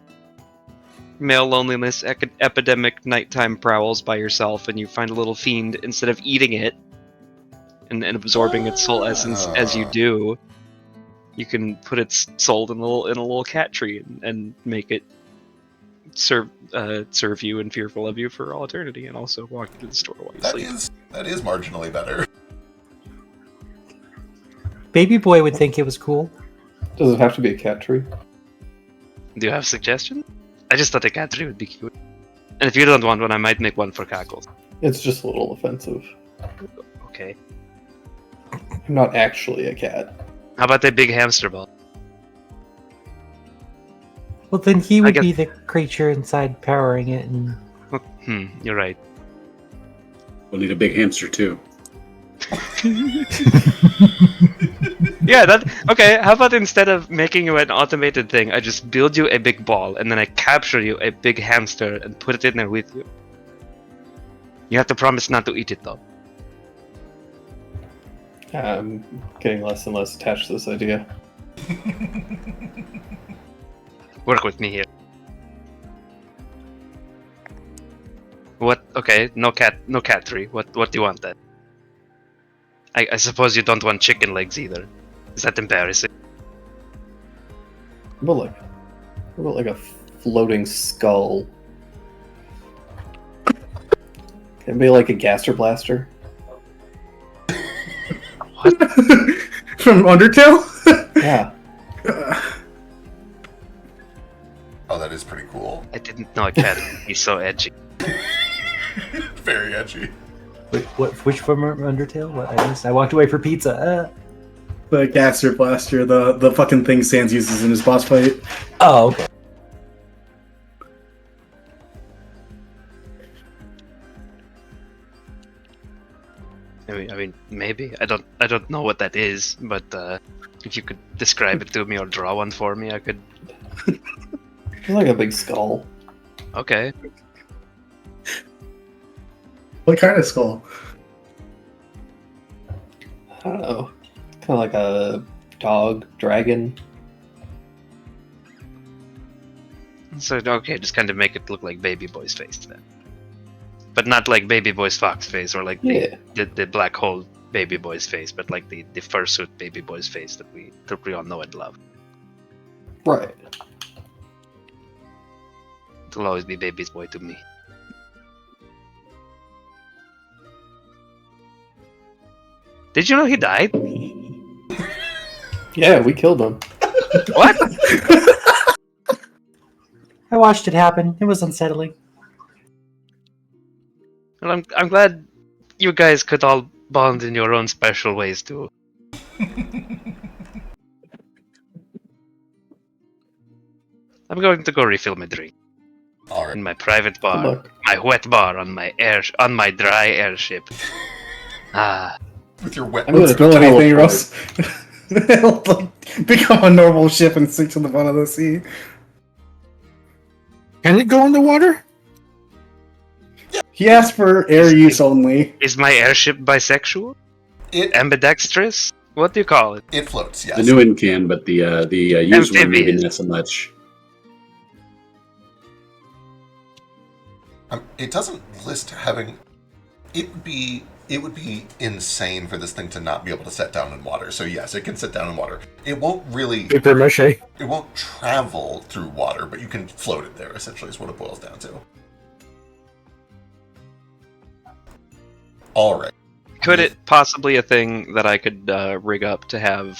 male loneliness epidemic nighttime prowls by yourself, and you find a little fiend, instead of eating it and absorbing its soul essence as you do, you can put its soul in a little cat tree and make it serve you and fearful of you for all eternity, and also walk you to the store while you sleep. That is marginally better. Baby boy would think it was cool. Does it have to be a cat tree? Do you have suggestions? I just thought a cat tree would be cute. And if you don't want one, I might make one for Cackles. It's just a little offensive. Okay. I'm not actually a cat. How about that big hamster ball? Well, then he would be the creature inside powering it. And You're right. We'll need a big hamster too. Yeah, okay, how about instead of making you an automated thing, I just build you a big ball, and then I capture you a big hamster and put it in there with you. You have to promise not to eat it, though. I'm getting less and less attached to this idea. Work with me here. What? Okay, no cat tree. What do you want then? I suppose you don't want chicken legs either. Is that embarrassing? What about like a floating skull? Can it be like a gaster blaster? What? From Undertale? Yeah. Oh, that is pretty cool. I didn't know a cat would be so edgy. Very edgy. Wait, which from Undertale? What I missed? I walked away for pizza. The Gaster Blaster, the fucking thing Sans uses in his boss fight. Oh, okay. I mean, maybe. I don't know what that is, but if you could describe it to me or draw one for me, I could. It's like a big skull. Okay. What kind of skull? I don't know. Kind of like a dog dragon. So okay, just kind of make it look like Baby Boy's face then, but not like Baby Boy's fox face or like the black hole Baby Boy's face, but like the fursuit Baby Boy's face that we all know and love. Right. It'll always be Baby's Boy to me. Did you know he died? Yeah, we killed him. What? I watched it happen. It was unsettling. Well, I'm glad you guys could all bond in your own special ways too. I'm going to go refill my drink All right. in my private bar, luck. my wet bar on my dry airship. Ah, With your wet. I'm gonna Spill anything, teleport. Russ. It'll like, become a normal ship and sink to the bottom of the sea. Can it go underwater? He asked for air use only. is my airship bisexual? It Ambidextrous? What do you call it? it floats. Yes. The new one can, but the used one maybe Amphibious. not so much. It doesn't list having. It would be insane for this thing to not be able to set down in water. So yes, it can sit down in water. It won't really. Paper mache. It won't travel through water, but you can float it there. Essentially, is what it boils down to. All right. Could it possibly a thing that I could rig up to have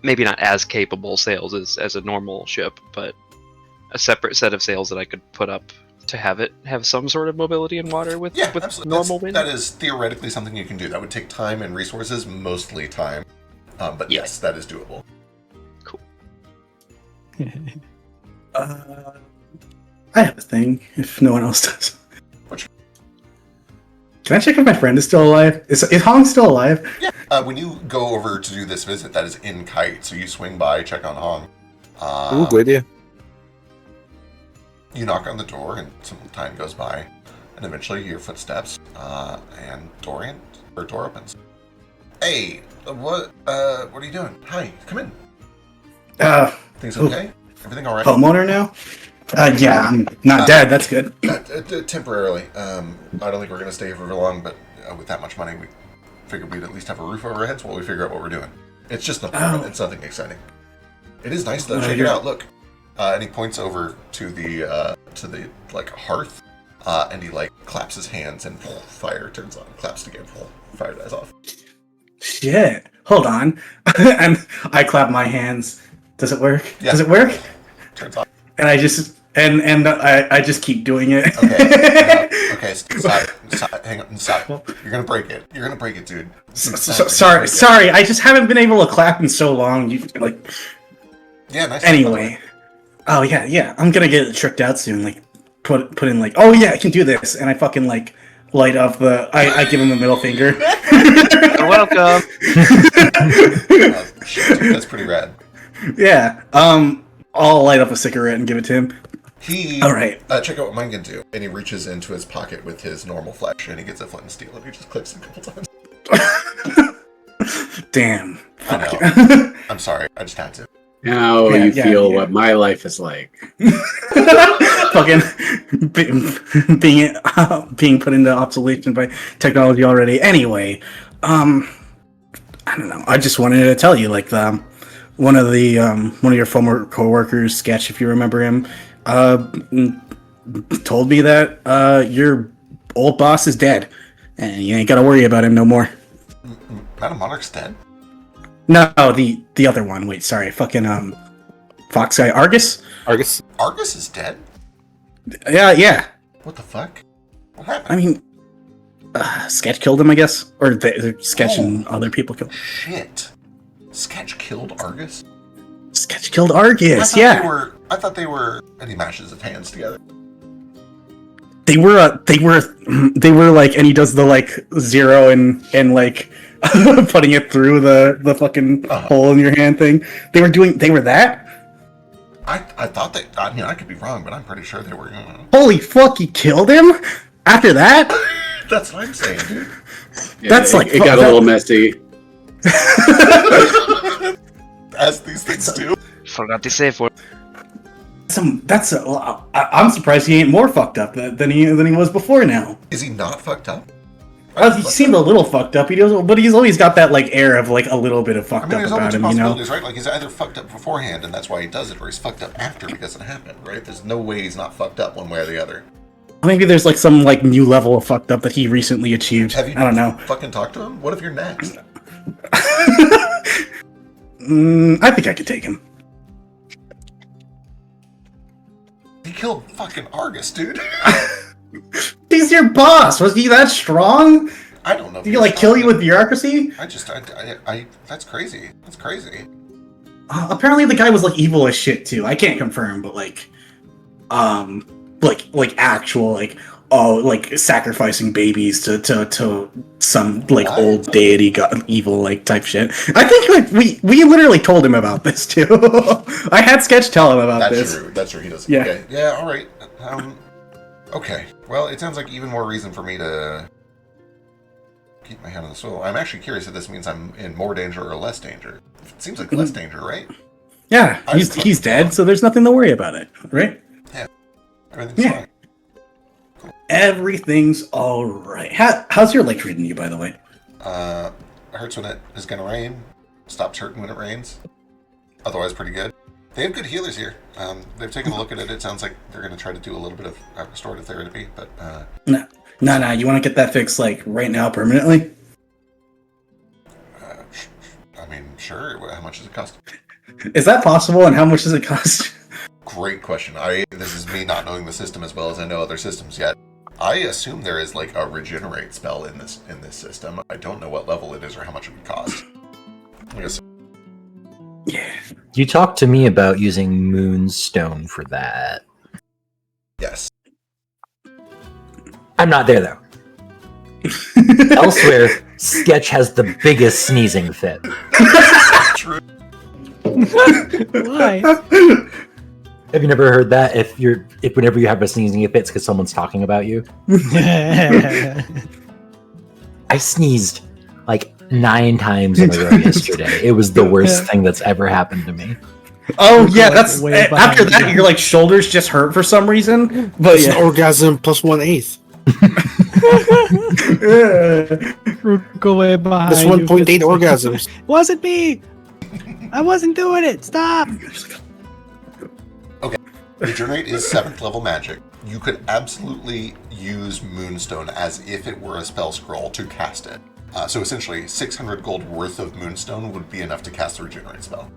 maybe not as capable sails as a normal ship, but a separate set of sails that I could put up to have it have some sort of mobility in water with Yeah, absolutely. normal wind? That is theoretically something you can do. That would take time and resources, mostly time. But Yeah. yes, that is doable. I have a thing, if no one else does. Which- Can I check if my friend is still alive? Is Hong still alive? Yeah. When you go over to do this visit, that is in Kite. So you swing by, check on Hong. Ooh, good idea. You knock on the door, and some time goes by, and eventually you hear footsteps, and door opens. Hey, what are you doing? Hi, come in. Things okay? Everything all right? Homeowner now? Yeah, I'm not dead. That's good. Temporarily. I don't think we're going to stay here for long, but with that much money, we figured we'd at least have a roof over our heads while we figure out what we're doing. It's just an apartment. It's nothing exciting. It is nice though. Check it out. Look. And he points over to the like hearth, and he like claps his hands, and fire turns on. Claps again. Fire dies off. Shit. Hold on. And I clap my hands. Does it work? Yeah. Does it work? Turns off. And I just I just keep doing it. Okay. Okay. Stop. Hang on. Stop. You're gonna break it. You're gonna break it, dude. Sorry. I just haven't been able to clap in so long. You like. Yeah. Nice. Anyway. Oh yeah. I'm gonna get it tricked out soon. Like put in like, oh yeah, I can do this, and I fucking like light up the. I give him the middle finger. You're welcome. Shit, dude, that's pretty rad. Yeah. I'll light up a cigarette and give it to him. All right. Check out what mine can do. And he reaches into his pocket with his normal flesh, and he gets a flint and steel, and he just clicks it a couple times. Damn. I know. I'm sorry. I just had to. Now you feel what my life is like. Fucking being put into obsolescence by technology already. Anyway, I don't know. I just wanted to tell you, like, one of your former coworkers, Sketch, if you remember him, told me that your old boss is dead, and you ain't got to worry about him no more. Madam Monarch's dead? No, the other one. Wait, sorry, fucking Fox guy, Argus. Argus. Argus is dead? Yeah. What the fuck? What happened? I mean, Sketch killed him, I guess, or Sketch and other people killed him. Shit. Sketch killed Argus? Sketch killed Argus. Yeah. I thought they were. And he mashes his hands together. They were like, and he does the like zero and like putting it through the fucking hole in your hand thing. They were that. I thought they. I mean, I could be wrong, but I'm pretty sure they were. Holy fuck! He killed him after that. That's what I'm saying, dude. Yeah, That's it got a little messy. As these things do. Forgot to say for. I'm surprised he ain't more fucked up than he was before now. Is he not fucked up? He seemed a little fucked up. But he's always got that like air of like a little bit of fucked up there's about always him, you know. possibilities, right? Like he's either fucked up beforehand, and that's why he does it, or he's fucked up after because it happened, right? There's no way he's not fucked up one way or the other. Maybe there's like some like new level of fucked up that he recently achieved. Have you I don't know. fucking talked to him? What if you're next? I think I could take him. He killed fucking Argus, dude. He's your boss. Was he that strong? I don't know. Did he like kill you with bureaucracy? That's crazy. That's crazy. Apparently the guy was like evil as shit too. I can't confirm, but like actual like sacrificing babies to some like What? old deity evil like type shit. I think like we literally told him about this too. I had Sketch tell him about That's this. true. That's true. He does. Yeah. Okay. Yeah. All right. Okay. Well, it sounds like even more reason for me to keep my hand on the swivel. I'm actually curious if this means I'm in more danger or less danger. It seems like less danger, right? Yeah, he's dead, so there's nothing to worry about it, right? Yeah. Everything's fine. Everything's all right. How's your leg treating you, by the way? It hurts when it is going to rain. Stops hurting when it rains. Otherwise, pretty good. They have good healers here. They've taken a look at it. It sounds like they're going to try to do a little bit of restorative therapy, but... No, you want to get that fixed, like, right now, permanently? Sure. How much does it cost? Is that possible, and how much does it cost? Great question. This is me not knowing the system as well as I know other systems yet. I assume there is, like, a regenerate spell in this system. I don't know what level it is or how much it would cost. I guess... Yeah. You talked to me about using Moonstone for that. Yes. I'm not there, though. Elsewhere, Sketch has the biggest sneezing fit. True. Why? Have you never heard that? If whenever you have a sneezing fit, it's because someone's talking about you. I sneezed like 9 times in a row yesterday. It was the worst thing that's ever happened to me. Oh yeah, Like, that's way after behind that you. your like shoulders just hurt for some reason. But It's an orgasm plus 1/8. Go way behind. That's 1.8 orgasms. Wasn't me. I wasn't doing it. Stop. Regenerate is 7th level magic. You could absolutely use Moonstone as if it were a spell scroll to cast it. So essentially, 600 gold worth of Moonstone would be enough to cast the Regenerate spell.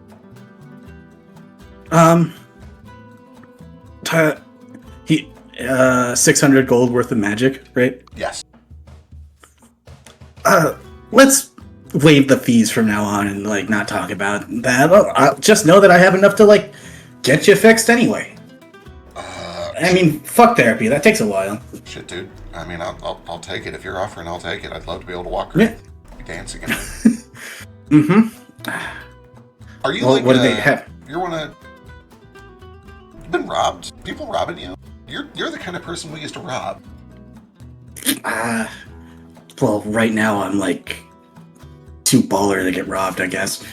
600 gold worth of magic, right? Yes. Let's waive the fees from now on and like not talk about that. I'll just know that I have enough to like get you fixed anyway. I mean, fuck therapy. That takes a while. Shit, dude. I mean, I'll take it. If you're offering, I'll take it. I'd love to be able to walk around dancing. Mm-hmm. Are you Well, like... what do they have? You're one of... You've been robbed? People robbing you? You're the kind of person we used to rob. Well, right now I'm like too baller to get robbed, I guess.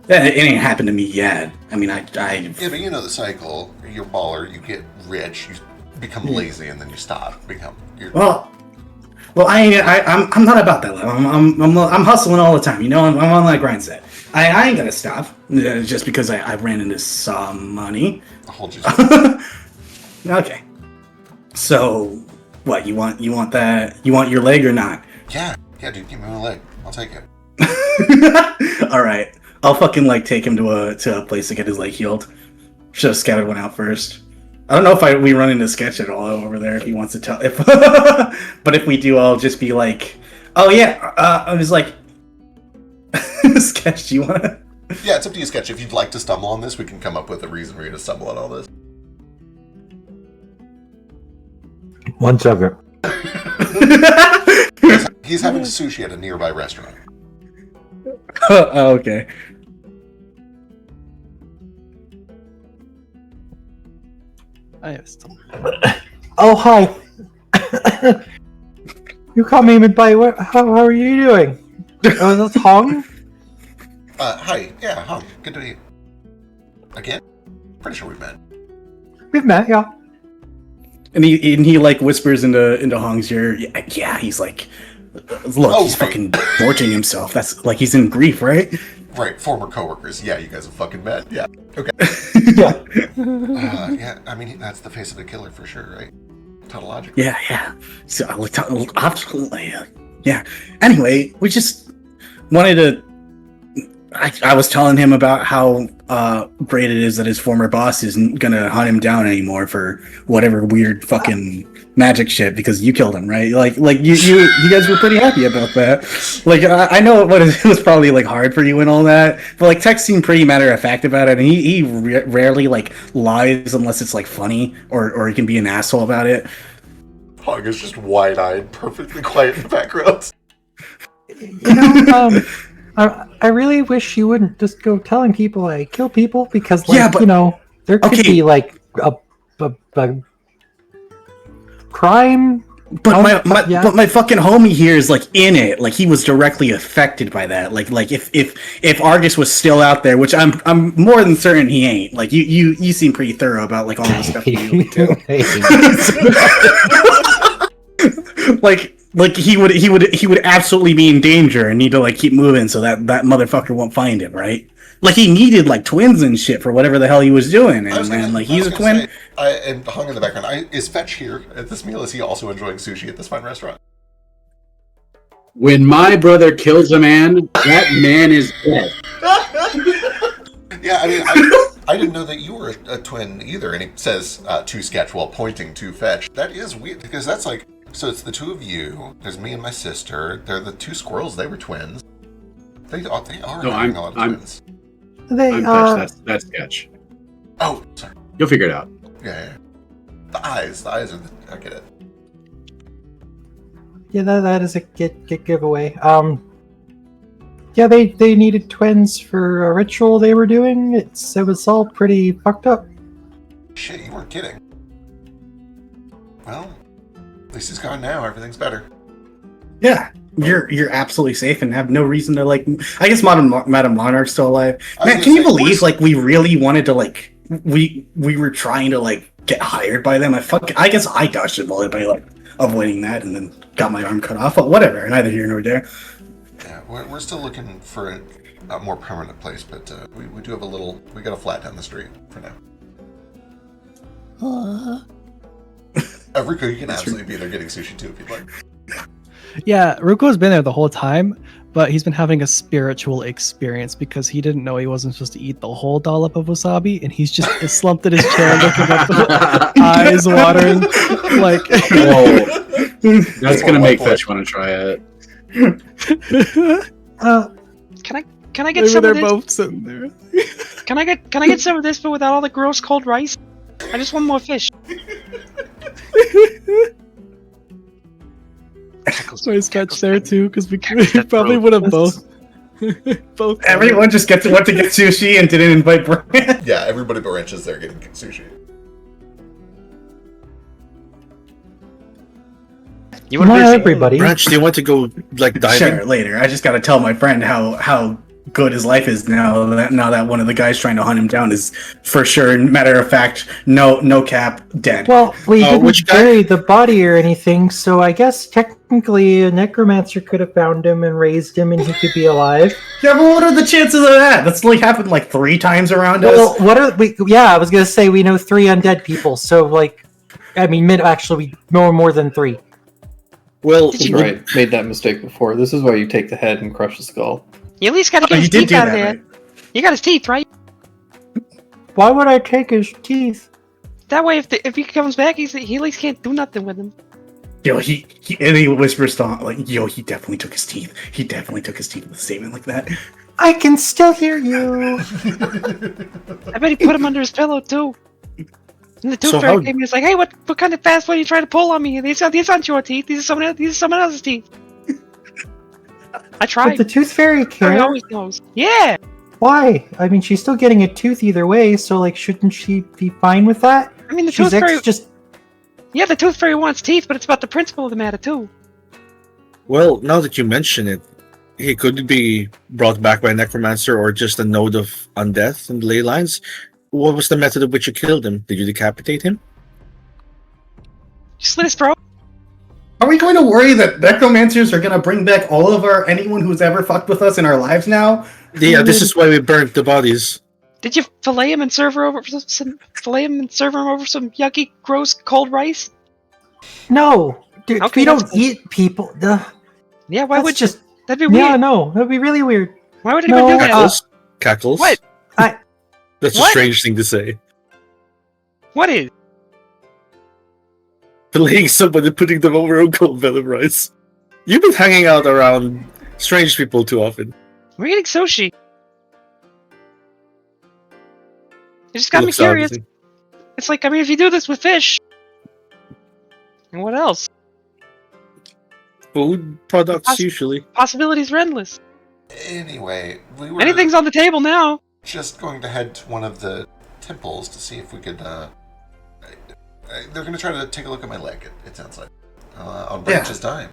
It ain't happened to me yet. I mean, Yeah, but you know the cycle. You're baller, you get rich, you become lazy, and then you stop. Well, I'm not about that. I'm hustling all the time. You know, I'm on that grind set. I ain't gonna stop just because I ran into some money. I'll hold you to Okay. So, what you want that? You want your leg or not? Yeah, dude, give me my leg. I'll take it. All right. I'll fucking like take him to a place to get his leg healed. Should have scouted one out first. I don't know if we run into Sketch at all over there if he wants to tell. But if we do, I'll just be like, oh yeah. I was like, Sketch, do you want to? Yeah, it's up to you, Sketch. If you'd like to stumble on this, we can come up with a reason for you to stumble on all this. 1 second. He's having sushi at a nearby restaurant. Oh, okay. I have some. Oh, hi. You caught me mid-bite. How are you doing? Oh, that's Hong? Hi. Yeah, Hung. Good to meet you. Again? Pretty sure we've met. We've met, yeah. And he like whispers into Hong's ear. Yeah, he's like, look, he's fucking torching himself. That's like he's in grief, right? Right, former coworkers. Yeah, you guys have fucking met. Yeah. Okay. Yeah. Yeah, I mean, that's the face of a killer for sure, right? Tautologically. Yeah. So absolutely, yeah. Anyway, we just wanted to. I was telling him about how great it is that his former boss isn't gonna hunt him down anymore for whatever weird fucking magic shit because you killed him, right? Like you guys were pretty happy about that. Like I know it was probably like hard for you and all that, but like Tex seemed pretty matter of fact about it, and he rarely like lies unless it's like funny or he can be an asshole about it. Hog is just wide-eyed, perfectly quiet in the background. You know, I really wish you wouldn't just go telling people I kill people because, like, Yeah, but- you know, there could okay. be like a crime. But my fucking homie here is like in it. Like he was directly affected by that. Like if Argus was still out there, which I'm more than certain he ain't. Like you seem pretty thorough about like all the stuff you do. Like he would absolutely be in danger and need to like keep moving so that motherfucker won't find him, right? Like he needed like twins and shit for whatever the hell he was doing, and like he's a twin. And Hung in the background, is Fetch here at this meal? Is he also enjoying sushi at this fine restaurant? When my brother kills a man, that man is dead. Yeah, I mean, I didn't know that you were a twin either. And he says to Sketch while pointing to Fetch. That is weird because that's like, so it's the two of you. There's me and my sister. They're the two squirrels. They were twins. They are having a lot of twins. They That's Sketch. Oh, sorry. You'll figure it out. Yeah. The eyes are I get it. yeah, that is a get giveaway. Yeah, they needed twins for a ritual they were doing. It was all pretty fucked up. Shit, you weren't kidding. Well, at least he's gone now. Everything's better. Yeah, you're absolutely safe and have no reason to like. I guess Madam Monarch's still alive. Man, can you believe like we really wanted to like we were trying to like get hired by them? I guess I dodged a bullet by like avoiding that and then got my arm cut off. But whatever, neither here nor there. Yeah, we're still looking for a more permanent place, but we do have we got a flat down the street for now. Rico, you can absolutely be there getting sushi too if you'd like. Yeah, Ruko's been there the whole time, but he's been having a spiritual experience because he didn't know he wasn't supposed to eat the whole dollop of wasabi, and he's just slumped in his chair looking up, eyes watering, like. Whoa, that's gonna make Fetch want to try it. Can I get Maybe some they're of this? both sitting there. Can I get some of this, but without all the gross cold rice? I just want more fish. So he's Fetch there too, because we probably would have both. Both. Everyone just went to get sushi and didn't invite Brand. Yeah, everybody but Wrench is there getting sushi. You want Not to everybody. Branch, do you want to go like diving? Sure, later. I just got to tell my friend how good his life is now that one of the guys trying to hunt him down is for sure, matter of fact, no cap, dead. Well, we didn't which guy? bury the body or anything, so I guess technically a necromancer could have found him and raised him, and he could be alive. Yeah, but what are the chances of that? That's like happened like 3 times around Well, us. what are we? Yeah, I was gonna say we know 3 undead people, so like, I mean, actually, we know more than 3. Well, That's right. Made that mistake before. This is why you take the head and crush the skull. You at least gotta get you his did teeth do out of that, there. right? You got his teeth, right? Why would I take his teeth? That way, if he comes back, he at least can't do nothing with them. Yo, he and he whispers to like, yo, he definitely took his teeth. He definitely took his teeth with a statement like that. I can still hear you. I bet he put him under his pillow too. And the tooth So fairy how- came in. He's like, "Hey, what kind of fast one are you trying to pull on me? These aren't your teeth. These are someone else's teeth." I But tried. the tooth fairy Fairy care. always knows. Yeah. Why? I mean, she's still getting a tooth either way, so like, shouldn't she be fine with that? I mean, the She's tooth fairy. just. Yeah, the tooth fairy wants teeth, but it's about the principle of the matter too. well, now that you mention it, he could be brought back by a necromancer or just a node of undeath in the ley lines. what was the method of which you killed him? Did you decapitate him? You slit his throat. Are we going to worry that necromancers are going to bring back all of anyone who's ever fucked with us in our lives now? Yeah, this is why we burnt the bodies. Did you fillet him and serve him over some yucky, gross cold rice? No, dude, Okay, we that's don't fine. eat people. Yeah, why That's would just that'd be weird? yeah, no, that'd be really weird. Why would anyone No, do that? Cackles? Cackles? What? That's a What? strange thing to say. What is? Filleting someone and putting them over a cold bed of rice. You've been hanging out around strange people too often. We're eating sushi. It just got me Looks curious. obviously. It's like, I mean, if you do this with fish, and what else? Food products, Pos- usually. Possibilities are endless. Anyway, we were Anything's on the table now. just going to head to one of the temples to see if we could. They're going to try to take a look at my leg. It sounds like on Branch's dime.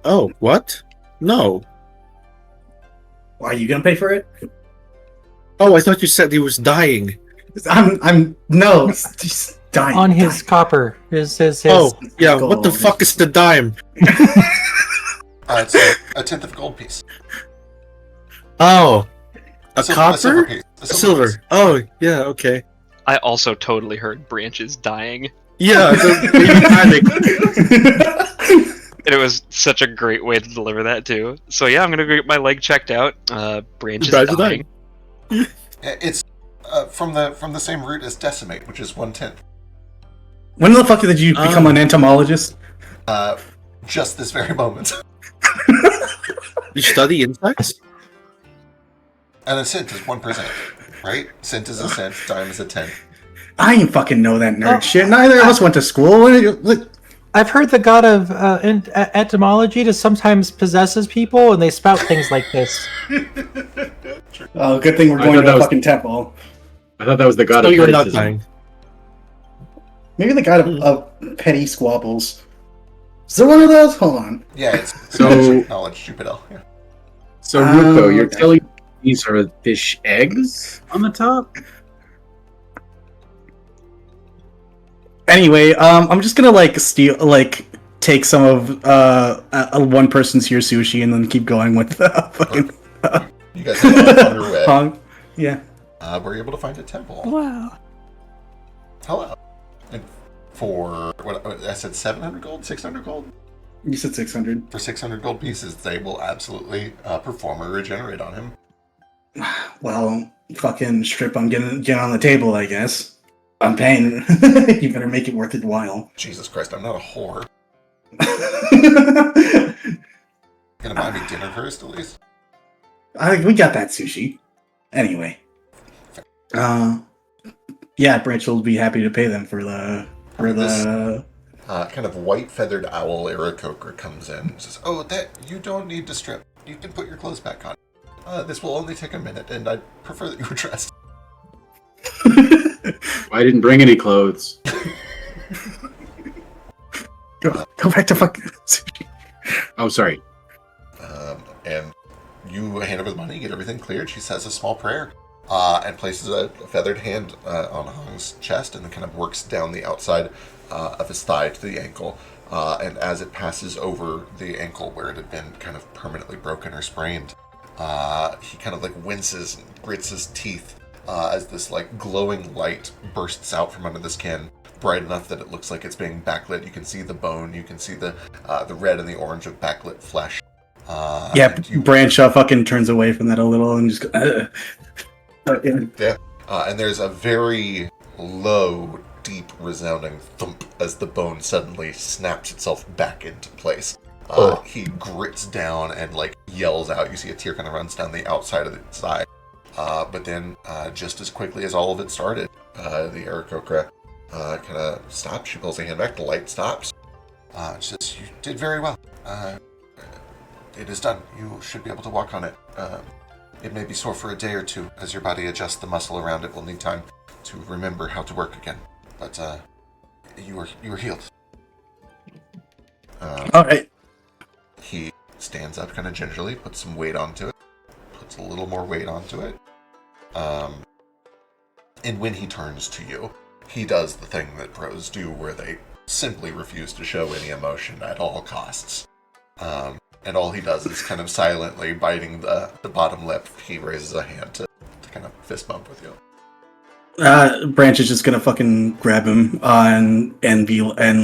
Oh, what? No. Are you going to pay for it? Oh, I thought you said he was dying. No, he's dying. On his copper, his. Oh, yeah. gold. What the fuck is the dime? It's a tenth of a gold piece. Oh, a silver copper? piece. A silver. Oh, yeah. Okay. I also totally heard Branches dying. Yeah. Baby panic. And it was such a great way to deliver that too. So yeah, I'm gonna go get my leg checked out. Branch is Branch is dying. It's from the same root as decimate, which is 1/10. When the fuck did you become an entomologist? Just this very moment. You study insects? And a cent is 1%, right? Cent is a cent, dime is a 10. I ain't fucking know that nerd Oh, shit. Neither of us went to school. I've heard the god of etymology sometimes possesses people, and they spout things like this. Oh, good thing we're I going thought to that the was- fucking temple. I thought that was the god So of you're not criticism. dying. Maybe the god of petty squabbles. Is there one of those? Hold on. Yeah, it's So- knowledge, stupid L. Yeah. So, Ruko, you're okay. telling me these are fish eggs on the top? Anyway, I'm just gonna take some of one person's here sushi and then keep going with fucking You guys are off on your way. Hong. Yeah. We're able to find a temple. Wow. Hello. And for what I said, 700 gold, 600 gold. You said 600. For 600 gold pieces, they will absolutely perform a regenerate on him. Well, fucking strip on get on the table, I guess. I'm paying. You better make it worth it while. Jesus Christ, I'm not a whore. Gonna buy me dinner first, at least. We got that sushi. Anyway. Yeah, Branch will be happy to pay them for the Kind of white feathered owl Aarakocra comes in and says, "Oh, that you don't need to strip. You can put your clothes back on. This will only take a minute, and I'd prefer that you were dressed." I didn't bring any clothes. Go back to fucking sushi. Oh, sorry. And you hand over the money, get everything cleared. She says a small prayer and places a feathered hand on Hong's chest and then kind of works down the outside of his thigh to the ankle. And as it passes over the ankle where it had been kind of permanently broken or sprained, he kind of like winces and grits his teeth as this like glowing light bursts out from under the skin, bright enough that it looks like it's being backlit. You can see the bone, you can see the red and the orange of backlit flesh. Yeah, and you- Branch fucking turns away from that a little and just go, Yeah. And there's a very low, deep, resounding thump as the bone suddenly snaps itself back into place. He grits down and like yells out. You see a tear kind of runs down the outside of the side. But then, just as quickly as all of it started, the Aarakocra kind of stops. She pulls her hand back. The light stops. She says, "You did very well. It is done. You should be able to walk on it. It may be sore for a day or two. As your body adjusts the muscle around it, will need time to remember how to work again. But you are healed." all right. He stands up kind of gingerly, puts some weight onto it, puts a little more weight onto it, And when he turns to you, he does the thing that pros do where they simply refuse to show any emotion at all costs. And all he does is kind of silently biting the bottom lip. He raises a hand to kind of fist bump with you. Branch is just gonna fucking grab him and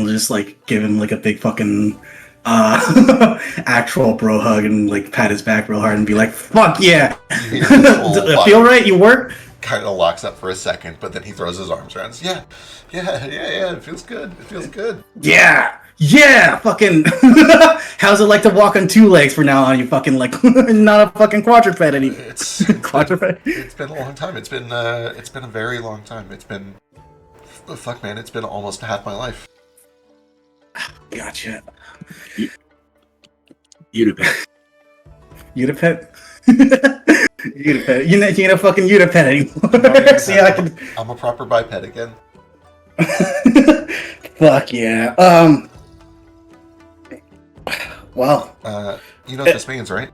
just like give him like a big fucking actual bro hug and like pat his back real hard and be like, "Fuck yeah, You hear his whole feel body right? You work." kind of locks up for a second, but then he throws his arms around. Yeah, it feels good. It feels good. Yeah, fucking. How's it like to walk on two legs for now on? You fucking like not a fucking quadruped anymore. Quadruped. It's been a long time. It's been a very long time. It's been fuck, man. It's been almost half my life. Gotcha. Unipet. Unipet. Unipet. You're not fucking Unipet anymore. See, I can. I'm a proper biped again. Fuck yeah. Well. You know what this means, right?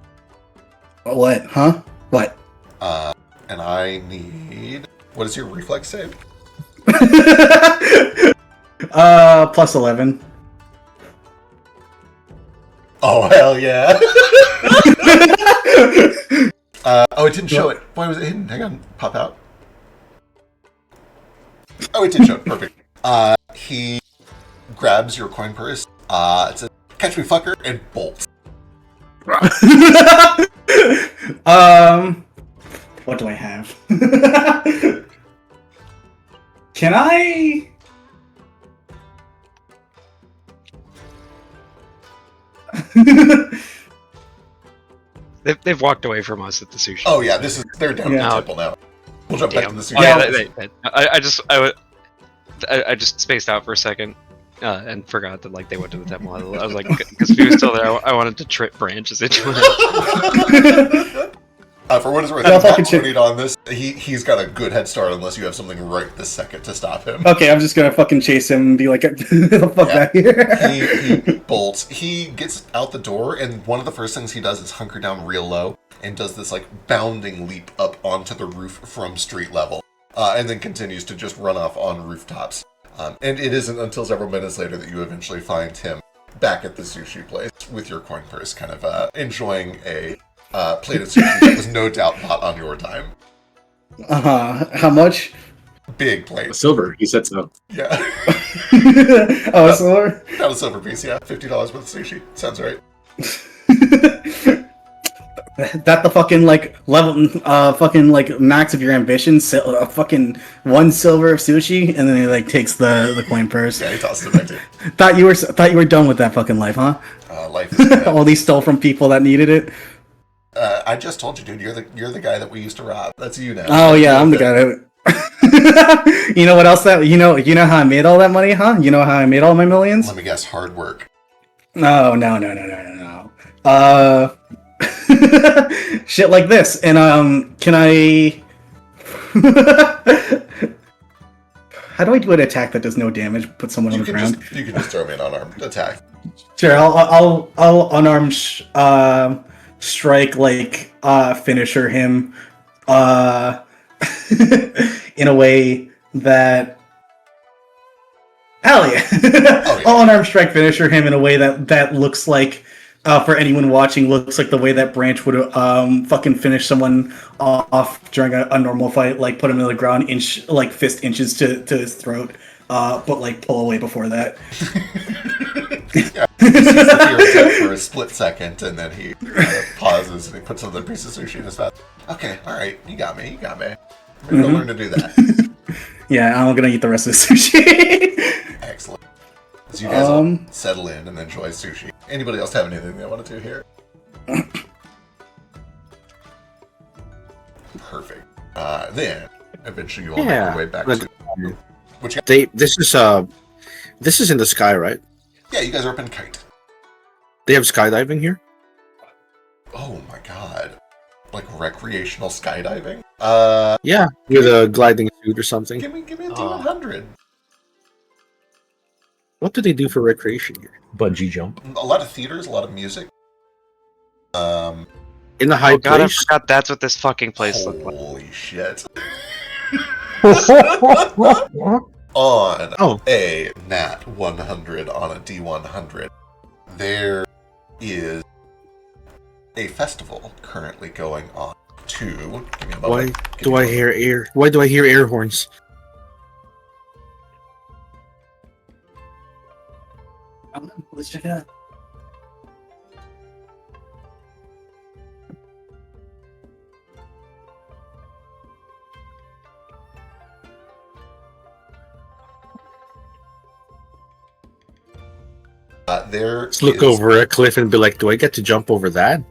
What? Huh? What? And I need. What is your reflex save? Plus 11. Oh hell yeah! Oh, it didn't show it. Why was it hidden? Hang on, pop out. Oh, it did show it. Perfect. He grabs your coin purse. It says, "Catch me, fucker," and bolts. What do I have? Can I? They've walked away from us at the sushi. Oh yeah, they're down Yeah. the temple now. We'll jump back to the sushi. Oh, yeah, place. I just spaced out for a second and forgot that like they went to the temple. I was like, because if he was still there, I wanted to trip branches into it. For what it's worth, I'll he's not fucking quoted on this. He's got a good head start unless you have something right this second to stop him. Okay, I'm just gonna fucking chase him and be like, "Get the fuck Yeah. back here." He bolts. He gets out the door, and one of the first things he does is hunker down real low and does this like bounding leap up onto the roof from street level, and then continues to just run off on rooftops. And it isn't until several minutes later that you eventually find him back at the sushi place with your coin purse, kind of enjoying a plate of sushi that was no doubt bought on your time. How much? Big plate. Silver, he said so. Yeah. Oh, silver. Not a silver piece, yeah. $50 worth of sushi. Sounds right. That the fucking like level, fucking like max of your ambition. Fucking one silver of sushi, and then he like takes the coin purse. Yeah, he tosses it back to you. Thought you were done with that fucking life, huh? Life is good. All these stole from people that needed it. I just told you, dude. You're the guy that we used to rob. That's you now. Oh yeah, I'm the guy that. You know what else that you know how I made all that money, huh? You know how I made all my millions? Let me guess. Hard work. No. Shit like this. And can I? How do I do an attack that does no damage? Put someone on the ground. You can just throw me an unarmed attack. Sure, I'll unarmed strike like finisher him in a way that hell yeah. Oh, yeah. I'll unarmed strike finisher him in a way that looks like for anyone watching looks like the way that Branch would fucking finish someone off during a normal fight, like put him to the ground fist inches to his throat, but like pull away before that. Yeah, he sees the fear attack for a split second, and then he pauses and he puts another piece of sushi in his mouth. Okay, all right, you got me. Maybe I'll learn to do that. Yeah, I'm gonna eat the rest of the sushi. Excellent. So you guys all settle in and enjoy sushi. Anybody else have anything they want to do here? Perfect. Then eventually you all make your way back to. Which This is in the sky, right? yeah, you guys are up in Kite. They have skydiving here. Oh my god, like recreational skydiving. Yeah, with a gliding suit or something. Give me a D100. What do they do for recreation here? Bungee jump. A lot of theaters, a lot of music. In the high Oh god, I place. forgot that's what this fucking place looked like. Holy shit. On Oh. a nat 100 on a D100, there is a festival currently going on. Give me a moment. Why Give do me a I moment. hear air? Why do I hear air horns? Let's check it out. Let's look over a cliff and be like, do I get to jump over that?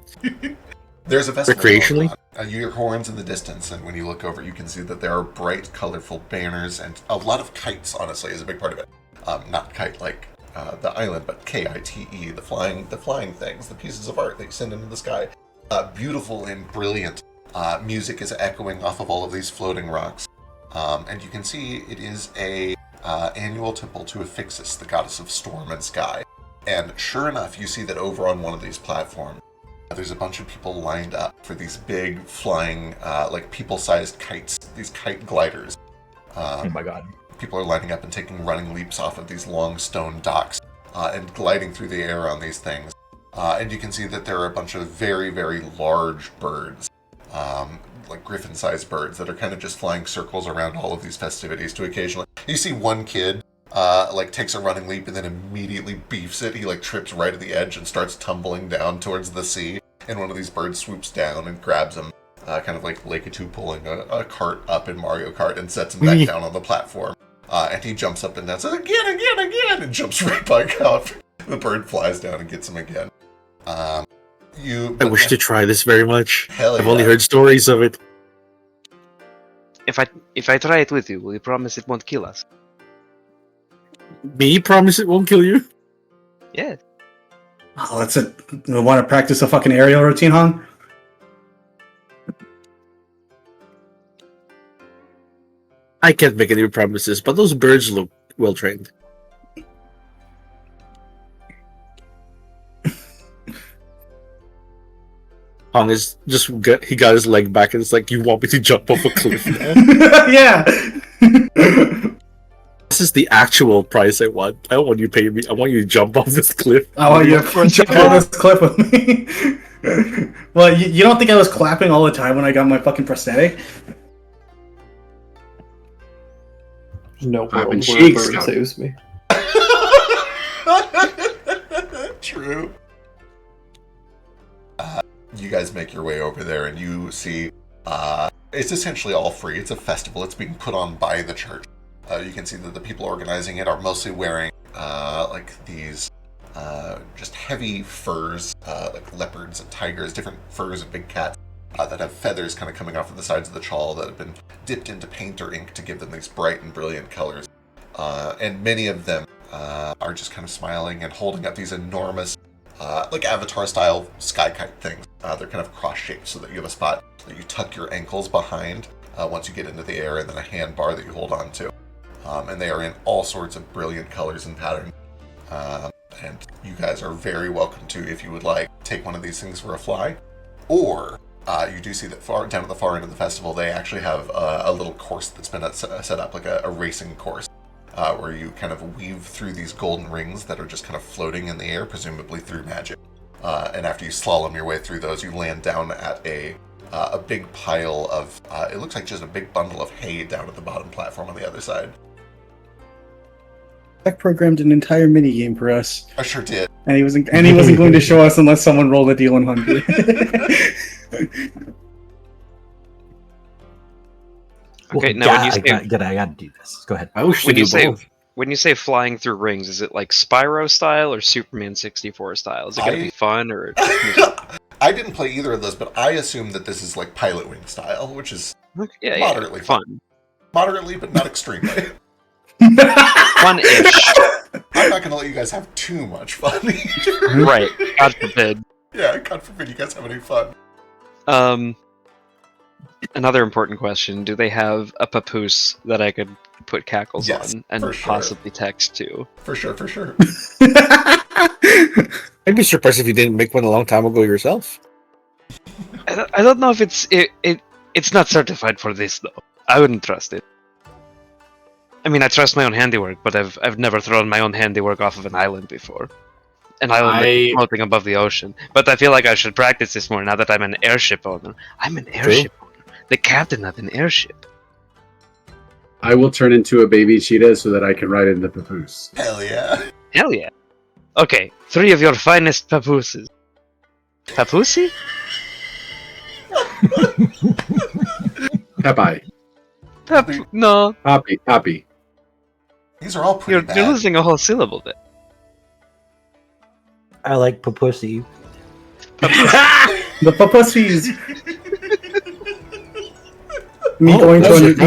There's a festival Recreationally? going on. You hear horns in the distance, and when you look over, you can see that there are bright, colorful banners and a lot of kites. Honestly, is a big part of it. Not kite like the island, but KITE, the flying things, the pieces of art that you send into the sky. Beautiful and brilliant. Music is echoing off of all of these floating rocks, and you can see it is a annual temple to Iphixis, the goddess of storm and sky. And sure enough, you see that over on one of these platforms, there's a bunch of people lined up for these big flying, like people-sized kites, these kite gliders. Oh my god. People are lining up and taking running leaps off of these long stone docks and gliding through the air on these things. And you can see that there are a bunch of very, very large birds, like griffin-sized birds that are kind of just flying circles around all of these festivities to occasionally... You see one kid takes a running leap and then immediately beefs it. He trips right at the edge and starts tumbling down towards the sea. And one of these birds swoops down and grabs him, kind of like Lakitu pulling a cart up in Mario Kart and sets him back down on the platform. And he jumps up and down, says, again, and jumps right back out. The bird flies down and gets him again. I wish to try this very much. I've only heard stories of it. If I try it with you, will you promise it won't kill us? Me promise it won't kill you? Yeah. Oh, that's it. We want to practice a fucking aerial routine, Hong? I can't make any promises, but those birds look well trained. Hong is he got his leg back and it's like, you want me to jump off a cliff now? Yeah! This is the actual price I want. I don't want you to pay me. I want you to jump off this cliff. I want you to jump on this cliff with me. Well, you don't think I was clapping all the time when I got my fucking prosthetic? No Clapping world where a cheeks, bird Scott. saves me. True. You guys make your way over there and you see it's essentially all free. It's a festival. It's being put on by the church. You can see that the people organizing it are mostly wearing these just heavy furs, like leopards and tigers, different furs of big cats that have feathers kind of coming off of the sides of the chawl that have been dipped into paint or ink to give them these bright and brilliant colors. And many of them are just kind of smiling and holding up these enormous, like Avatar-style sky kite things. They're kind of cross-shaped so that you have a spot that you tuck your ankles behind once you get into the air, and then a hand bar that you hold on to. And they are in all sorts of brilliant colors and patterns. And you guys are very welcome to, if you would like, take one of these things for a fly. Or you do see that down at the far end of the festival, they actually have a little course that's been set up, like a racing course, where you kind of weave through these golden rings that are just kind of floating in the air, presumably through magic. And after you slalom your way through those, you land down at a big pile of, it looks like just a big bundle of hay down at the bottom platform on the other side. Tech programmed an entire minigame for us, I sure did. and he wasn't going to show us unless someone rolled a deal in Hungary. Okay, Well, now when you I say gotta do this. Go ahead. I wish when we you do say both. when you say flying through rings, is it like Spyro style or Superman 64 style? Is it gonna be fun or? I didn't play either of those, but I assume that this is like Pilot Wing style, which is Yeah, moderately fun. Moderately, but not extremely. Fun-ish. I'm not going to let you guys have too much fun. Right. God forbid. Yeah, God forbid you guys have any fun. Another important question: do they have a papoose that I could put cackles Yes, on and for sure. possibly text to? For sure, for sure. I'd be surprised if you didn't make one a long time ago yourself. I don't know if it's not certified for this though. I wouldn't trust it. I mean, I trust my own handiwork, but I've never thrown my own handiwork off of an island before. An island that's floating above the ocean. But I feel like I should practice this more now that I'm an airship owner. I'm an airship owner. The captain of an airship. I will turn into a baby cheetah so that I can ride in the papoose. Hell yeah. Hell yeah. Okay, 3 of your finest papooses. Papoosey? Popeye. No, Poppy. These are all pretty you're bad. losing a whole syllable there. I like papussy. The papussies. Me going to an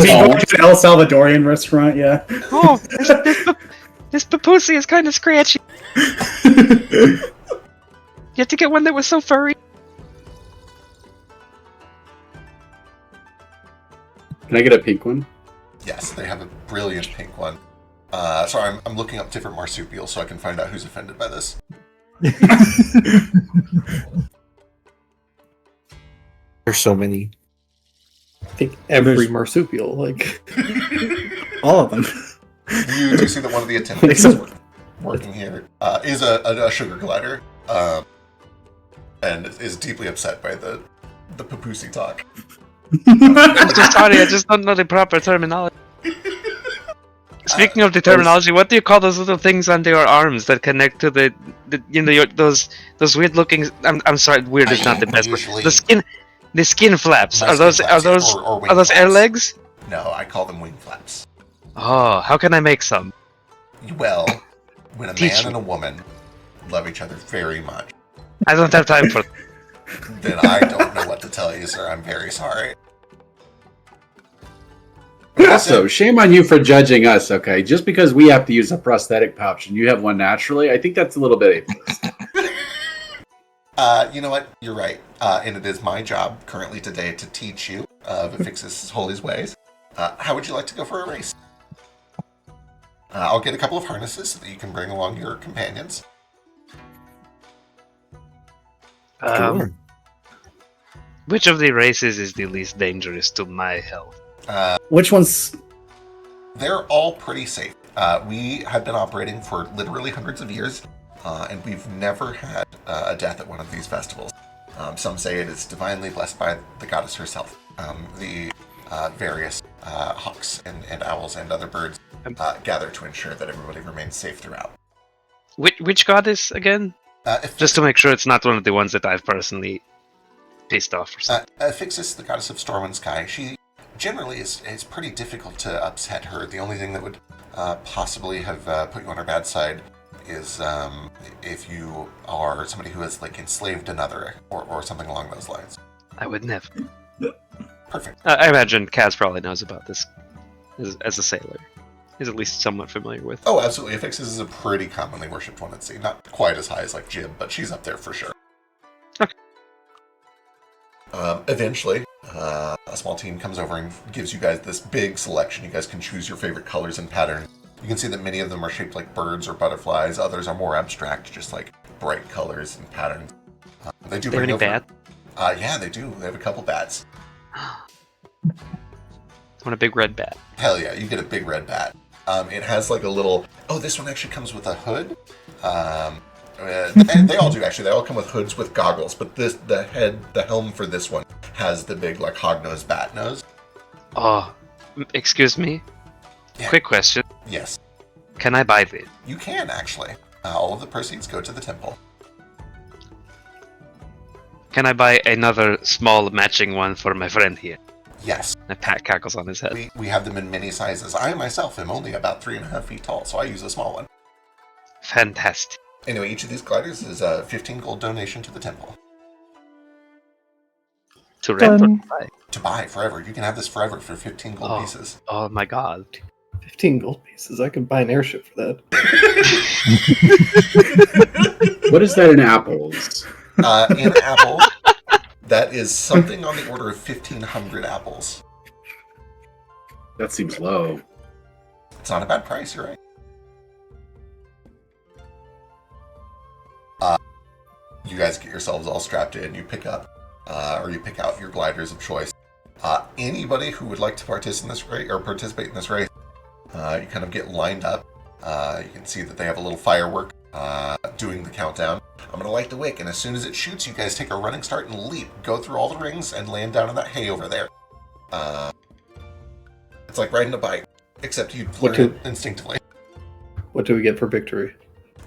El Salvadorian restaurant, yeah. Oh, this papoosey is kind of scratchy. You have to get one that was so furry. Can I get a pink one? Yes, they have a brilliant pink one. Sorry, I'm looking up different marsupials so I can find out who's offended by this. There's so many. I think every marsupial, like All of them. You do see that one of the attendants is working here is a sugar glider, and is deeply upset by the papoosey talk. I'm so sorry, I just don't know the proper terminology. Speaking of the terminology, what do you call those little things under your arms that connect to the those weird looking? I'm sorry, weird is not the best word. The skin flaps. Are those air legs? No, I call them wing flaps. Oh, how can I make some? Well, when a Teach man me. and a woman love each other very much, I don't have time for. then I don't know what to tell you, sir. I'm very sorry. Also, shame on you for judging us, okay? Just because we have to use a prosthetic pouch and you have one naturally, I think that's a little bit ableist. You know what? You're right. And it is my job currently today to teach you of Affixis Holy's ways. How would you like to go for a race? I'll get a couple of harnesses so that you can bring along your companions. Which of the races is the least dangerous to my health? Which one's... They're all pretty safe. We have been operating for literally hundreds of years, and we've never had a death at one of these festivals. Some say it is divinely blessed by the goddess herself. The various hawks and owls and other birds gather to ensure that everybody remains safe throughout. Which goddess again? Just to make sure it's not one of the ones that I've personally pissed off or something. Affixis, the goddess of storm and sky, she generally is pretty difficult to upset her. The only thing that would possibly have put you on her bad side is if you are somebody who has like enslaved another or something along those lines. I would never. Perfect. I imagine Kaz probably knows about this as a sailor. He's at least somewhat familiar with. Oh, absolutely. Affixis is a pretty commonly worshipped one at sea. Not quite as high as like Jib, but she's up there for sure. Okay. Eventually, a small team comes over and gives you guys this big selection. You guys can choose your favorite colors and patterns. You can see that many of them are shaped like birds or butterflies. Others are more abstract, just like bright colors and patterns. They do They have bring any over... bat? Yeah, they do. They have a couple bats. I want a big red bat. Hell yeah, you get a big red bat. It has like a little... Oh, this one actually comes with a hood. And they all do, actually. They all come with hoods with goggles. But the helm for this one has the big, like, hog-nosed bat nose. Oh, excuse me? Yeah. Quick question. Yes. Can I buy this? You can, actually. All of the proceeds go to the temple. Can I buy another small matching one for my friend here? Yes. And a pat cackles on his head. We have them in many sizes. I myself am only about 3.5 feet tall, so I use a small one. Fantastic. Anyway, each of these gliders is a 15 gold donation to the temple. To rent or to buy? To buy forever. You can have this forever for 15 gold pieces. Oh my god. 15 gold pieces. I could buy an airship for that. What is that in apples? In apples, that is something on the order of 1,500 apples. That seems low. It's not a bad price, you're right. You guys get yourselves all strapped in. You pick up, or you pick out your gliders of choice. Anybody who would like to participate in this race, You kind of get lined up. You can see that they have a little firework doing the countdown. I'm going to light the wick, and as soon as it shoots, you guys take a running start and leap. Go through all the rings and land down in that hay over there. It's like riding a bike, except you learn it instinctively. What do we get for victory?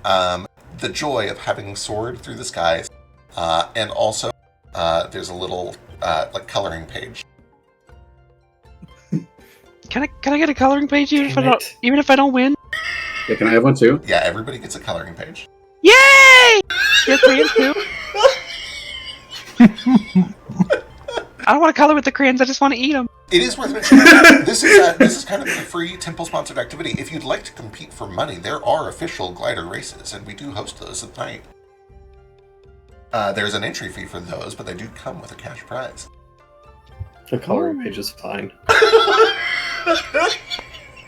The joy of having soared through the skies, and also there's a little like coloring page. Can I get a coloring page even Damn it. even if I don't win? Yeah, can I have one too? Yeah, everybody gets a coloring page. Yay! You're crayons too. I don't want to color with the crayons. I just want to eat them. It is worth mentioning. This is kind of a free temple-sponsored activity. If you'd like to compete for money, there are official glider races, and we do host those at night. There's an entry fee for those, but they do come with a cash prize. The coloring page is fine.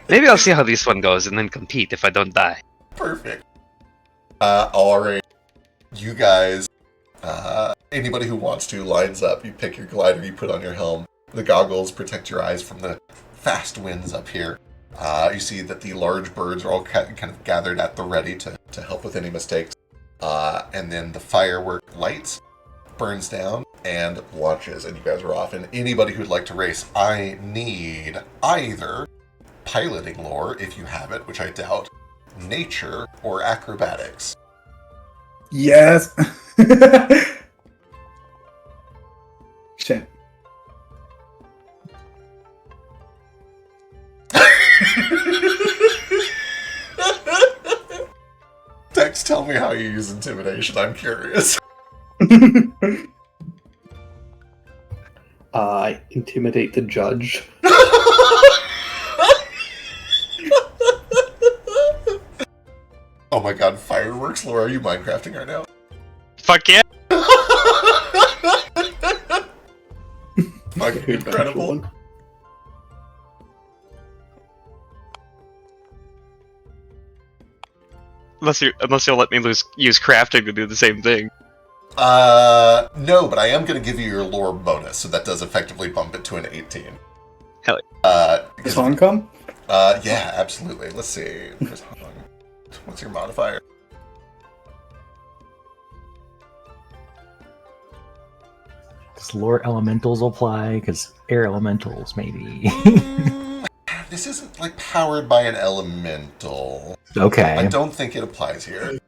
Maybe I'll see how this one goes and then compete if I don't die. Perfect. Alright. You guys, anybody who wants to lines up. You pick your glider, you put on your helm. The goggles protect your eyes from the fast winds up here. You see that the large birds are all kind of gathered at the ready to help with any mistakes. And then the firework lights, burns down, and launches, and you guys are off. And anybody who'd like to race, I need either piloting lore, if you have it, which I doubt, nature, or acrobatics. Yes. Shit. Dex, tell me how you use intimidation. I'm curious. Intimidate the judge. Oh my god, fireworks lore, are you Minecrafting right now? Fuck yeah! Fucking incredible. Unless you'll let me use crafting to do the same thing. No, but I am going to give you your lore bonus, so that does effectively bump it to an 18. Hell yeah. Does Hong come? Yeah, absolutely. Let's see. Where's Hong? What's your modifier? Does lore elementals apply? Because air elementals, maybe. This isn't, like, powered by an elemental. Okay. I don't think it applies here.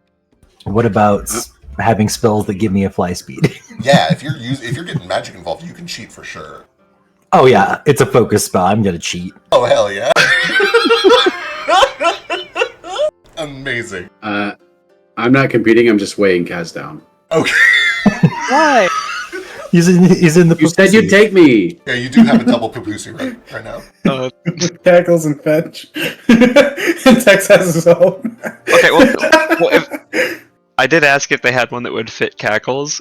What about having spells that give me a fly speed? Yeah, if you're getting magic involved, you can cheat for sure. Oh yeah, it's a focus spell. I'm gonna cheat. Oh, hell yeah. Amazing. I'm not competing, I'm just weighing Kaz down. Okay. Why? He's in the. You said you'd take me! Yeah, you do have a double papoose right now. Tackles and fetch. And Tex has his own. Okay, well if, I did ask if they had one that would fit Cackles.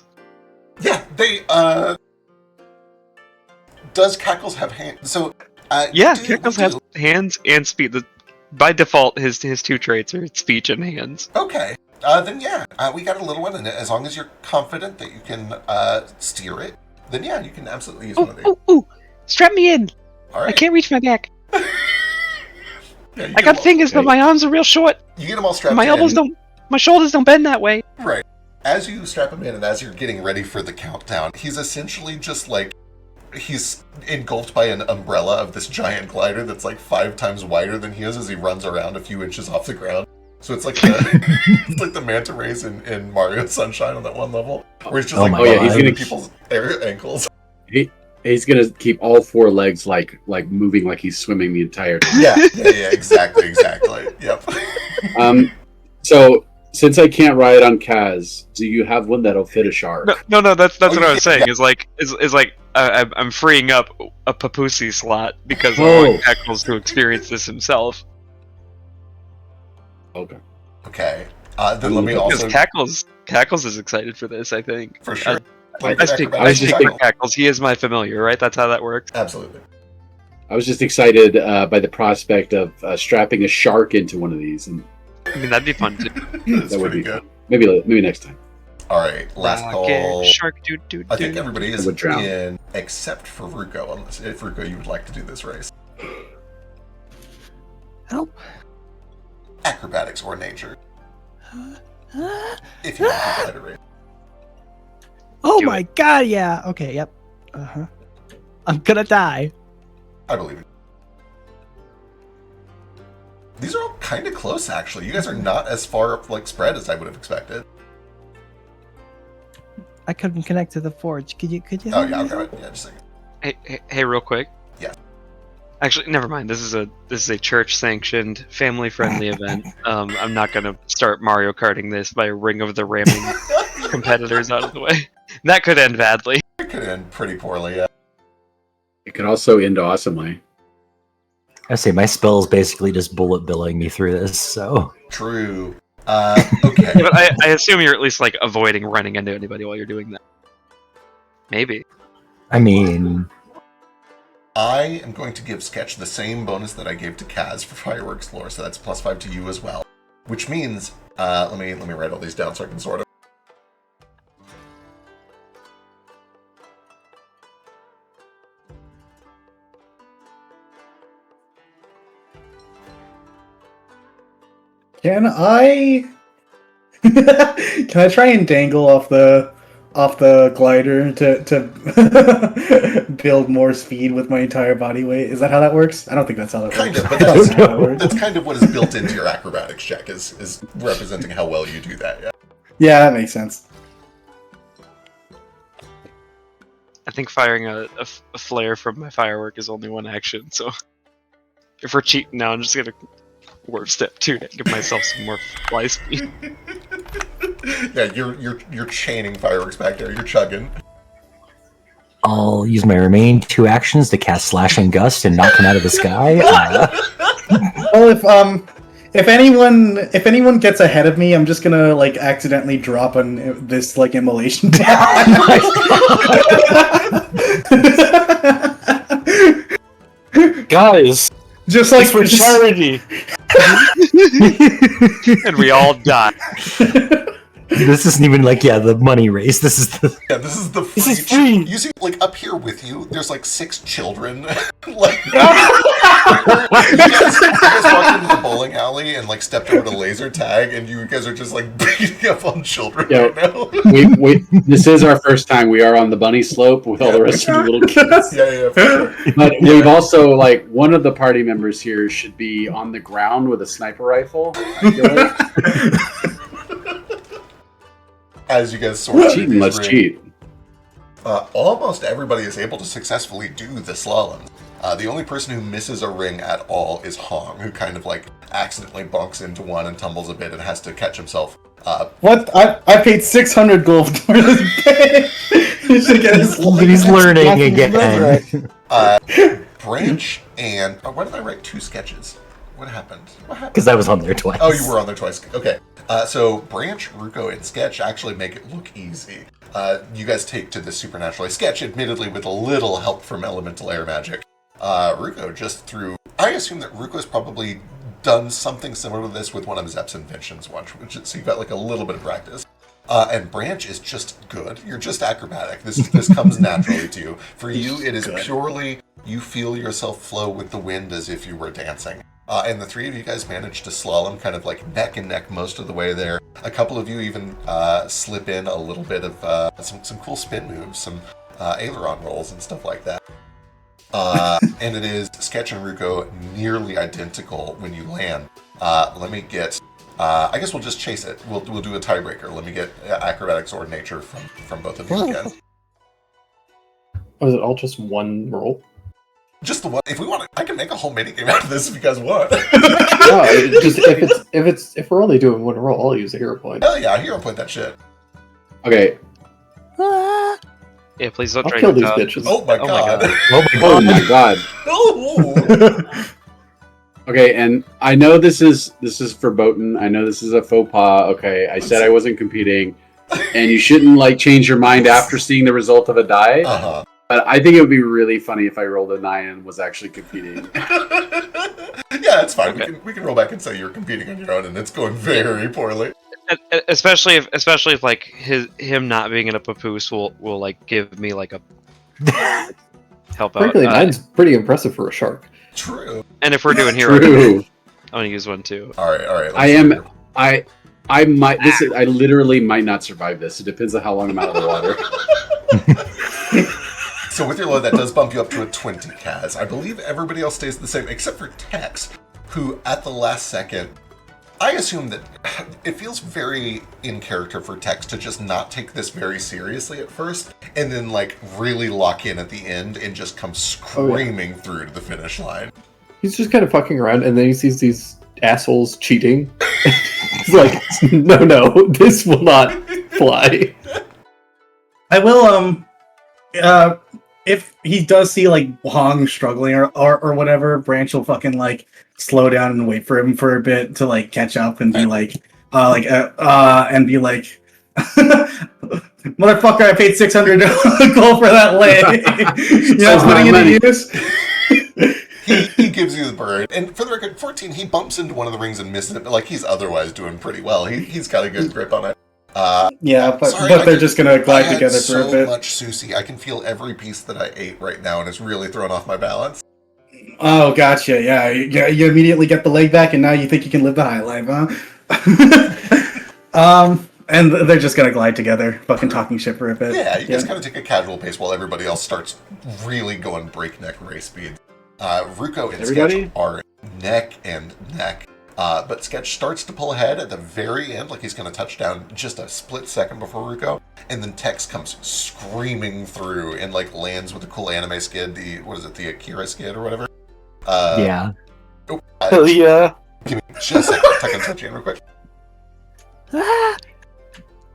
Yeah, they, does Cackles have hands? So, Yeah, we Cackles has hands and speed. By default, his two traits are speech and hands. Okay. Then yeah, we got a little one, and as long as you're confident that you can steer it, then yeah, you can absolutely use one of these. Ooh! Strap me in! All right. I can't reach my back. Yeah, you I got fingers, but my arms are real short. You get them all strapped My in. elbows don't. My shoulders don't bend that way. Right. As you strap him in, and as you're getting ready for the countdown, he's essentially just like he's engulfed by an umbrella of this giant glider that's like 5 times wider than he is as he runs around a few inches off the ground. So it's like it's like the manta rays in Mario Sunshine on that one level, where he's just he's gonna people's ankles. He's gonna keep all 4 legs like moving like he's swimming the entire time. Yeah, exactly. Yep. So since I can't ride on Kaz, do you have one that'll fit a shark? No. That's what I was saying. Yeah. Is like I'm freeing up a Papusi slot because I want Cackles to experience this himself. Okay. Then let me also Cackles is excited for this. I think for sure. I speak for Cackles. He is my familiar, right? That's how that works. Absolutely. I was just excited by the prospect of strapping a shark into one of these, and I mean that'd be fun too. That's that would be good. fun. Maybe next time. All right, last call. Shark, dude. I think everybody is would drown. in except for Ruko, unless if Ruko you would like to do this race. I'll acrobatics or nature. If you want to keep it at a rate. Oh Do my god, yeah. Okay, yep. Uh-huh. I'm gonna die. I believe it. These are all kind of close, actually. You guys are not as far spread as I would have expected. I couldn't connect to the forge. Could you Oh help yeah, me? okay, yeah, just a second. Hey, real quick. Yeah. Actually, never mind. This is a church-sanctioned, family-friendly event. I'm not gonna start Mario Karting this by Ring of the Ramming competitors out of the way. That could end badly. It could end pretty poorly. Yeah. It could also end awesomely. I say my spell is basically just bullet billing me through this. So True. Okay. Yeah, but I assume you're at least avoiding running into anybody while you're doing that. Maybe. I mean, I am going to give Sketch the same bonus that I gave to Kaz for fireworks lore, so that's +5 to you as well. Which means, let me write all these down so I can sort of. Can I? Can I try and dangle off the glider to build more speed with my entire body weight? Is that how that works? I don't think that's how that Kind works. of, but That's not how that works. that's kind of what is built into your acrobatics check, is representing how well you do that, yeah. Yeah, that makes sense. I think firing a flare from my firework is only one action, so if we're cheating now, I'm just gonna warp step 2 to give myself some more fly speed. Yeah, you're chaining fireworks back there, you're chugging. I'll use my remaining 2 actions to cast Slashing Gust and knock him out of the sky. Well, if anyone gets ahead of me, I'm just gonna accidentally drop this immolation down. Guys, Just it's for charity. And we all die. This isn't even the money race. This is the Yeah, this is the free. This is free. You see, up here with you, there's 6 children. You guys walked into the bowling alley and stepped over to laser tag, and you guys are just beating up on children right now. This is our first time. We are on the bunny slope with all the rest of the little kids. Yeah, for sure. But we've also one of the party members here should be on the ground with a sniper rifle. I feel like. As you guys sort of Cheating, let's cheat. Almost everybody is able to successfully do the slalom. The only person who misses a ring at all is Hong, who kind of accidentally bonks into one and tumbles a bit and has to catch himself. What? I paid 600 gold for this bit. He should get his he's learning again. Branch and why did I write 2 sketches? What happened? Because I was on there twice. Oh, you were on there twice. Okay. So Branch, Ruko, and Sketch actually make it look easy. You guys take to this supernaturally. Sketch, admittedly, with a little help from elemental air magic. Ruko just through. I assume that Ruko's probably done something similar to this with one of Zep's inventions once, so you've got a little bit of practice. And Branch is just good. You're just acrobatic. This comes naturally to you. For you, it is purely you feel yourself flow with the wind as if you were dancing. And the 3 of you guys managed to slalom kind of neck and neck most of the way there. A couple of you even slip in a little bit of some cool spin moves, some aileron rolls and stuff like that. And it is Sketch and Ruko nearly identical when you land. Let me get... I guess we'll just chase it. We'll do a tiebreaker. Let me get acrobatics or nature from both of you again. Oh, is it all just one roll? Just the one. If we want, I can make a whole mini game out of this if you guys want. No, just if we're only doing one roll, I'll use a hero point. Hell yeah, hero point that shit. Okay. Yeah, please don't I'll drag kill it these down. bitches. Oh my god. Oh my god. Oh. Okay, and I know this is verboten. I know this is a faux pas. Okay, I said I wasn't competing, and you shouldn't change your mind after seeing the result of a die. Uh-huh. But I think it would be really funny if I rolled a 9 and was actually competing. Yeah, it's fine. Okay. We can roll back and say you're competing on your own, and it's going very poorly. Especially if him not being in a papoose will give me a help out. Frankly, 9's pretty impressive for a shark. True. And if we're doing hero, True. I want to use one too. All right. I might. I literally might not survive this. It depends on how long I'm out of the water. So with your load, that does bump you up to a 20, Kaz. I believe everybody else stays the same, except for Tex, who at the last second, I assume that it feels very in character for Tex to just not take this very seriously at first, and then like really lock in at the end and just come screaming through to the finish line. He's just kind of fucking around, and then he sees these assholes cheating. He's like, no, this will not fly. I will, if he does see, like, Wong struggling or whatever, Branch will fucking, like, slow down and wait for him for a bit to, like, catch up and be like, and be like, motherfucker, I paid 600 gold for that leg. You know, putting it to use. He gives you the bird, and for the record, 14, he bumps into one of the rings and misses it, but like he's otherwise doing pretty well. He's got a good grip on it. Yeah, but they're just gonna glide together for a bit. So much sushi, I can feel every piece that I ate right now, and it's really throwing off my balance. Oh, gotcha. Yeah, you immediately get the leg back, and now you think you can live the high life, huh? And they're just gonna glide together, fucking talking shit for a bit. Yeah, you guys kind of take a casual pace while everybody else starts really going breakneck race speed. Ruko and Sketch are neck and neck, but Sketch starts to pull ahead at the very end, like he's going to touch down just a split second before Ruko, and then Tex comes screaming through and like lands with a cool anime skid, the Akira skid or whatever. Yeah. Hell yeah. Give me just a second, I can touch you in real quick. Ah!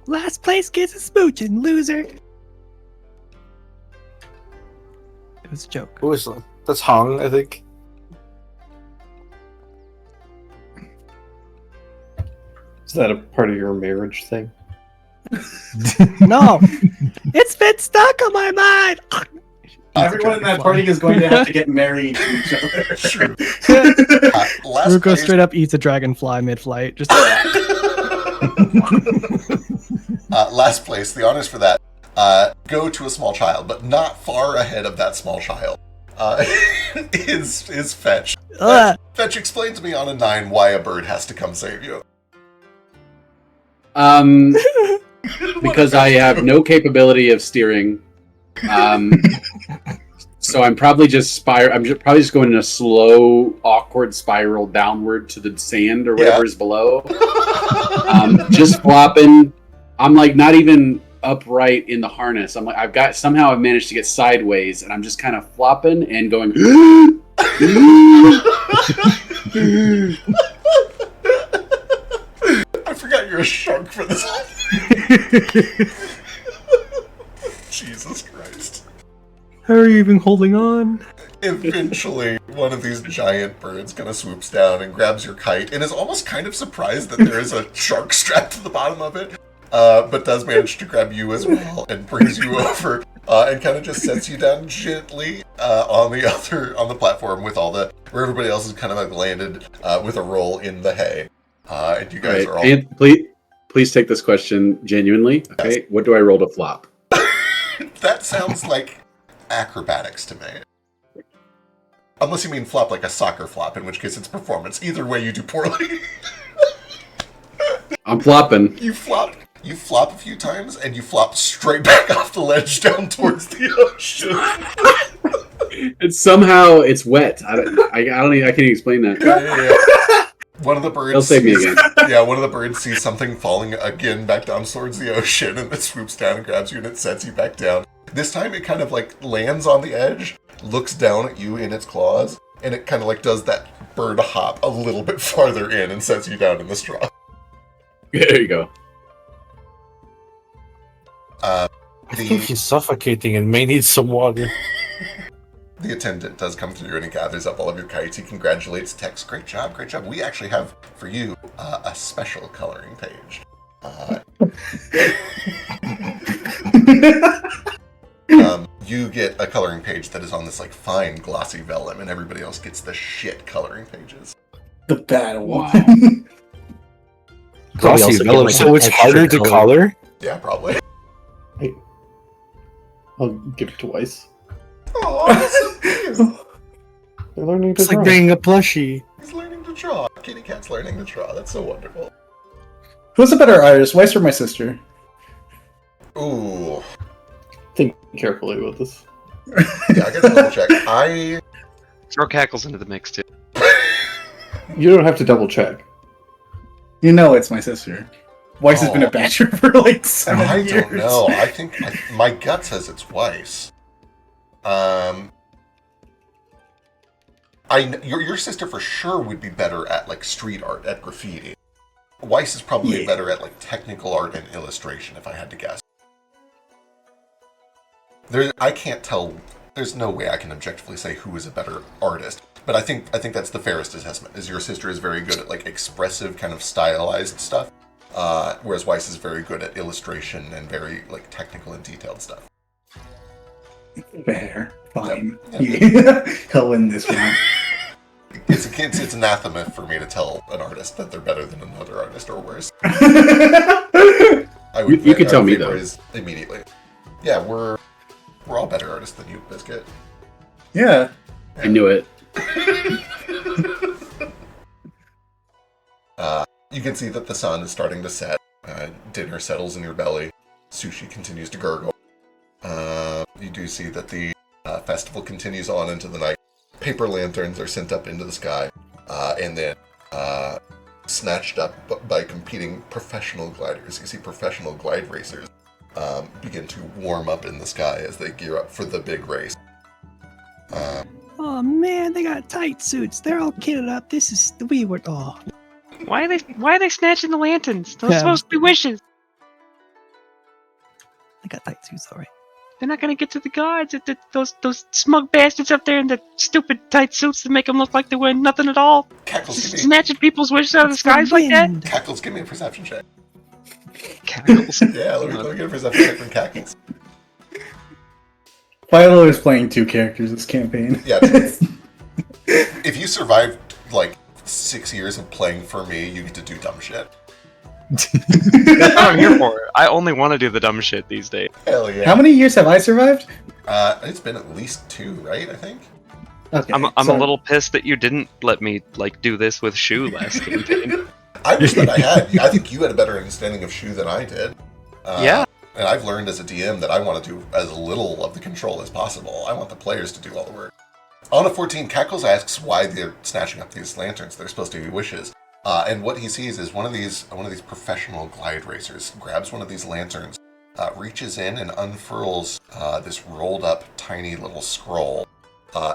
Last place gets a smooching, loser. It was a joke. Who is that? That's Hong, I think. Is that a part of your marriage thing? No, it's been stuck on my mind. Everyone in that party is going to have to get married to each other. True. Ruko straight up eats a dragonfly mid-flight. Just last place, the honors for that, go to a small child, but not far ahead of that small child. Is Fetch. Fetch, explain to me on a 9 why a bird has to come save you. Because I have no capability of steering. So I'm probably just probably just going in a slow, awkward spiral downward to the sand or whatever is below. Just flopping. I'm like not even upright in the harness. I'm like I've managed to get sideways, and I'm just kind of flopping and going. I forgot you're a shark for this. Jesus Christ. how are you even holding on? Eventually, one of these giant birds kind of swoops down and grabs your kite and is almost kind of surprised that there is a shark strapped to the bottom of it, but does manage to grab you as well and brings you over and kind of just sets you down gently on the platform with where everybody else is kind of like landed with a roll in the hay. And you guys are all... And please take this question genuinely. Okay, yes. What do I roll to flop? That sounds like acrobatics to me. Unless you mean flop like a soccer flop, in which case it's performance. Either way, you do poorly. I'm flopping. You flop a few times, and you flop straight back off the ledge down towards the ocean. And somehow it's wet. I can't even explain that. Yeah. One of the birds... They'll save me again. Yeah, one of the birds sees something falling again back down towards the ocean, and it swoops down and grabs you, and it sets you back down. This time it kind of like lands on the edge, looks down at you in its claws, and it kind of like does that bird hop a little bit farther in and sets you down in the straw. There you go. I think he's suffocating and may need some water. The attendant does come through and he gathers up all of your kites. He congratulates Tex. Great job. We actually have for you a special coloring page. You get a coloring page that is on this like fine glossy vellum, and everybody else gets the shit coloring pages. The bad one. Wow. Glossy vellum, so it's harder to color? Yeah, probably. I'll give it twice. Oh, They're learning to It's draw. like being a plushie. he's learning to draw. kitty cat's learning to draw. That's so wonderful. Who's a better artist, Weiss or my sister? Ooh. Think carefully about this. Yeah, I gotta double check. Throw Cackles into the mix too. You don't have to double check. You know it's my sister. Weiss has been a badger for like 7 years. I don't know. I think my gut says it's Weiss. Your sister for sure would be better at like street art, at graffiti. Weiss is probably better at like technical art and illustration, if I had to guess. I can't tell. There's no way I can objectively say who is a better artist, but I think that's the fairest assessment. Is your sister is very good at like expressive, kind of stylized stuff, whereas Weiss is very good at illustration and very like technical and detailed stuff. Fair. Fine. Yep. He'll win this one. It's anathema for me to tell an artist that they're better than another artist or worse. You could tell me though. Immediately. Yeah, we're all better artists than you, Biscuit. Yeah. I knew it. You can see that the sun is starting to set. Dinner settles in your belly. Sushi continues to gurgle. You do see that the festival continues on into the night. Paper lanterns are sent up into the sky, and then snatched up by competing professional gliders. You see professional glide racers begin to warm up in the sky as they gear up for the big race. Oh man, they got tight suits. They're all kitted up. This is we were. Oh, Why are they snatching the lanterns? Those Yeah. are supposed to be wishes. they got tight suits, all right. They're not gonna get to the guards. Those smug bastards up there in the stupid tight suits that make them look like they're wearing nothing at all. Cackles, Just give me, snatching people's wishes out of the It's skies like that. wind. Cackles, give me a perception check. Cackles. Yeah, let me get a perception check from Cackles. Philo is playing 2 characters this campaign. Yeah. If you survived like 6 years of playing for me, you get to do dumb shit. That's what I'm here for. I only want to do the dumb shit these days. Hell yeah. How many years have I survived? It's been at least 2, right? I think. Okay. I'm so- a little pissed that you didn't let me like do this with Shu last campaign. I wish that I had. I think you had a better understanding of Shu than I did. Yeah. And I've learned as a DM that I want to do as little of the control as possible. I want the players to do all the work. On a 14, Cackles asks why they're snatching up these lanterns. They're supposed to be wishes. And what he sees is one of these professional glide racers grabs one of these lanterns, reaches in and unfurls this rolled up tiny little scroll.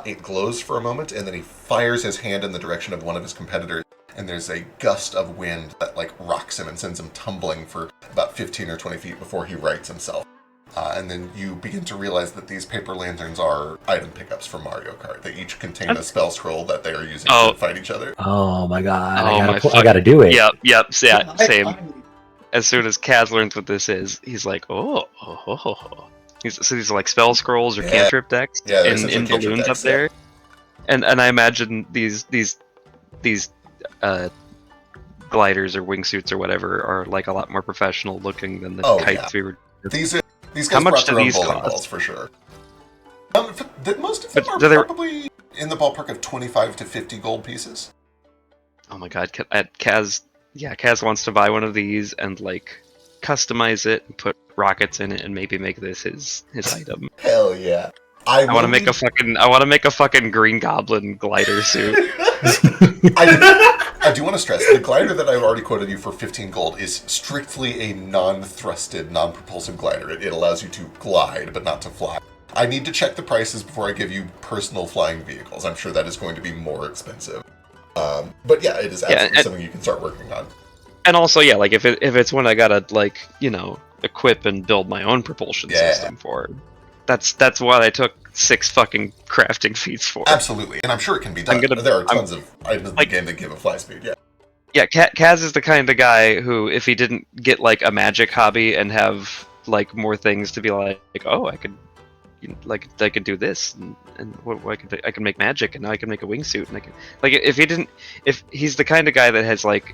It glows for a moment, and then he fires his hand in the direction of one of his competitors, and there's a gust of wind that like rocks him and sends him tumbling for about 15 or 20 feet before he rights himself. And then you begin to realize that these paper lanterns are item pickups from Mario Kart. They each contain a spell scroll that they are using to fight each other. Oh my god! Oh I gotta do it. Yep. Yeah, same. As soon as Kaz learns what this is, he's like, oh. So these are like spell scrolls or cantrip decks Yeah, they're in essentially cantrip balloons decks, up there. And I imagine these gliders or wingsuits or whatever are like a lot more professional looking than the kites we were. These How guys much brought do their own these bowling cost? balls for sure. Most of them But are do they- probably in the ballpark of 25 to 50 gold pieces. Oh my god, Kaz wants to buy one of these and like customize it and put rockets in it and maybe make this his item. Hell yeah! I want to make a fucking Green Goblin glider suit. I do want to stress, the glider that I've already quoted you for 15 gold is strictly a non-thrusted, non-propulsive glider. It allows you to glide, but not to fly. I need to check the prices before I give you personal flying vehicles. I'm sure that is going to be more expensive. But yeah, it is absolutely something you can start working on. And also, yeah, like if it's one I gotta like, equip and build my own propulsion system for. That's what I took 6 fucking crafting feats for. Absolutely, and I'm sure it can be done. There are tons of items in the game that give a fly speed, yeah. Yeah, Kaz is the kind of guy who, if he didn't get like a magic hobby and have like more things to be like oh, I could do this and what I can make magic and now I can make a wingsuit and I can if he's the kind of guy that has like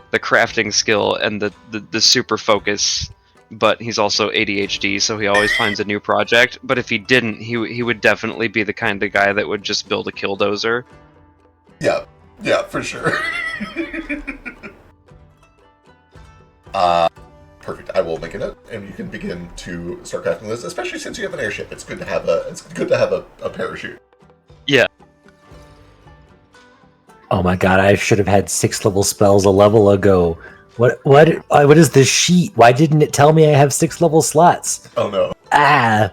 the crafting skill and the super focus, but he's also ADHD, so he always finds a new project. But if he didn't, he would definitely be the kind of guy that would just build a killdozer. Yeah, for sure. Perfect. I will make a note, and you can begin to start crafting this. Especially since you have an airship, it's good to have a parachute. Yeah. Oh my god, I should have had 6 level spells a level ago. What is this sheet? Why didn't it tell me I have 6 level slots? Oh no. Ah.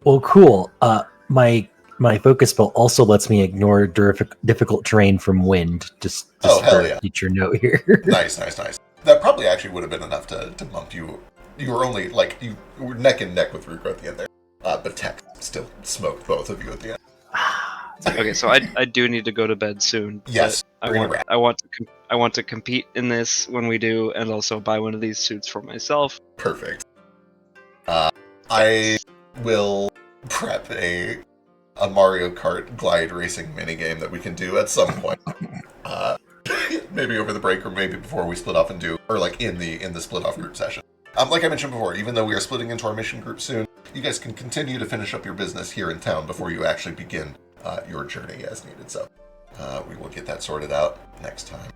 Well, cool. My focus spell also lets me ignore difficult terrain from wind. Just Oh, hell for yeah. future note here. Nice. That probably actually would have been enough to bump you. You were only like you were neck and neck with Ruko at the end there, but Tech still smoked both of you at the end. Okay, so I do need to go to bed soon. Yes, but bring it around. I want to compete in this when we do, and also buy one of these suits for myself. Perfect. I will prep a Mario Kart glide racing minigame that we can do at some point. Maybe over the break, or maybe before we split off and do, or like in the split off group session. Like I mentioned before, even though we are splitting into our mission group soon, you guys can continue to finish up your business here in town before you actually begin your journey as needed. So we will get that sorted out next time.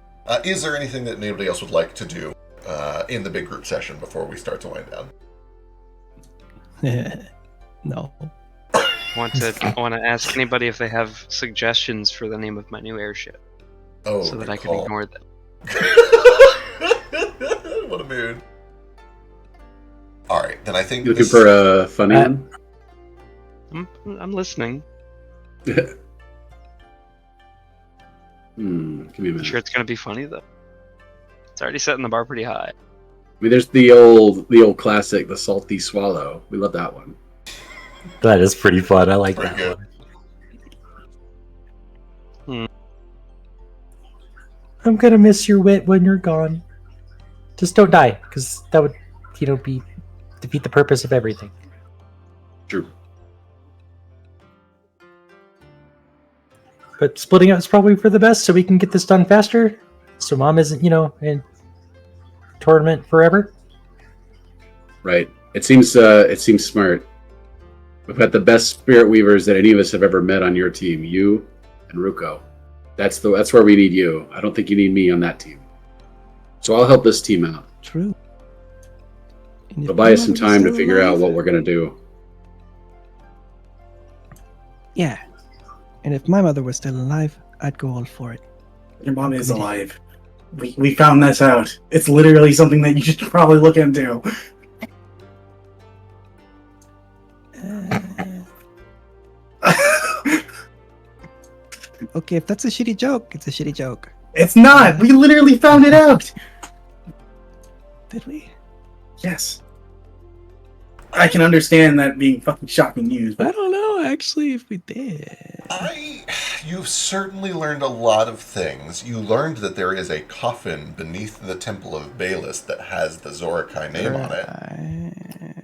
Is there anything that anybody else would like to do in the big group session before we start to wind down? No. I want to ask anybody if they have suggestions for the name of my new airship, Oh, so that good I can call. ignore them. What a mood. All right, then I think You looking for a funny one? I'm listening. Give me a minute. Sure, it's gonna be funny though. It's already setting the bar pretty high. I mean, there's the old classic, the salty swallow. We love that one. That is pretty fun. I like Pretty that good. one. I'm gonna miss your wit when you're gone. Just don't die, because that would, defeat the purpose of everything. True. But splitting up is probably for the best, so we can get this done faster. So Mom isn't, in tournament forever. Right. It seems smart. We've got the best spirit weavers that any of us have ever met on your team. You and Ruko. That's where we need you. I don't think you need me on that team. So I'll help this team out. True. And It'll if buy us my some mother was time to still figure out alive- what we're gonna do. Yeah. And if my mother was still alive, I'd go all for it. Your mom is alive. We found this out. It's literally something that you should probably look into. Okay, if that's a shitty joke, it's a shitty joke. It's not. We literally found it out. Did we? Yes. I can understand that being fucking shocking news, I but don't know, actually, if we did. You've certainly learned a lot of things. You learned that there is a coffin beneath the Temple of Balis that has the Zorakai name on it.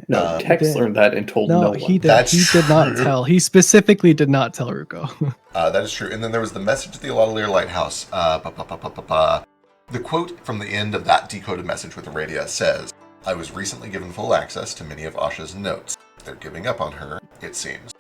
No, Tex did. learned that and told No, no one. he did. That's He did not true. tell. He specifically did not tell Ruko. That is true. And then there was the message at the Alatalier Lighthouse. The quote from the end of that decoded message with the Radia says, "I was recently given full access to many of Asha's notes. They're giving up on her, it seems.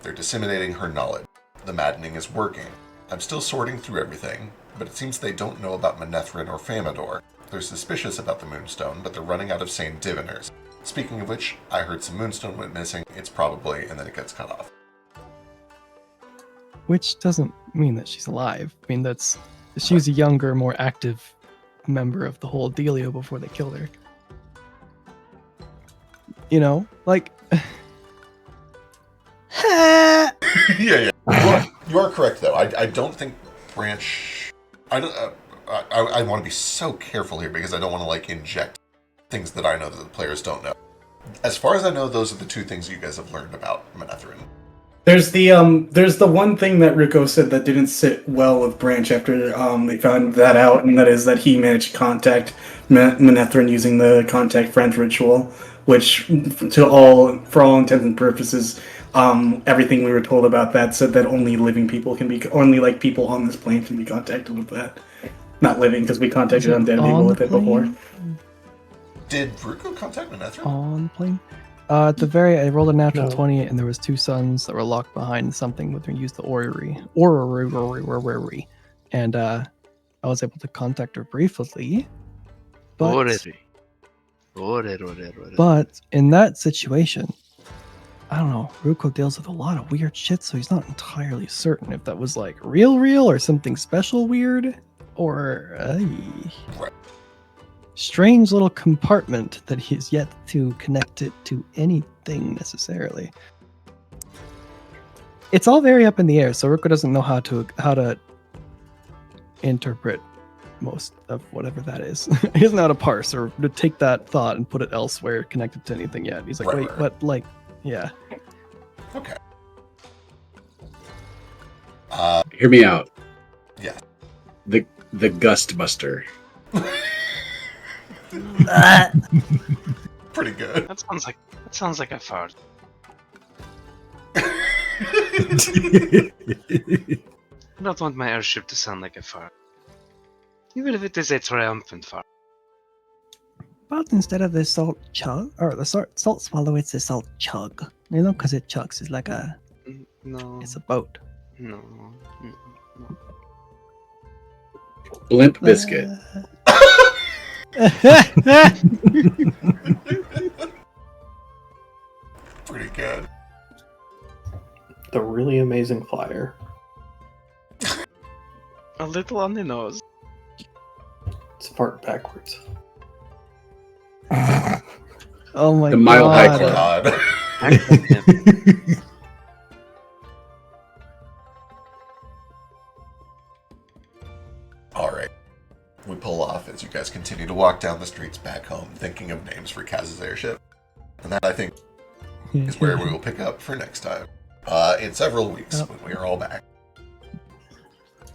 They're disseminating her knowledge. The maddening is working. I'm still sorting through everything, but it seems they don't know about Manethrin or Famador. They're suspicious about the Moonstone, but they're running out of sane diviners. Speaking of which, I heard some Moonstone went missing. It's probably," and then it gets cut off. Which doesn't mean that she's alive. I mean, she was a younger, more active member of the whole dealio before they killed her. Like... Yeah. You are correct, though. I don't think Branch... I want to be so careful here because I don't want to, inject things that I know that the players don't know. As far as I know, those are the two things you guys have learned about Manethrin. there's the one thing that Ruko said that didn't sit well with Branch after they found that out, and that is that he managed to contact Manethrin using the contact friend ritual, which for all intents and purposes, everything we were told about that said that only living people can be, only people on this plane can be contacted with that. Not living, because we contacted undead people with it before. Did Ruko contact Manethrin? On plane? At the very, I rolled a natural No. 20, and there was 2 suns that were locked behind something when they used the orrery, and I was able to contact her briefly. But in that situation, I don't know, Ruko deals with a lot of weird shit, so he's not entirely certain if that was like real or something special weird, or Right. strange little compartment that he's yet to connect it to anything necessarily. It's all very up in the air, so Ruko doesn't know how to interpret most of whatever that is. He doesn't know how to parse or to take that thought and put it elsewhere connected to anything yet. He's like, Right, wait, right. what? Like, yeah. Okay. Hear me out. Yeah. The Gust Buster. Pretty good. That sounds like a fart. I don't want my airship to sound like a fart. Even if it is a triumphant fart. But instead of the salt chug, or the salt swallow, it's the salt chug. You know, because it chugs. It's like No. it's a boat. No. Blimp Biscuit. Pretty good. The really amazing flyer. A little on the nose. It's fart backwards. Oh my The Mile god. High Club. God. All right. We pull off as you guys continue to walk down the streets back home, thinking of names for Kaz's airship. And that, I think, is where we will pick up for next time. In several weeks, when we are all back.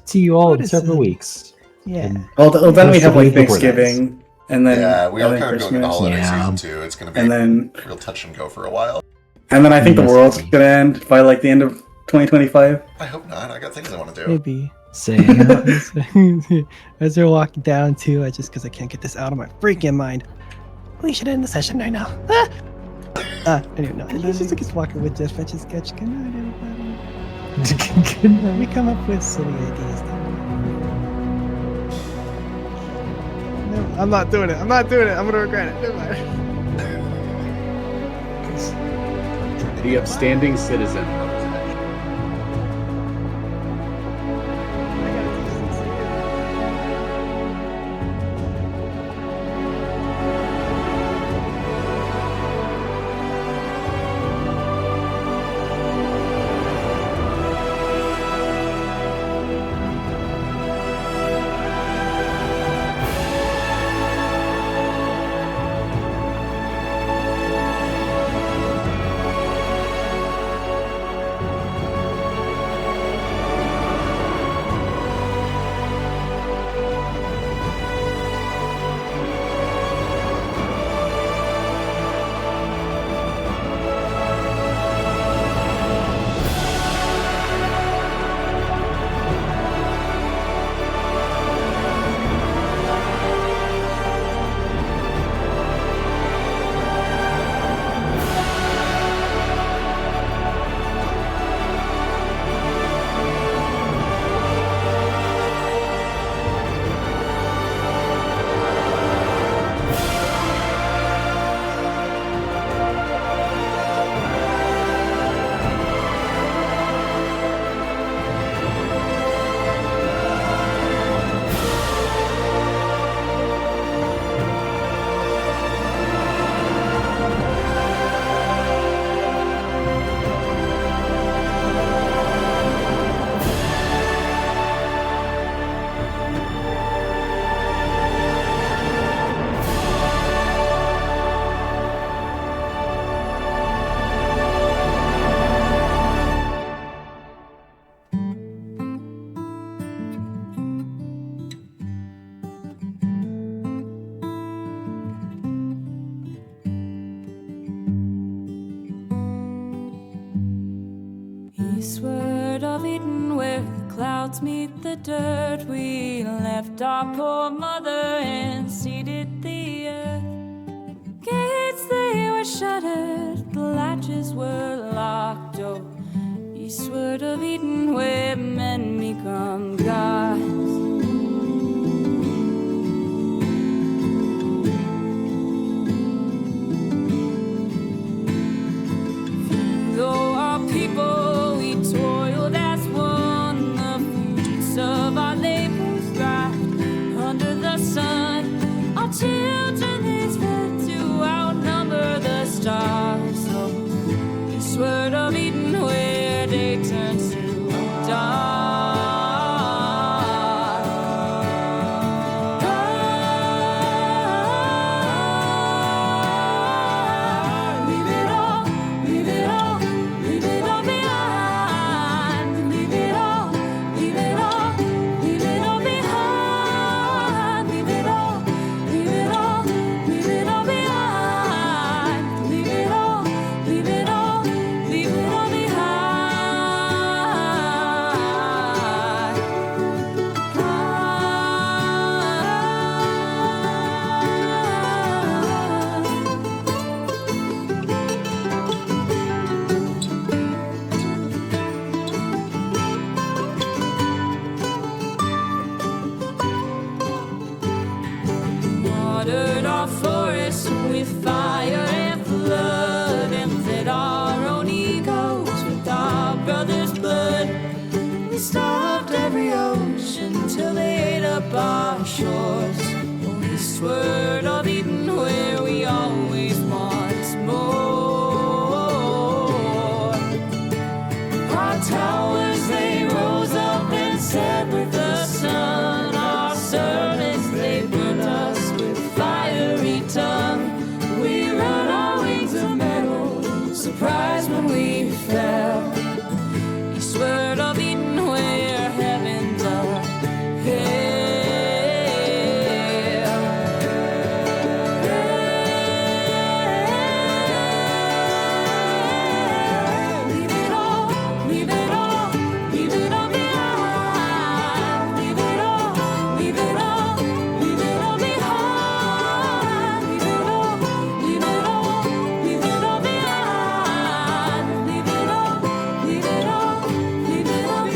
See you all What in is several it? weeks. Yeah. And Well, then we Most have of like the before that. Thanksgiving, and then Yeah, we are and then kind of going into holiday Yeah. season too. It's going to be and then real touch and go for a while. I think the Yes, world's please. gonna end by like the end of 2025. I hope not. I got things I want to do. Maybe. same. As they're walking down too, because I can't get this out of my freaking mind. We should end the session right now. Anyway, no. He's just like walking with Jeff Fetch's sketch. Good night, everybody. Good night. We come up with silly ideas. No, I'm not doing it. I'm gonna regret it. Never mind. The upstanding citizen. Eastward of Eden, where the clouds meet the dirt, we left our poor mother and seeded the earth. Gates they were shuttered, the latches were locked. Oh, eastward of Eden, where men become gods. of our labors dried under the sun. Our children is fed to outnumber the stars. So this word of Eden where day turns to dawn. Watered our forests with fire and flood, and fed our own egos with our brother's blood. We starved every ocean till they ate up our shores. Oh, this word of Eden where we always want more. Our towers, they rose up and set with the sun. Our servants, they burnt us with fiery tongue. We run our wings of metal, surprised when we fell. This word of Eden where heavens are hell. Leave it all, leave it all, leave it all behind. Leave it all, leave it all, leave it all behind. Leave it all, leave it all, leave it all behind. Leave it all, leave it all, leave it all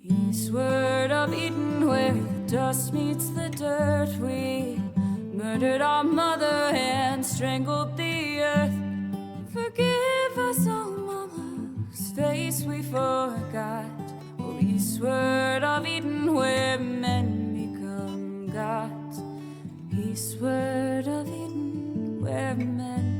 This word of Eden where the dust meets the dirt. We murdered our mother and strangled the earth. Forgive us, oh mama, whose face we forgot. Oh, this word of Eden where men become gods. This word of Eden where men